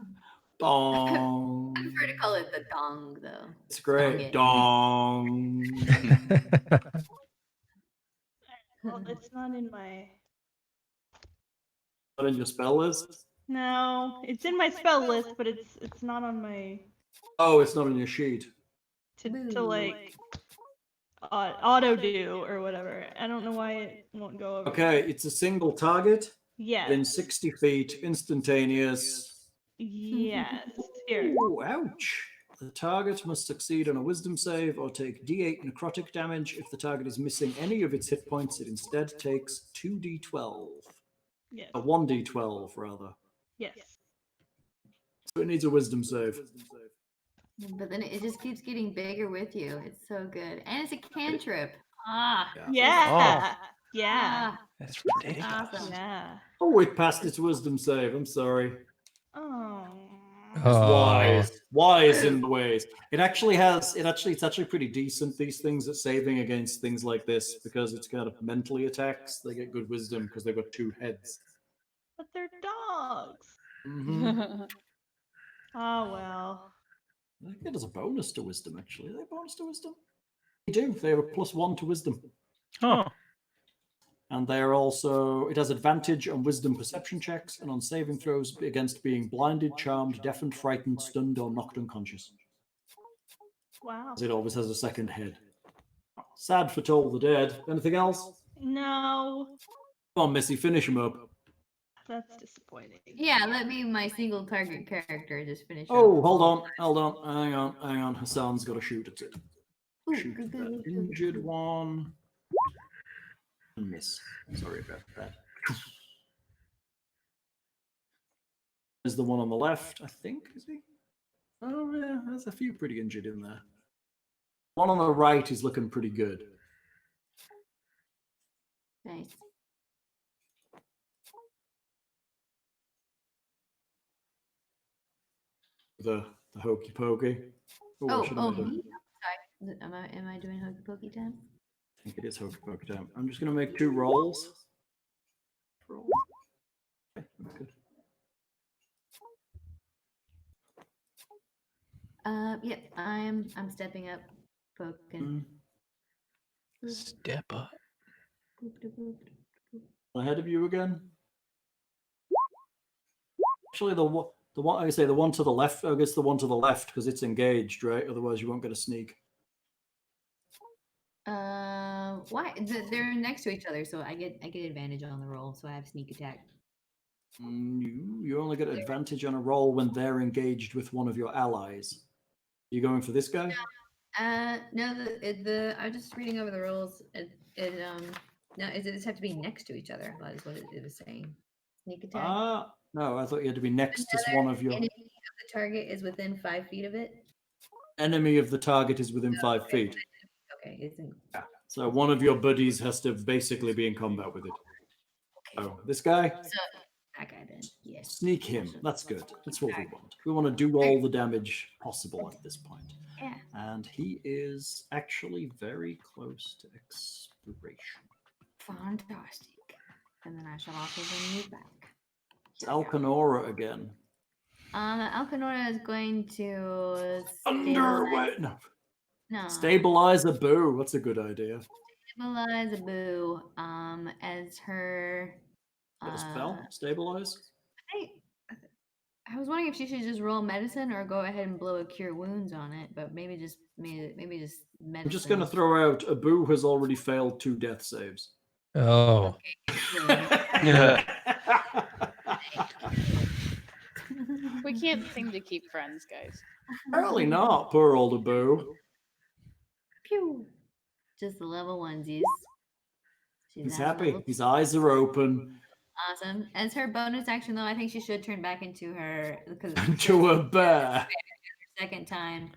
Dong. I prefer to call it the dong, though. It's great. Dong Dong. Well, it's not in my. Not in your spell list? No, it's in my spell list, but it's not on my Oh, it's not on your sheet. to like auto do or whatever. I don't know why it won't go over. Okay, it's a single target Yes. within 60 feet, instantaneous. Yes. Here. Ooh, ouch. The target must succeed on a wisdom save or take d8 necrotic damage. If the target is missing any of its hit points, it instead takes 2d12. Yes. 1d12, rather. Yes. So it needs a wisdom save. But then it just keeps getting bigger with you. It's so good. And it's a cantrip. Ah. Yeah. Yeah. Ah, That's ridiculous. awesome. Yeah. Oh, it passed its wisdom save. I'm sorry. Oh. It's Oh. wise in the ways. It's actually pretty decent, these things at saving against things like this, because it's kind of mentally attacks. They get good wisdom because they've got 2 heads. But they're dogs. Mm-hmm. Oh well. I think it has a bonus to wisdom, actually. Are they a bonus to wisdom? They do. They have a +1 to wisdom. Oh, And they are also, it has advantage on wisdom perception checks and on saving throws against being blinded, charmed, deafened, frightened, stunned, or knocked unconscious. Wow. As it always has a second head. Sad for Toll the Dead. Anything else? No. Come on, Missy, finish him up. That's disappointing. Yeah, let me, my single target character, just finish. Oh, off. hold on. Hang on. Hassan's got to shoot at it. Ooh, Shoot good, at good, that good, good. injured one. And miss. Sorry about that. Is the one on the left, I think, is he? Oh, yeah, there's a few pretty injured in there. One on the right is looking pretty good. Nice. The hokey pokey. Ooh, I Oh, should have made a- me? Sorry. Am I doing hokey pokey time? I think it is hokey pokey time. I'm just going to make 2 rolls. Roll. Okay, that's good. Yep, I'm stepping up, poking. step up. Boop, boop, boop, boop. Ahead of you again. Actually, the one I say the one to the left. I guess the one to the left because it's engaged, right? Otherwise, you won't get a sneak. Why? They're next to each other, so I get advantage on the roll, so I have sneak attack. You only get advantage on a roll when they're engaged with one of your allies. You going for this guy? No, I was just reading over the rules. No, it just have to be next to each other. That is what it was saying. Sneak attack. No, I thought you had to be next to Another one of your enemy of the target is within 5 feet of it. enemy of the target is within 5 feet. Okay, isn't. Yeah. So one of your buddies has to basically be in combat with it. Okay. Oh, this guy? So that guy then. Yes. Sneak him. That's good. That's what we want. We want to do all the damage possible at this point. Yeah. And he is actually very close to expiration. Fantastic. And then I shall also bring you back. It's Alekenora again. Alekenora is going to Underway. No. No. Stabilize a boo. That's a good idea. Stabilize a boo. As her. Get a spell? Stabilize? I was wondering if she should just roll medicine or go ahead and blow a cure wounds on it, but maybe just medicine. I'm just going to throw out a boo has already failed 2 death saves. Oh. We can't seem to keep friends, guys. Apparently not, poor old Abu. Pew. Just the level onesies. He's happy. His eyes are open. Awesome. As her bonus action, though, I think she should turn back into her Into a bear. Second time.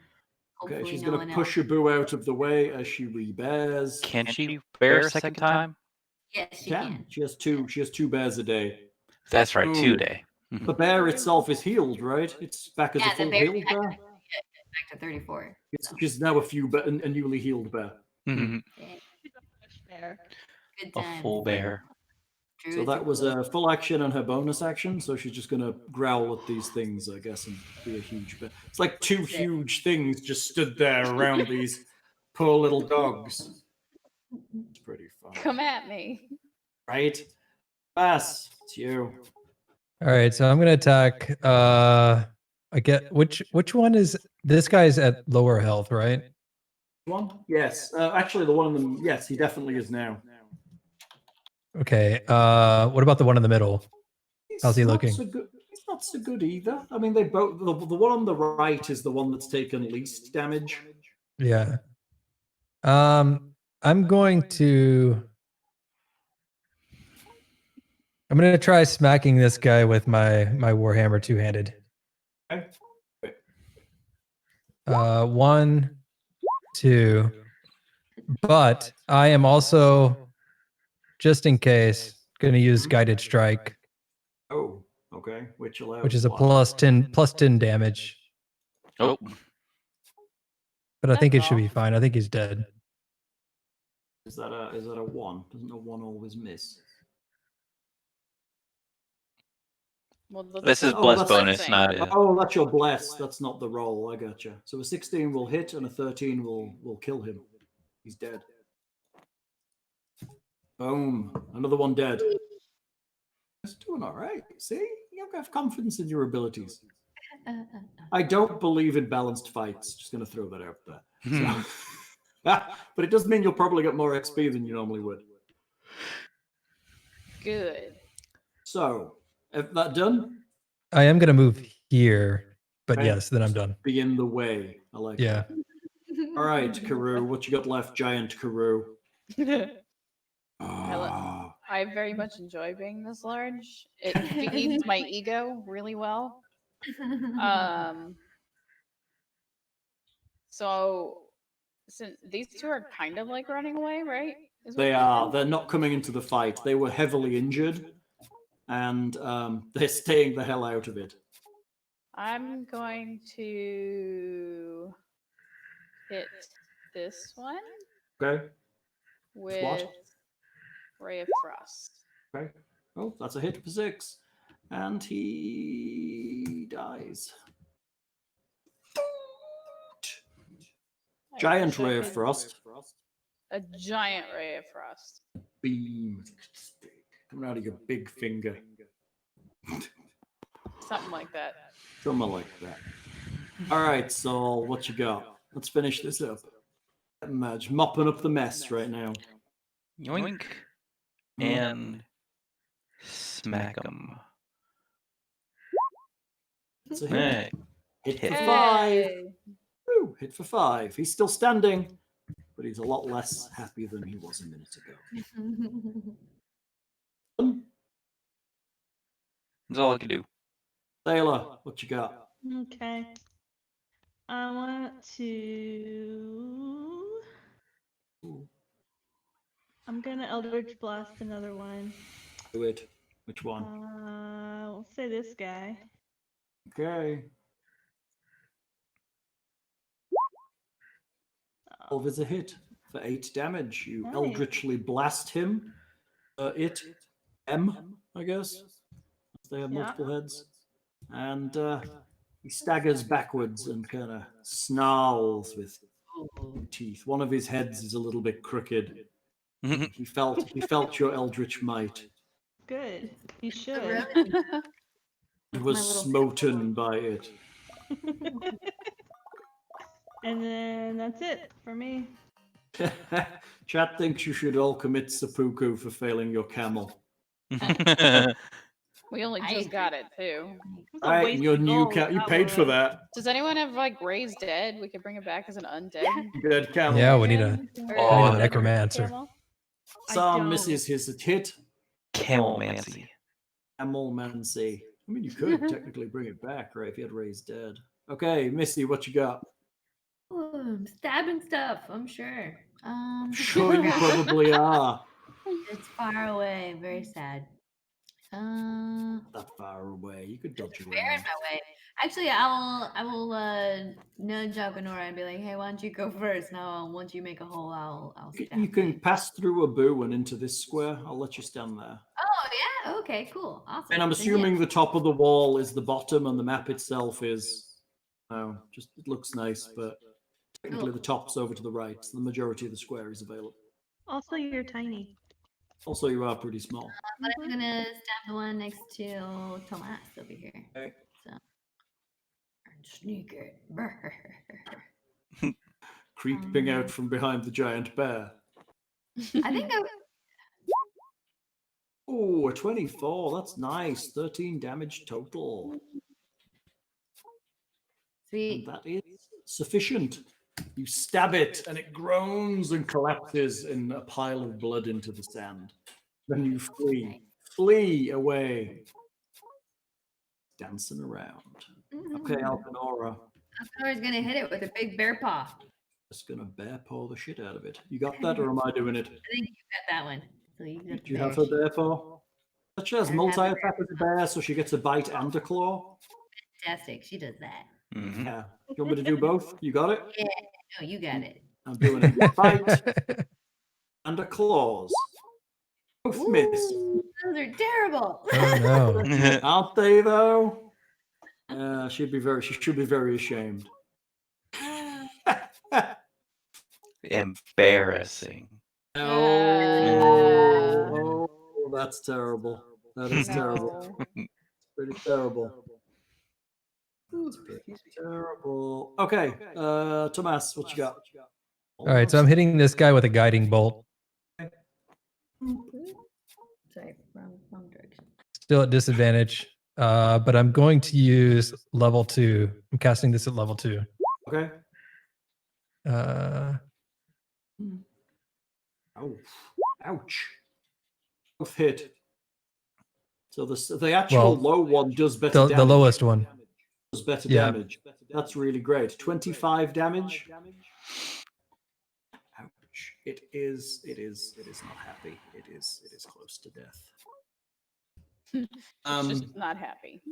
Okay, Hopefully she's no going to one push Abu out of the way as she rebears. Can she bear a second time? Yes, she Can. can. She has 2 bears a day. That's right, Ooh. 2 day. The bear itself is healed, right? It's back as a Yeah, the full bear healed bear. back to 34. She's now a newly healed bear. Mhm. There. Good A times. full bear. So Druids are that was cool. a full action and her bonus action. So she's just going to growl at these things, I guess, and be a huge bear. It's like two huge things just stood there around these poor little dogs. It's pretty fun. Come at me. Right? Bass, it's you. All right, so I'm gonna attack. I get which one is this guy's at lower health, right? One? Yes. Actually, the one in the... Yes, he definitely is now. Okay. What about the one in the middle? How's he not looking? So good. He's not so good either. I mean, they both... The one on the right is the one that's taken least damage. Yeah. I'm going to try smacking this guy with my warhammer two-handed. Okay. 1, 2. But I am also, just in case, going to use guided strike, Oh, okay. Which allows which is a what? plus 10 damage. Oh, But I think it That's should be all. fine. I think he's dead. Is that a 1? Doesn't a 1 always miss? Well, this is Oh, bless that's- bonus, not a. Oh, that's your bless. That's not the roll. I gotcha. So a 16 will hit and a 13 will kill him. He's dead. Boom. Another one dead. It's doing all right. See? You have confidence in your abilities. I don't believe in balanced fights. Just going to throw that out there. So- but it does mean you'll probably get more XP than you normally would. Good. So, if that done, I am going to move here, but Okay. yes, then I'm done. be in the way. I like Yeah. that. All right, Karou. What you got left, Giant Karou? Ah. I very much enjoy being this large. It feeds my ego really well. So since these two are kind of like running away, right? Is what They you're are. saying? They're not coming into the fight. They were heavily injured, and they're staying the hell out of it. I'm going to hit this one Okay. with Ray of Frost. Okay. Oh, that's a hit for 6, and he dies. I Giant wish I ray of could- frost. A giant ray of frost. Beam coming out of your big finger. Something like that. Something like that. All right, Saul, what you got? Let's finish this up. Madge mopping up the mess right now. Yoink. And smack him. It's a hit. Hey. Hit for Hit. 5. Hey. Woo, hit for 5. He's still standing, but he's a lot less happy than he was a minute ago. That's all I can do. Seyla, what you got? Okay. I want to. I'm gonna Eldritch Blast another one. Do it. Which one? We'll say this guy. Okay. 12 is a hit for 8 damage. You Nice. eldritchly blast him. I guess. They have Yeah. multiple heads. And he staggers backwards and kind of snarls with teeth. One of his heads is a little bit crooked. He felt your eldritch might. Good. You should. He was My little smoten by it. And then that's it for me. Chat thinks you should all commit seppuku for failing your camel. We only I just got it too. It's a Right, waste your of new gold, cat. You that paid for was. that. Does anyone have like raised dead? We could bring it back as an undead. Dead camel. Yeah, we need a Oh, necromancer. Camel? I Sam don't. misses his hit. Camelmancy. Camelmancy. I mean, you could technically bring it back, right? If you had raised dead. Okay, Missy, what you got? Ooh, I'm stabbing stuff, I'm sure. Sure, you probably are. It's far away, very sad. That far away. You could dodge Fair in around. my way. Actually, I will nudge Alekenora and be like, hey, why don't you go first? Now, once you make a hole, I'll stab You can pass through a boo and into this square. I'll let you stand there. Oh yeah. Okay. Cool. Awesome. And I'm Then, yeah. assuming the top of the wall is the bottom, and the map itself is. No, just it looks nice, but technically the top's over to the right. So the majority of the square is available. Also, you're tiny. Also, you are pretty small. But I'm gonna stab the one next to Tomas over here. Okay. So sneak it. Creeping out from behind the giant bear. I think I. Oh, a 24. That's nice. 13 damage total. Sweet. And that is sufficient. You stab it, and it groans and collapses in a pile of blood into the sand. Then you flee. Flee away. Dancing around. Okay, Alekenora. Alkenora's gonna hit it with a big bear paw. Just gonna bear paw the shit out of it. You got that, or am I doing it? I think you got that one. So you got Do you the have bear her bear paw? She has I have multi-attack as a bear, so she gets a bite and a claw. Fantastic. She does that. Mhm. Yeah. You want me to do both? You got it? Yeah. No, you got it. I'm doing it. Bite and a claws. Both miss. Ooh, those are terrible. Oh no. Aren't they though? She should be very ashamed. Embarrassing. Oh, that's terrible. That is terrible. No. Pretty terrible. It's pretty terrible. Okay, Tomas, what you got? All right, so I'm hitting this guy with a guiding bolt. Sorry, wrong direction. Still at disadvantage, but I'm going to use level 2. I'm casting this at level 2. Okay. Uh, Oh, ouch. Both hit. So the actual Well, low one does better the damage. lowest one. Does better Yeah. damage. That's really great. 25 damage. Ouch. It is not happy. It is close to death. It's just not happy.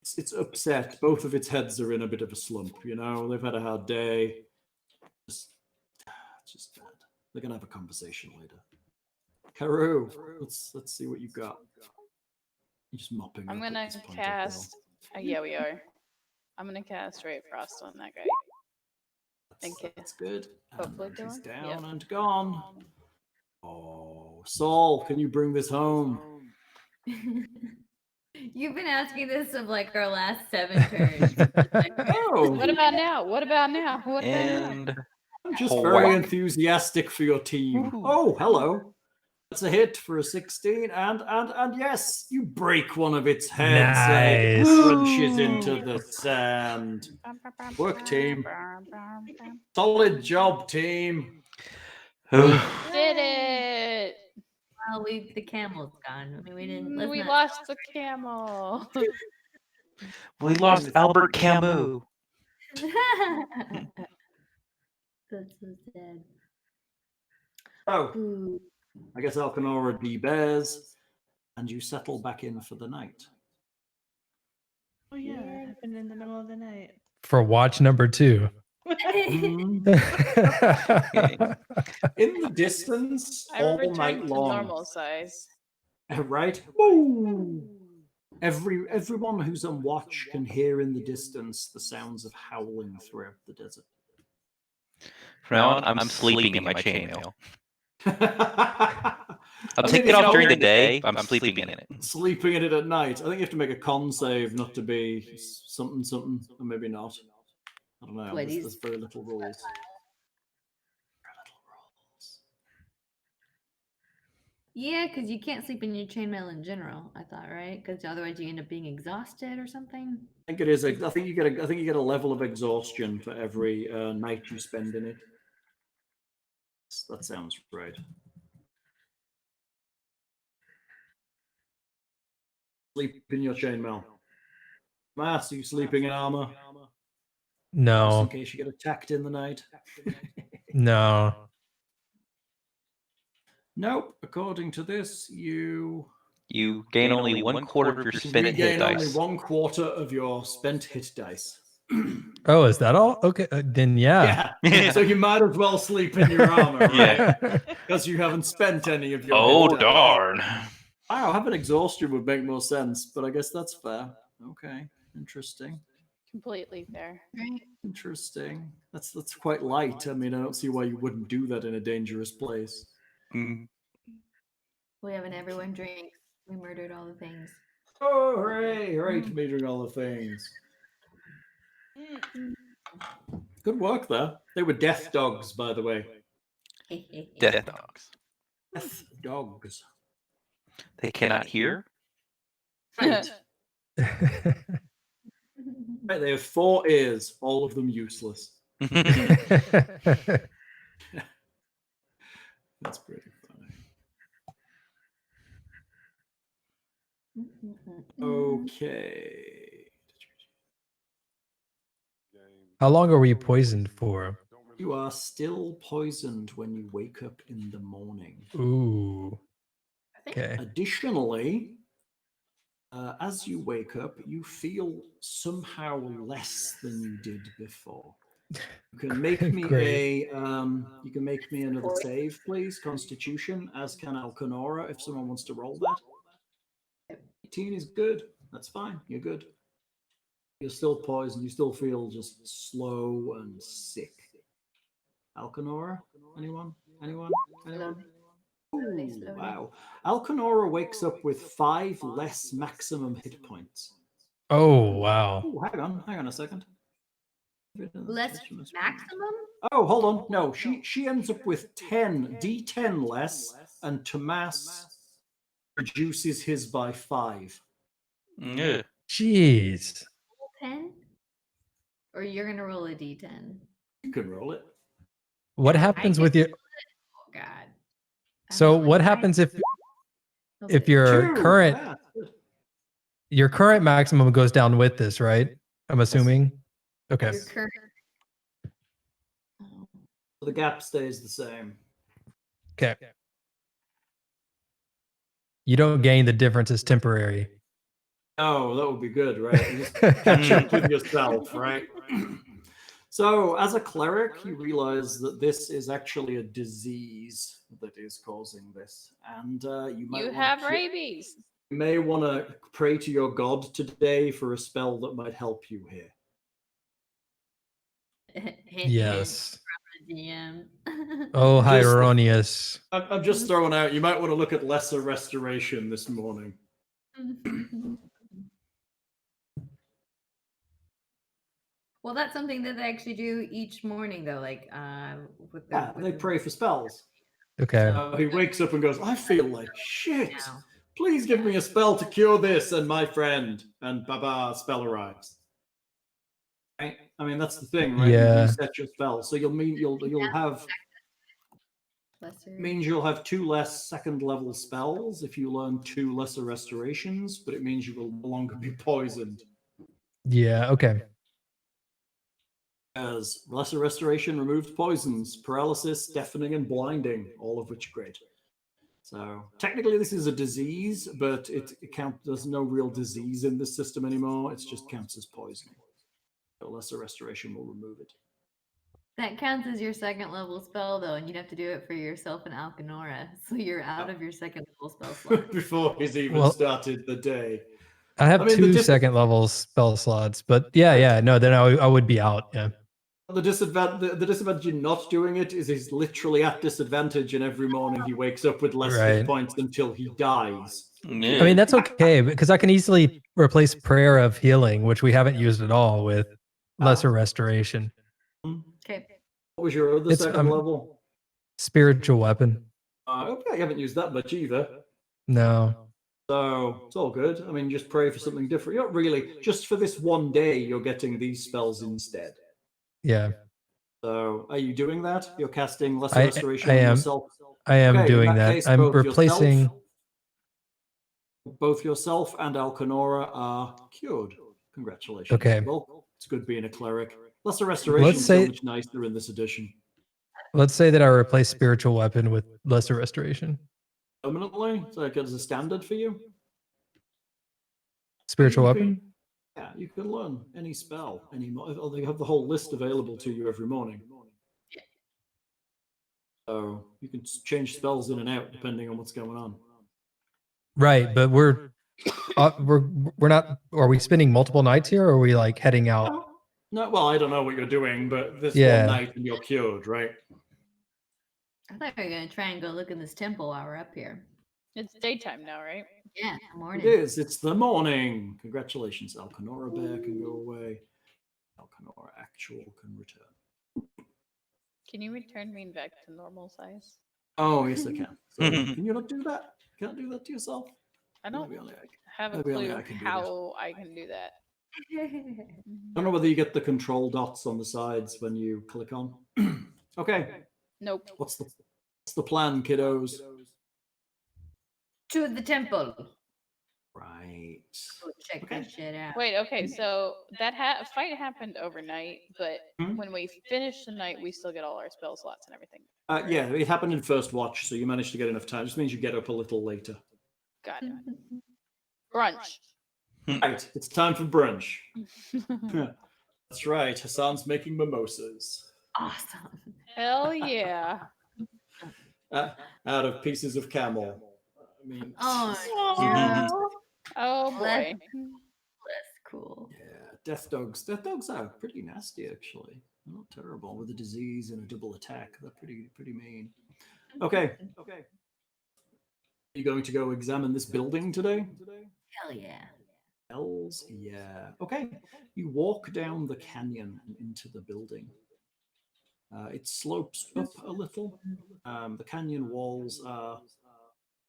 It's upset. Both of its heads are in a bit of a slump, you know. They've had a hard day. It's just bad. They're gonna have a conversation later. Karou, let's see what you got. You're just mopping. I'm up at gonna this point, cast. Yeah, we are. I'm gonna cast Ray of Frost on that guy. Thank you. That's good. Hopefully And he's doing. down and gone. Oh, Saul, can you bring this home? You've been asking this of like our last 7 turns. Oh, What about now? What about now? What about now? And I'm just Oh, very wow. enthusiastic for your team. Ooh. Oh, hello. That's a hit for a 16, and yes, you break one of its heads. And it Nice. crunches into the sand. Work, team. Solid job, team. Did it! Well, the camel's gone. I mean, we didn't. Let's We not- lost the camel. we lost Albert Camus. That's so sad. Oh, Ooh. I guess Alekenora de-bears, and you settle back in for the night. Oh yeah, that happened in the middle of the night. For watch number 2. In the distance, I all returned night to long. normal size. Right? Woo! Everyone who's on watch can hear in the distance the sounds of howling throughout the desert. From now on, I'm sleeping in my chainmail. I'll I take think it it's off during the all- day. I'm sleeping in it. Sleeping in it at night. I think you have to make a con save not to be something, or maybe not. I don't know. Wait, There's very little rules. Yeah, because you can't sleep in your chainmail in general. I thought, right? Because otherwise you end up being exhausted or something. I think it is. I think you get a level of exhaustion for every night you spend in it. That sounds right. Sleep in your chainmail. Mass, are you sleeping in armor? Just in No, case you get attacked in the night. no. Nope. According to this, you You gain only 1/4 of your spent hit Regain only dice. 1/4 of your spent hit dice. Oh, is that all? Okay, then yeah. Yeah. So you might as well sleep in your armor, right? Yeah. Because you haven't spent any of your Oh, hit dice. darn. Wow, having exhaustion would make more sense, but I guess that's fair. Okay, interesting. Completely fair. Interesting. That's quite light. I mean, I don't see why you wouldn't do that in a dangerous place. Mm. We haven't everyone drinks. We murdered all the things. Oh, hooray! Hooray to me doing all the things. Good work there. They were death dogs, by the way. Death dogs. Death dogs. They cannot hear. Right. Right, they have 4 ears, all of them useless. That's pretty funny. Okay. How long are we poisoned for? You are still poisoned when you wake up in the morning. Ooh. Okay. Additionally, as you wake up, you feel somehow less than you did before. You can make me Great. you can make me another save, please. Constitution, as can Alekenora, if someone wants to roll that. 18 is good. That's fine. You're good. You're still poisoned. You still feel just slow and sick. Alekenora? Anyone? Anyone? Anyone? Ooh, wow. Alekenora wakes up with 5 less maximum hit points. Oh, wow. Ooh, hang on a second. Less maximum? Oh, hold on. No, she ends up with 10 D10 less, and Tomas reduces his by 5. Yeah. Jeez. 10? Or you're gonna roll a d10? You can roll it. What happens with your? Oh God. So what happens if your 2. current Yeah, good. your current maximum goes down with this, right? I'm assuming. Okay. your current? So the gap stays the same. Okay. You don't gain, the difference is temporary. Oh, that would be good, right? You just catch up with yourself, right? So, as a cleric, you realize that this is actually a disease that is causing this, and you might You wanna have cure- rabies. You may want to pray to your god today for a spell that might help you here. Yes. DM. Oh, Just- Hieronius. I'm just throwing out. You might want to look at lesser restoration this morning. Well, that's something that they actually do each morning, though. Like, with the, Yeah, with they the- pray for spells. Okay. He wakes up and goes, "I feel like shit. now. Please give me a spell to cure this and my friend." And baba, spell arrives. Right? I mean, that's the thing, right? Yeah. You reset your spell, so you'll have Lesser. means you'll have 2 less 2nd level spells if you learn 2 lesser restorations, but it means you will no longer be poisoned. Yeah. Okay. As lesser restoration removes poisons, paralysis, deafening, and blinding, all of which are great. So technically, this is a disease, but it counts. There's no real disease in this system anymore. It just counts as poisoning. So lesser restoration will remove it. That counts as your 2nd level spell, though, and you'd have to do it for yourself and Alekenora. So you're out of your 2nd level spell slot. Before he's even Well- started the day. I have I mean, 2 second level spell slots, but yeah. No, then I would be out. Yeah. The disadvantage in not doing it is he's literally at disadvantage, and every morning he wakes up with less hit Right. points until he dies. Yeah. I mean, that's okay because I can easily replace Prayer of Healing, which we haven't used at all, with Lesser Restoration. Okay. What was your other It's, 2nd level? Spiritual Weapon. Okay, you haven't used that much either. No. So it's all good. I mean, just pray for something different. You're not really, just for this one day, you're getting these spells instead. Yeah. So are you doing that? You're casting Lesser I Restoration am. on yourself? I am Okay, in doing that. case, I'm replacing. Both yourself and Alekenora are cured. Congratulations. Okay. Well, it's good being a cleric. Lesser Restoration is say- so much nicer in this edition. Let's say that I replace Spiritual Weapon with Lesser Restoration. Permanently? So it as a standard for you? spiritual You can- weapon? Yeah, you can learn any spell anymore. They have the whole list available to you every morning. So you can change spells in and out depending on what's going on. Right, but we're not. Are we spending multiple nights here, or are we like heading out? No, well, I don't know what you're doing, but this Yeah. one night and you're cured, right? I thought we were gonna try and go look in this temple while we're up here. It's daytime now, right? Yeah, It morning. is. It's the morning. Congratulations, Alekenora Bear can go away. Alekenora Actual can return. Can you return me back to normal size? Oh, yes, I can. So, can you not do that? You can't do that to yourself? I don't Maybe only I can. have a Maybe only clue I can do how I can do that. I don't know whether you get the control dots on the sides when you click on. Okay, Nope. what's the plan, kiddos? To the temple. Right. Go check Okay. that shit out. Wait, okay, so that fight happened overnight, but Hmm? when we finish the night, we still get all our spell slots and everything. Yeah, it happened in first watch, so you managed to get enough time. Just means you get up a little later. Got it. Brunch. Right, it's time for brunch. That's right, Hassan's making mimosas. Awesome. Hell yeah. Out of pieces of camel. I mean, Oh, Oh Bless. boy. that's cool. yeah, death dogs. Death dogs are pretty nasty, actually. They're not terrible with a disease and a double attack. They're pretty mean. Okay. Are you going to go examine this building today? Hell yeah. Hells, yeah. Okay. You walk down the canyon and into the building. It slopes up a little. The canyon walls are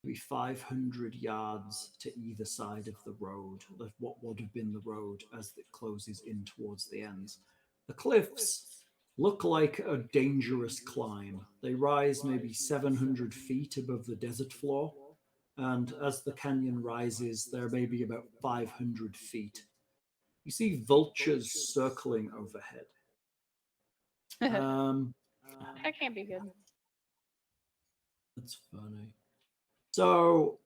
maybe 500 yards to either side of the road, what would have been the road as it closes in towards the ends. The cliffs look like a dangerous climb. They rise maybe 700 feet above the desert floor, and as the canyon rises, they're maybe about 500 feet. You see vultures circling overhead. That can't be good. That's funny. So,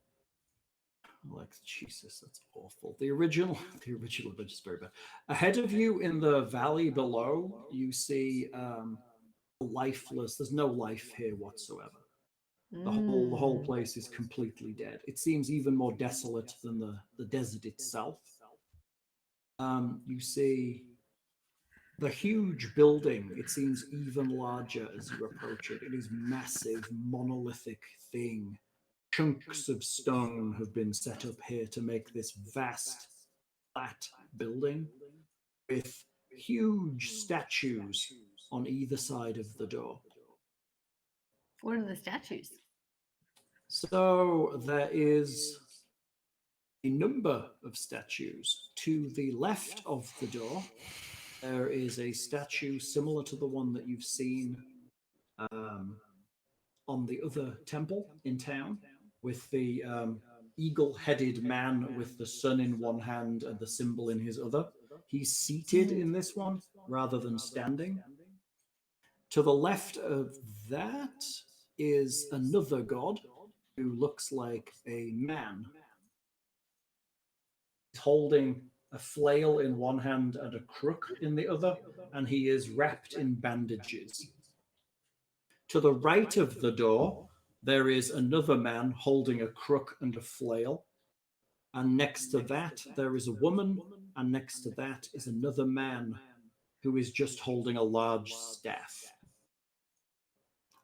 like, Jesus, that's awful. The original image is very bad. Ahead of you in the valley below, you see lifeless. There's no life here whatsoever. The whole place is completely dead. It seems even more desolate than the desert itself. You see the huge building. It seems even larger as you approach it. It is massive, monolithic thing. Chunks of stone have been set up here to make this vast, flat building with huge statues on either side of the door. What are the statues? So there is a number of statues. To the left of the door, there is a statue similar to the one that you've seen on the other temple in town, with the eagle-headed man with the sun in one hand and the symbol in his other. He's seated in this one rather than standing. To the left of that is another god who looks like a man. He's holding a flail in one hand and a crook in the other, and he is wrapped in bandages. To the right of the door, there is another man holding a crook and a flail. And next to that, there is a woman, and next to that is another man who is just holding a large staff.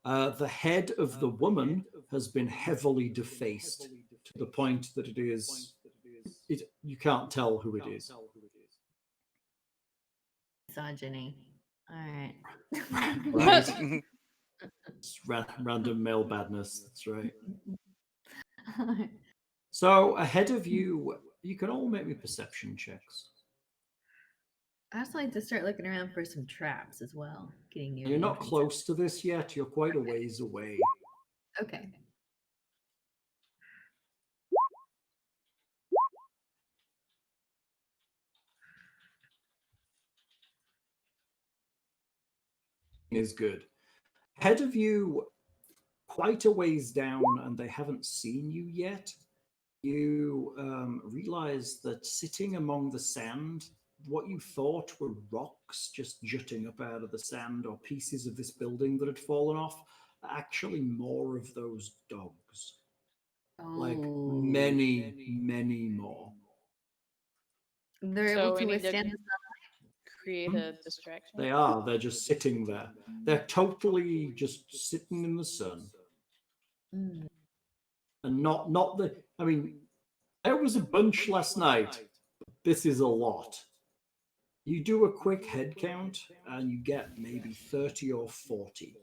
The head of the woman has been heavily defaced to the point that you can't tell who it is. Misogyny. All right. Right. It's random male badness. That's right. So ahead of you, you can all make me perception checks. I also like to start looking around for some traps as well. Getting near. You're the not entrance. close to this yet. You're quite a ways away. Okay. Is good. Ahead of you, quite a ways down, and they haven't seen you yet, you realize that sitting among the sand, what you thought were rocks just jutting up out of the sand or pieces of this building that had fallen off, are actually more of those dogs. Like Oh. many, many more. They're So able we to need to withstand the create a distraction. They are. They're just sitting there. They're totally just sitting in the sun. sun. And not the. I mean, there was a bunch last night. But this is a lot. You do a quick head count, and you get maybe 30 or 40.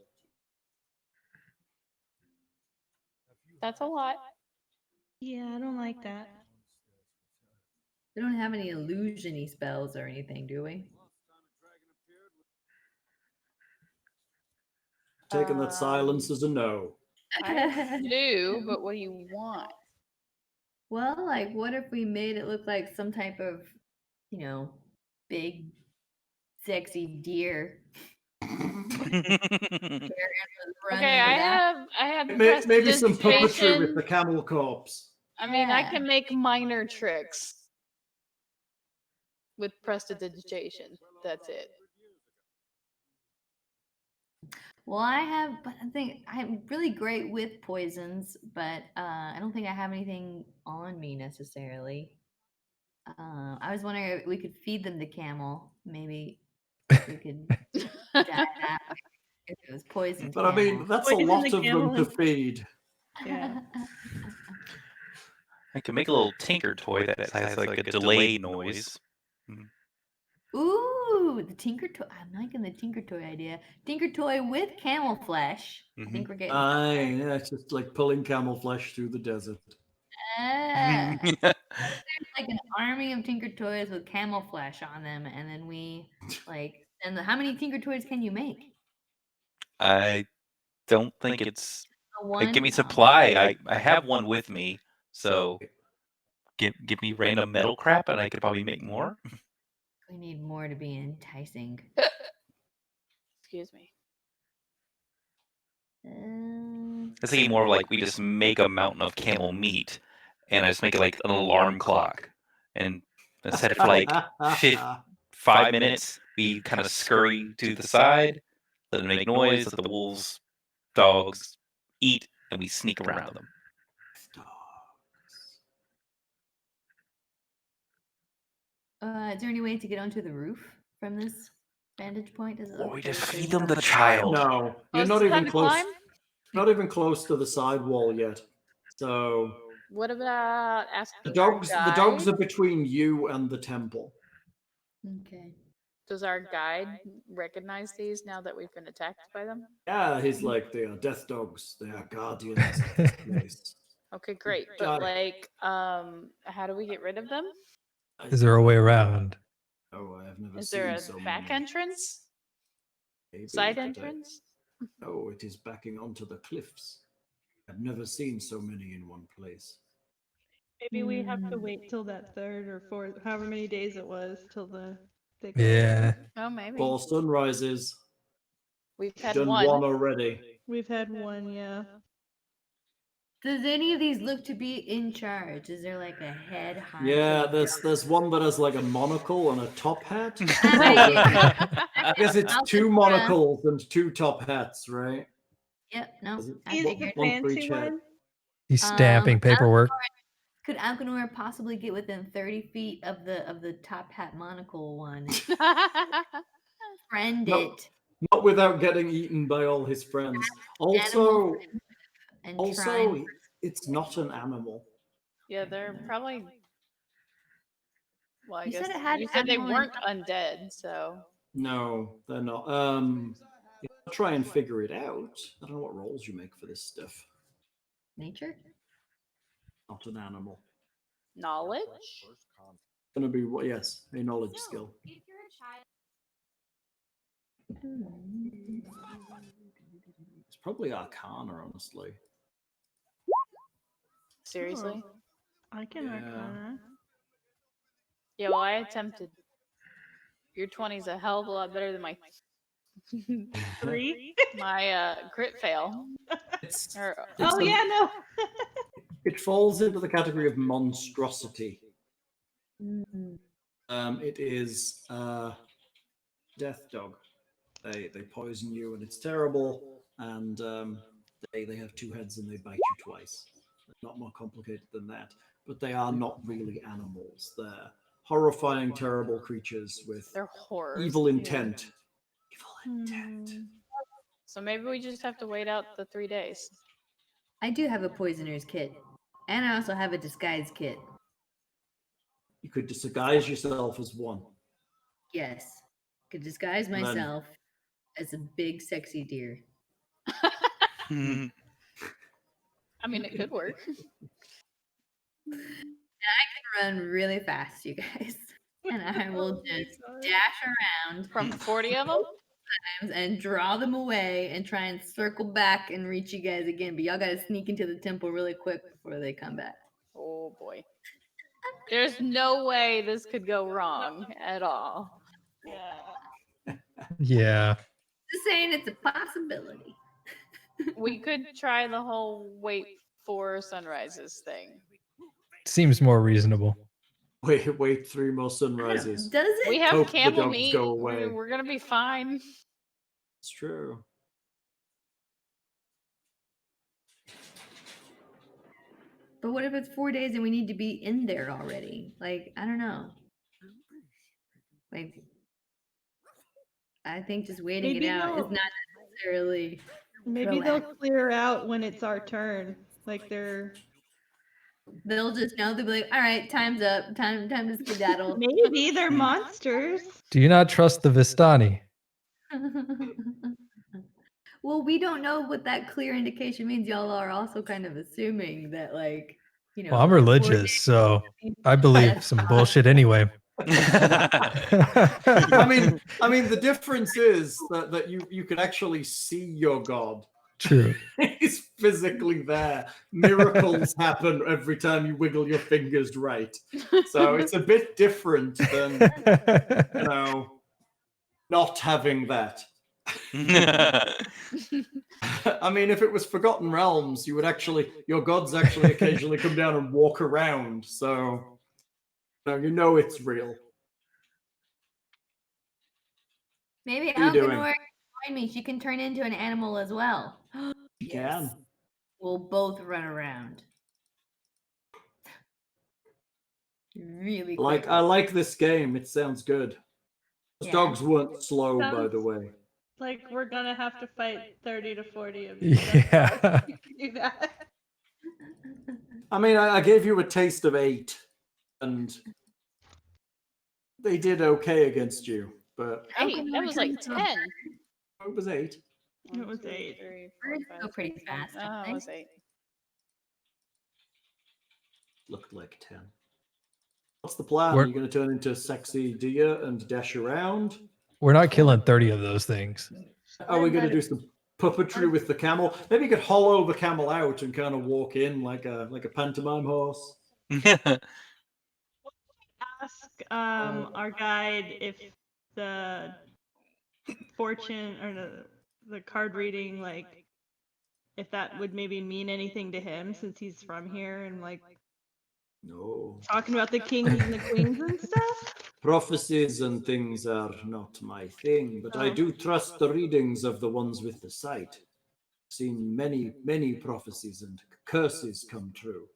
That's a lot. Yeah, I don't like that. We don't have any illusion-y spells or anything, do we? Taking that silence as a no. I do, but what do you want? Well, like, what if we made it look like some type of, big, sexy deer? Okay, I have Maybe some puppetry with prestidigitation. the camel corpse. I mean, I Yeah. can make minor tricks with prestidigitation. That's it. Well, but I think I'm really great with poisons, but I don't think I have anything on me necessarily. I was wondering if we could feed them the camel. Maybe we could dye that if it was poisoned. But I mean, camel. that's a Poison lot the of them camel to and- feed. Yeah. I can make a little tinker toy that has like a delay noise. Ooh, the Tinker Toy. I'm liking the Tinker Toy idea. Tinker Toy with camel flesh. I think we're getting somewhere. Yeah, it's just like pulling camel flesh through the desert. Ah. There's like an army of Tinker Toys with camel flesh on them, and then we how many Tinker Toys can you make? I don't think it's. One. Give me supply. I have one with me, so give me random metal crap, and I could probably make more. We need more to be enticing. Excuse me. I was thinking more of like we just make a mountain of camel meat, and I just make it like an alarm clock, and set it for like 5 minutes. We kind of scurry to the side, let them make noise, let the wolves, dogs eat, and we sneak around them. Is there any way to get onto the roof from this vantage point? Does it Or look we like just there's feed them enough- the child. No, Oh, you're it's not time even to close. climb? Not even close to the side wall yet. So What about the asking dogs. our The dogs guide? are between you and the temple. Okay. Does our guide recognize these now that we've been attacked by them? Yeah, he's like, they are death dogs. They are guardians of this place. Okay, great. Got But it. how do we get rid of them? Is there a way around? Oh, I have never Is seen there a so back many. entrance? Maybe, Side but entrance? No, it is backing onto the cliffs. I've never seen so many in one place. Maybe we have to wait till that third or fourth, however many days it was, till they go. Yeah. Oh, maybe. Before sunrises. We've had Done one. one already. We've had one, yeah. Does any of these look to be in charge? Is there like a head high? Yeah, there's one that has like a monocle and a top hat. I guess it's two monocles and two top hats, right? Yep. No. Is it I He's one- the figured. one for fancy each head? one. He's stamping paperwork. Could Alekenora possibly get within 30 feet of the top hat monocle one? Friend No. it Not without getting eaten by all his friends. Also, and try. it's not an animal. Yeah, they're probably. Well, I You said guess it had you said they animal weren't undead, so. No, they're not. I'll try and figure it out. I don't know what rolls you make for this stuff. Nature? Not an animal. Knowledge? It's gonna be yes, a knowledge skill. It's probably Arcana, honestly. Seriously? I can Yeah. Arcana. Yeah, well, I attempted. Your 20's a hell of a lot better than my 3? my crit fail. It's Or, Oh, yeah, no. It falls into the category of monstrosity. Mm. It is death dog. They poison you and it's terrible. And they have 2 heads and they bite you twice. They're not more complicated than that. But they are not really animals. They're horrifying, terrible creatures with They're horrors. evil intent. Evil intent. So maybe we just have to wait out the 3 days. I do have a poisoner's kit. And I also have a disguise kit. You could disguise yourself as one. Yes. Could disguise And then- myself as a big sexy deer. I mean, it could work. Run really fast, you guys. And I will just dash around From 40 of them? and draw them away and try and circle back and reach you guys again. But y'all gotta sneak into the temple really quick before they come back. Oh boy. There's no way this could go wrong at all. Yeah. Yeah. Just saying it's a possibility. We could try the whole wait for sunrises thing. Seems more reasonable. Wait 3 more I don't know, sunrises. does it? We have Hope the camel dogs meat. go away. We're gonna be fine. It's true. But what if it's 4 days and we need to be in there already? Like, I don't know. Like, I think just waiting Maybe it out is they'll- not necessarily. Maybe they'll Proactive. clear out when it's our turn. Like they're They'll just know. They'll be like, "All right, time's up. Time to skedaddle." maybe they're monsters. Do you not trust the Vistani? Well, we don't know what that clear indication means. Y'all are also kind of assuming that, like, you know. Well, I'm 4 religious, days so I believe That's some fine. bullshit anyway. I mean, the difference is that you can actually see your god. True. He's physically there. Miracles happen every time you wiggle your fingers right. So it's a bit different than not having that. I mean, if it was Forgotten Realms, your gods actually occasionally come down and walk around. So you know it's real. Maybe What are you doing? Alekenora can join me. She can turn into an animal as well. You can. We'll both run around. Really quick. I like this game. It sounds good. Those Yeah. dogs weren't slow, by the Sounds- way. Like we're gonna have to fight 30 to 40 of you. That's Yeah. all. You can do that. I mean, I gave you a taste of 8, and they did okay against you, but Hey, that was like 10. it was 8. It was 8. Birds go pretty fast, don't Oh, they? it was 8. Looked like 10. What's the plan? We're- Are you going to turn into a sexy deer and dash around? We're not killing 30 of those things. Are we going to do some puppetry with the camel? Maybe you could hollow the camel out and kind of walk in like a pantomime horse. Ask our guide if the fortune or the card reading, like, if that would maybe mean anything to him since he's from here and like No. talking about the kings and the queens and stuff. Prophecies and things are not my thing, but I Oh. do trust the readings of the ones with the sight. Seen many, many prophecies and curses come true.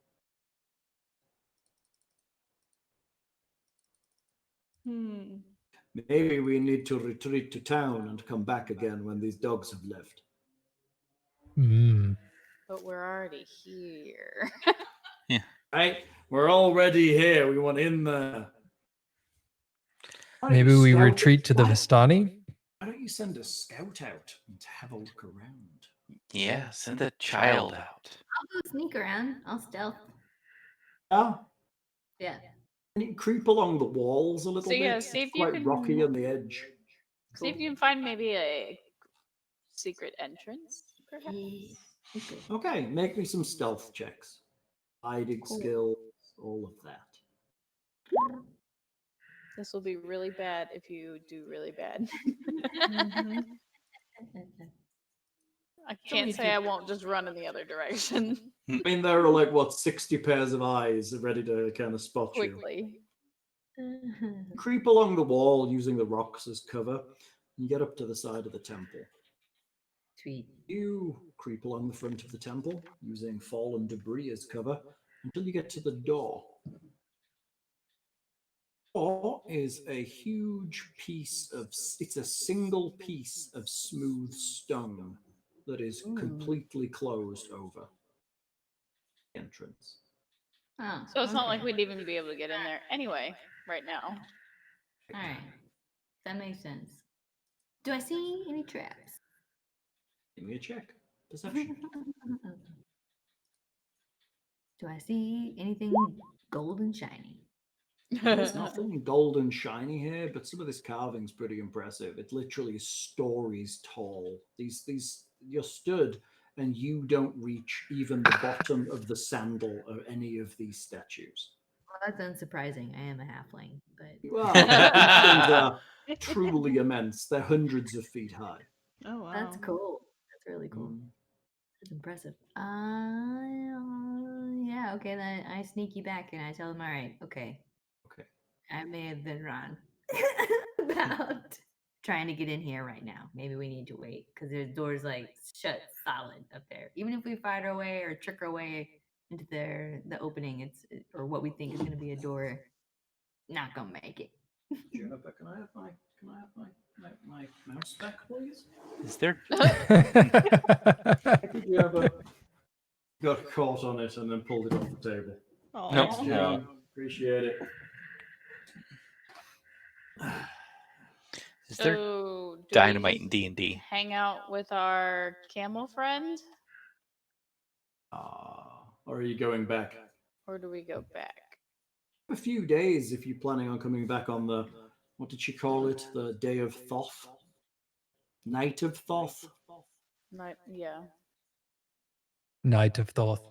Maybe we need to retreat to town and come back again when these dogs have left. Mm. But we're already here. Right? We're already here. We want in there. Why don't Maybe you we scout- retreat to the why- Vistani. Why don't you send a scout out and have a look around? Yeah, send the child out. I'll go sneak around. I'll stealth. Yeah. Yeah. And you can creep along the walls a little So, bit. yeah, see if It's you quite can- rocky on the edge. See if you can find maybe a secret entrance, perhaps. Yeah. Okay. Okay, make me some stealth checks. Hiding Cool. skills, all of that. This will be really bad if you do really bad. Mhm. I can't say I won't just run in the other direction I mean, there are like, what, 60 pairs of eyes ready to kind of spot you. quickly. Creep along the wall using the rocks as cover. You get up to the side of the temple. Sweet. You creep along the front of the temple using fallen debris as cover until you get to the door. The door is a huge piece of, it's a single piece of smooth stone that is completely closed over the entrance. Oh, So it's not okay. like we'd even be able to get in there anyway, right now. All right, that makes sense. Do I see any traps? Give me a check. Perception. Do I see anything gold and shiny? There's nothing gold and shiny here, but some of this carving's pretty impressive. It literally is stories tall. These you're stood and you don't reach even the bottom of the sandal of any of these statues. Well, that's unsurprising. I am a halfling, but Well, these things are truly immense. They're hundreds of feet high. Oh wow. that's cool. That's really cool. Mm. That's impressive. Yeah. Okay, then I sneak you back and I tell them, all right, okay, Okay. I may have been wrong about trying to get in here right now. Maybe we need to wait because there's doors like shut solid up there. Even if we fight our way or trick our way into the opening, or what we think is going to be a door, not gonna make it. Jennifer, can I have my mouse back, please? Is there? Did you ever got caught on it and then pulled it off the table? Aw. Nope. Thanks, John. Appreciate it. Is there So, do dynamite in we D&D? hang out with our camel friend, Or are you going back? or do we go back? A few days if you're planning on coming back on the, what did she call it? The Day of Thoth? Night of Thoth? Yeah. Night of Thoth.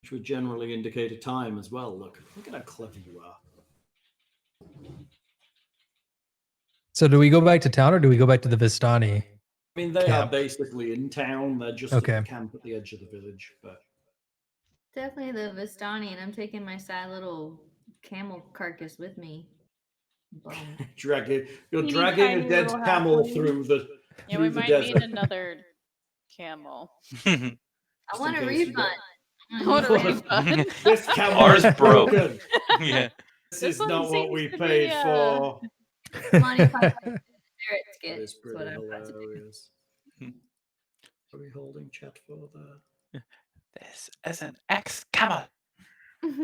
Which would generally indicate a time as well. Look at how clever you are. So do we go back to town or do we go back to the Vistani? I mean, they are Camp. basically in town. They're just Okay. at the camp at the edge of the village. But Definitely the Vistani, and I'm taking my sad little camel carcass with me. Bum. you're need dragging tiny a dead little camel halflings. through the Yeah, through we the might desert. need another camel. I Just want in a case you refund. I want a What? refund. This camel Ours is broke. broken. Yeah. This This is one not what seems we to be, paid for. Monty Python ferret That skit. is That's what pretty I'm about to do. hilarious. Are we holding chat for the? This is an ex-camel. This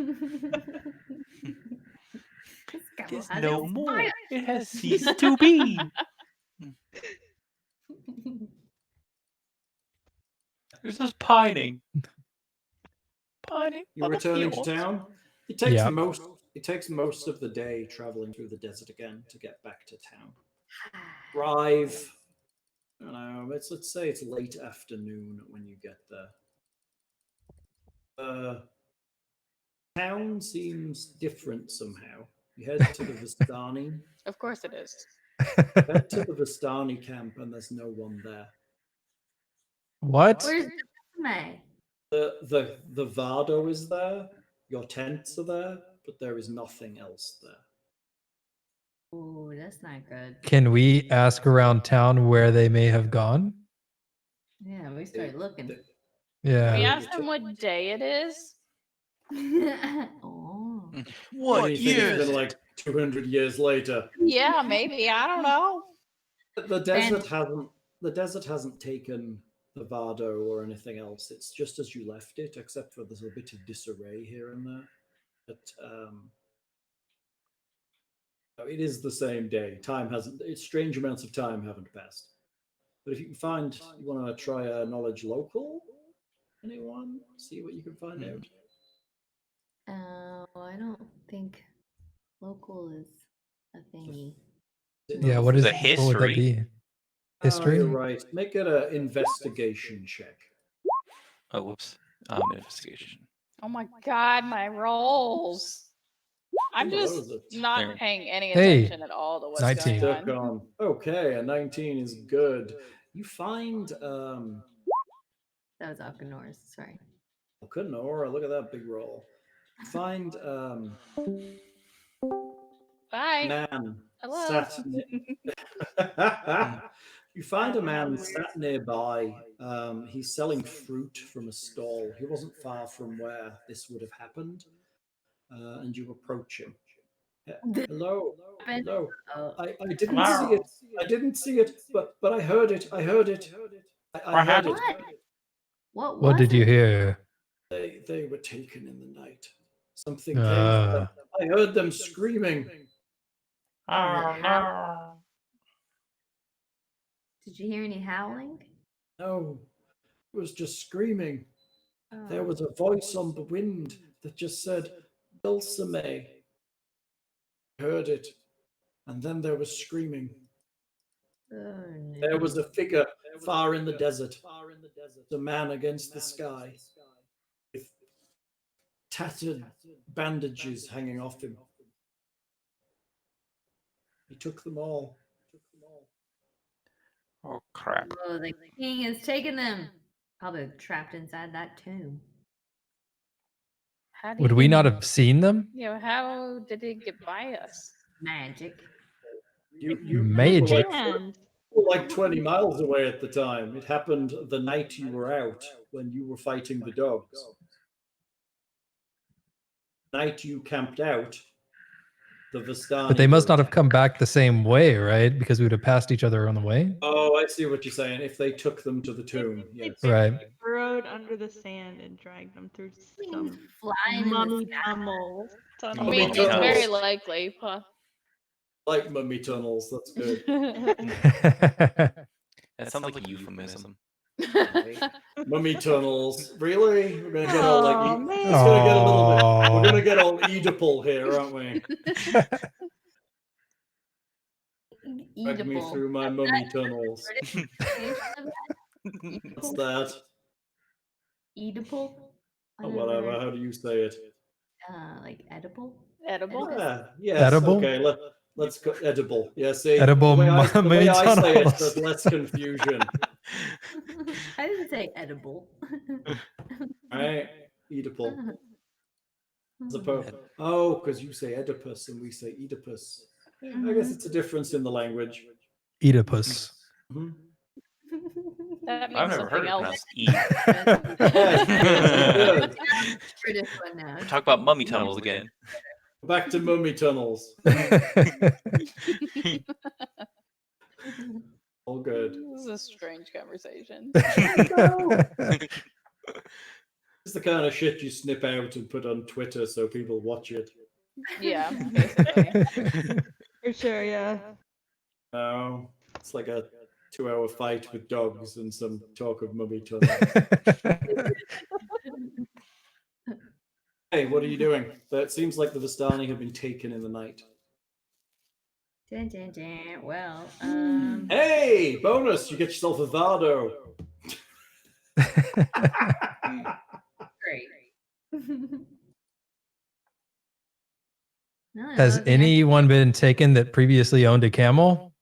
camel It is has no expired. more. It has ceased to be. There's just pining. Pining. You're on the returning to fields. town. It takes Yeah. most of the day traveling through the desert again to get back to town. Drive. I don't know. Let's say it's late afternoon when you get there. Town seems different somehow. You head to the Vistani. Of course it is. Head to the Vistani camp, and there's no one there. What? Where's May? The Vado is there. Your tents are there, but there is nothing else there. Oh, that's not good. Can we ask around town where they may have gone? Yeah, we start looking. We Yeah. asked him what day it is. Oh. What You think year? it's been like 200 years later. Yeah, maybe. I don't know. The desert hasn't taken the Vado or anything else. It's just as you left it, except for there's a bit of disarray here and there. But no, it is the same day. Strange amounts of time haven't passed. But if you can find, you want to try a knowledge local? Anyone? See what you can find out. I don't think local is a thingy. Yeah, what It's is a what would that history. be? History? You're right. Make it an investigation check. Oh, whoops. Investigation. Oh my god, my rolls. I'm Some of just those are not There. paying any Hey, attention at all to what's 19. going Stuck on. on. Okay, a 19 is good. You find That was Alekenora's. Sorry. Alekenora, look at that big roll. Find Bye. man Hello. sat. You find a man sat nearby. He's selling fruit from a stall. He wasn't far from where this would have happened, and you approach him. Hello, hello. Oh, I didn't see it. I didn't see it, but I heard it. I heard it. I heard it. what? What did you hear? They were taken in the night. Something came for them. I heard them screaming. Did you hear any howling? No, it was just screaming. There was a voice on the wind that just said, Dulcime. I heard it. And then there was screaming. Oh, no. There was a figure far in the desert. A man against the sky. With tattered bandages hanging off him. He took them all. Oh crap! Oh, the king has taken them. Probably trapped inside that tomb. How do Would you we get- not have seen them? How did it get by us? Magic. You Magic. were like 20 miles away at the time. It happened the night you were out when you were fighting the dogs. The night you camped out, the Vistani. But they must were not have come attacked. back the same way, right? Because we would have passed each other on the way. Oh, I see what you're saying. If they took them to the tomb, yes. Right. Burrowed under the sand and dragged them through some Flying in the mummy sky. tunnels. I Mummy mean, it's tunnels. very likely. But... Like mummy tunnels. That's good. That sounds like a euphemism. Mummy tunnels. Really? We're gonna get all like. Aw, It's gonna get a little bit. Aw. We're gonna get all Oedipal here, aren't we? Drag me Eatable. through my mummy tunnels. What's that? Eatable? Oh, whatever. How do you say it? Like edible? Edible? Yeah. Yes. Edible? Okay. Let's go edible. Yeah. See. Edible The way I mummy say it, tunnels. there's less confusion. I didn't say edible. Right? Oedipal. As opposed. Oh, because you say Oedipus and we say Oedipus. I guess it's a difference in the language. Oedipus. Mhm. That means I've never heard something it else. pronounced E. Good. For this one now. Talk about mummy tunnels again. Back to mummy tunnels. All good. This is a strange conversation. It's the kind of shit you snip out and put on Twitter so people watch it. Yeah, basically. For sure, yeah. No, it's like a 2-hour fight with dogs and some talk of mummy tunnels. Hey, what are you doing? It seems like the Vistani have been taken in the night. Dun, dun, dun. Well, Hey, bonus! You get yourself a Vardo. great. No, Has those are anyone been taken that previously owned a camel?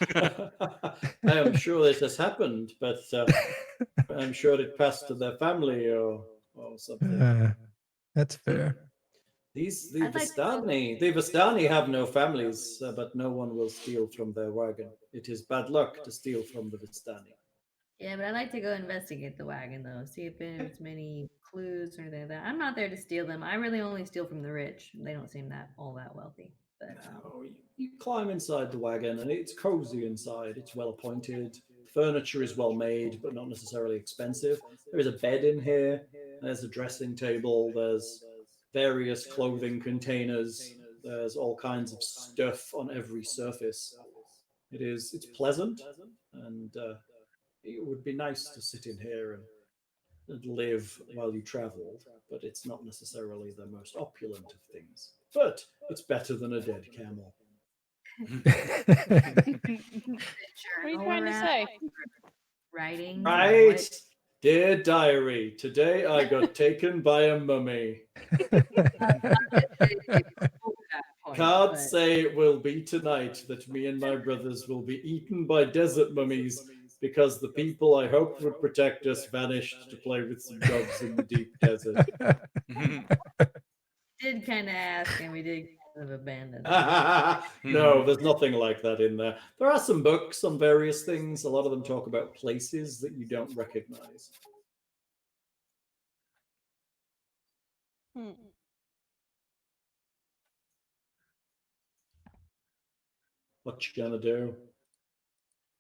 I am sure this has happened, but I'm sure it passed to their family or something. That's fair. The I'd like to know- Vistani have no families, but no one will steal from their wagon. It is bad luck to steal from the Vistani. Yeah, but I'd like to go investigate the wagon though, see if there's many clues or anything like that. I'm not there to steal them. I really only steal from the rich. They don't seem all that wealthy. But No, you climb inside the wagon, and it's cozy inside. It's well appointed. Furniture is well made, but not necessarily expensive. There is a bed in here. There's a dressing table. There's various clothing containers. There's all kinds of stuff on every surface. It's pleasant, and it would be nice to sit in here and live while you travel, but it's not necessarily the most opulent of things. But it's better than a dead camel. What are you trying to say? Writing. Right? Dear diary, today I got taken by a mummy. That point. Cards but- say it will be tonight that me and my brothers will be eaten by desert mummies because the people I hoped would protect us vanished to play with some dogs in the deep desert. Did kind of ask, and we did kind of abandon. No, there's nothing like that in there. There are some books on various things. A lot of them talk about places that you don't recognize. Hmm. What you gonna do?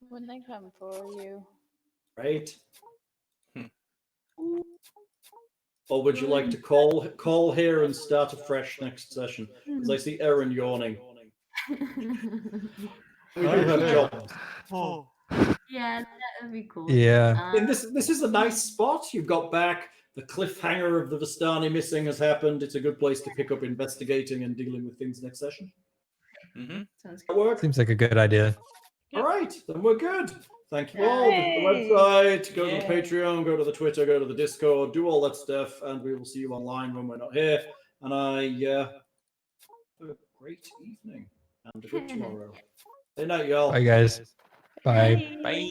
When they come for you. Right? Or would you like to call here and start afresh next session? Because I see Erin yawning. We do have jobs. Yeah, that would be cool. Yeah. And this is a nice spot. You've got back. The cliffhanger of the Vistani missing has happened. It's a good place to pick up investigating and dealing with things next session. Sounds That good. work? Seems like a good idea. All right, then we're good. Thank you all. Visit the website, go to the Patreon, go to the Twitter, go to the Discord, do all that stuff, and we will see you online when we're not here. And I have a great evening and a good tomorrow. Good night, y'all. Bye, guys. Bye. Bye.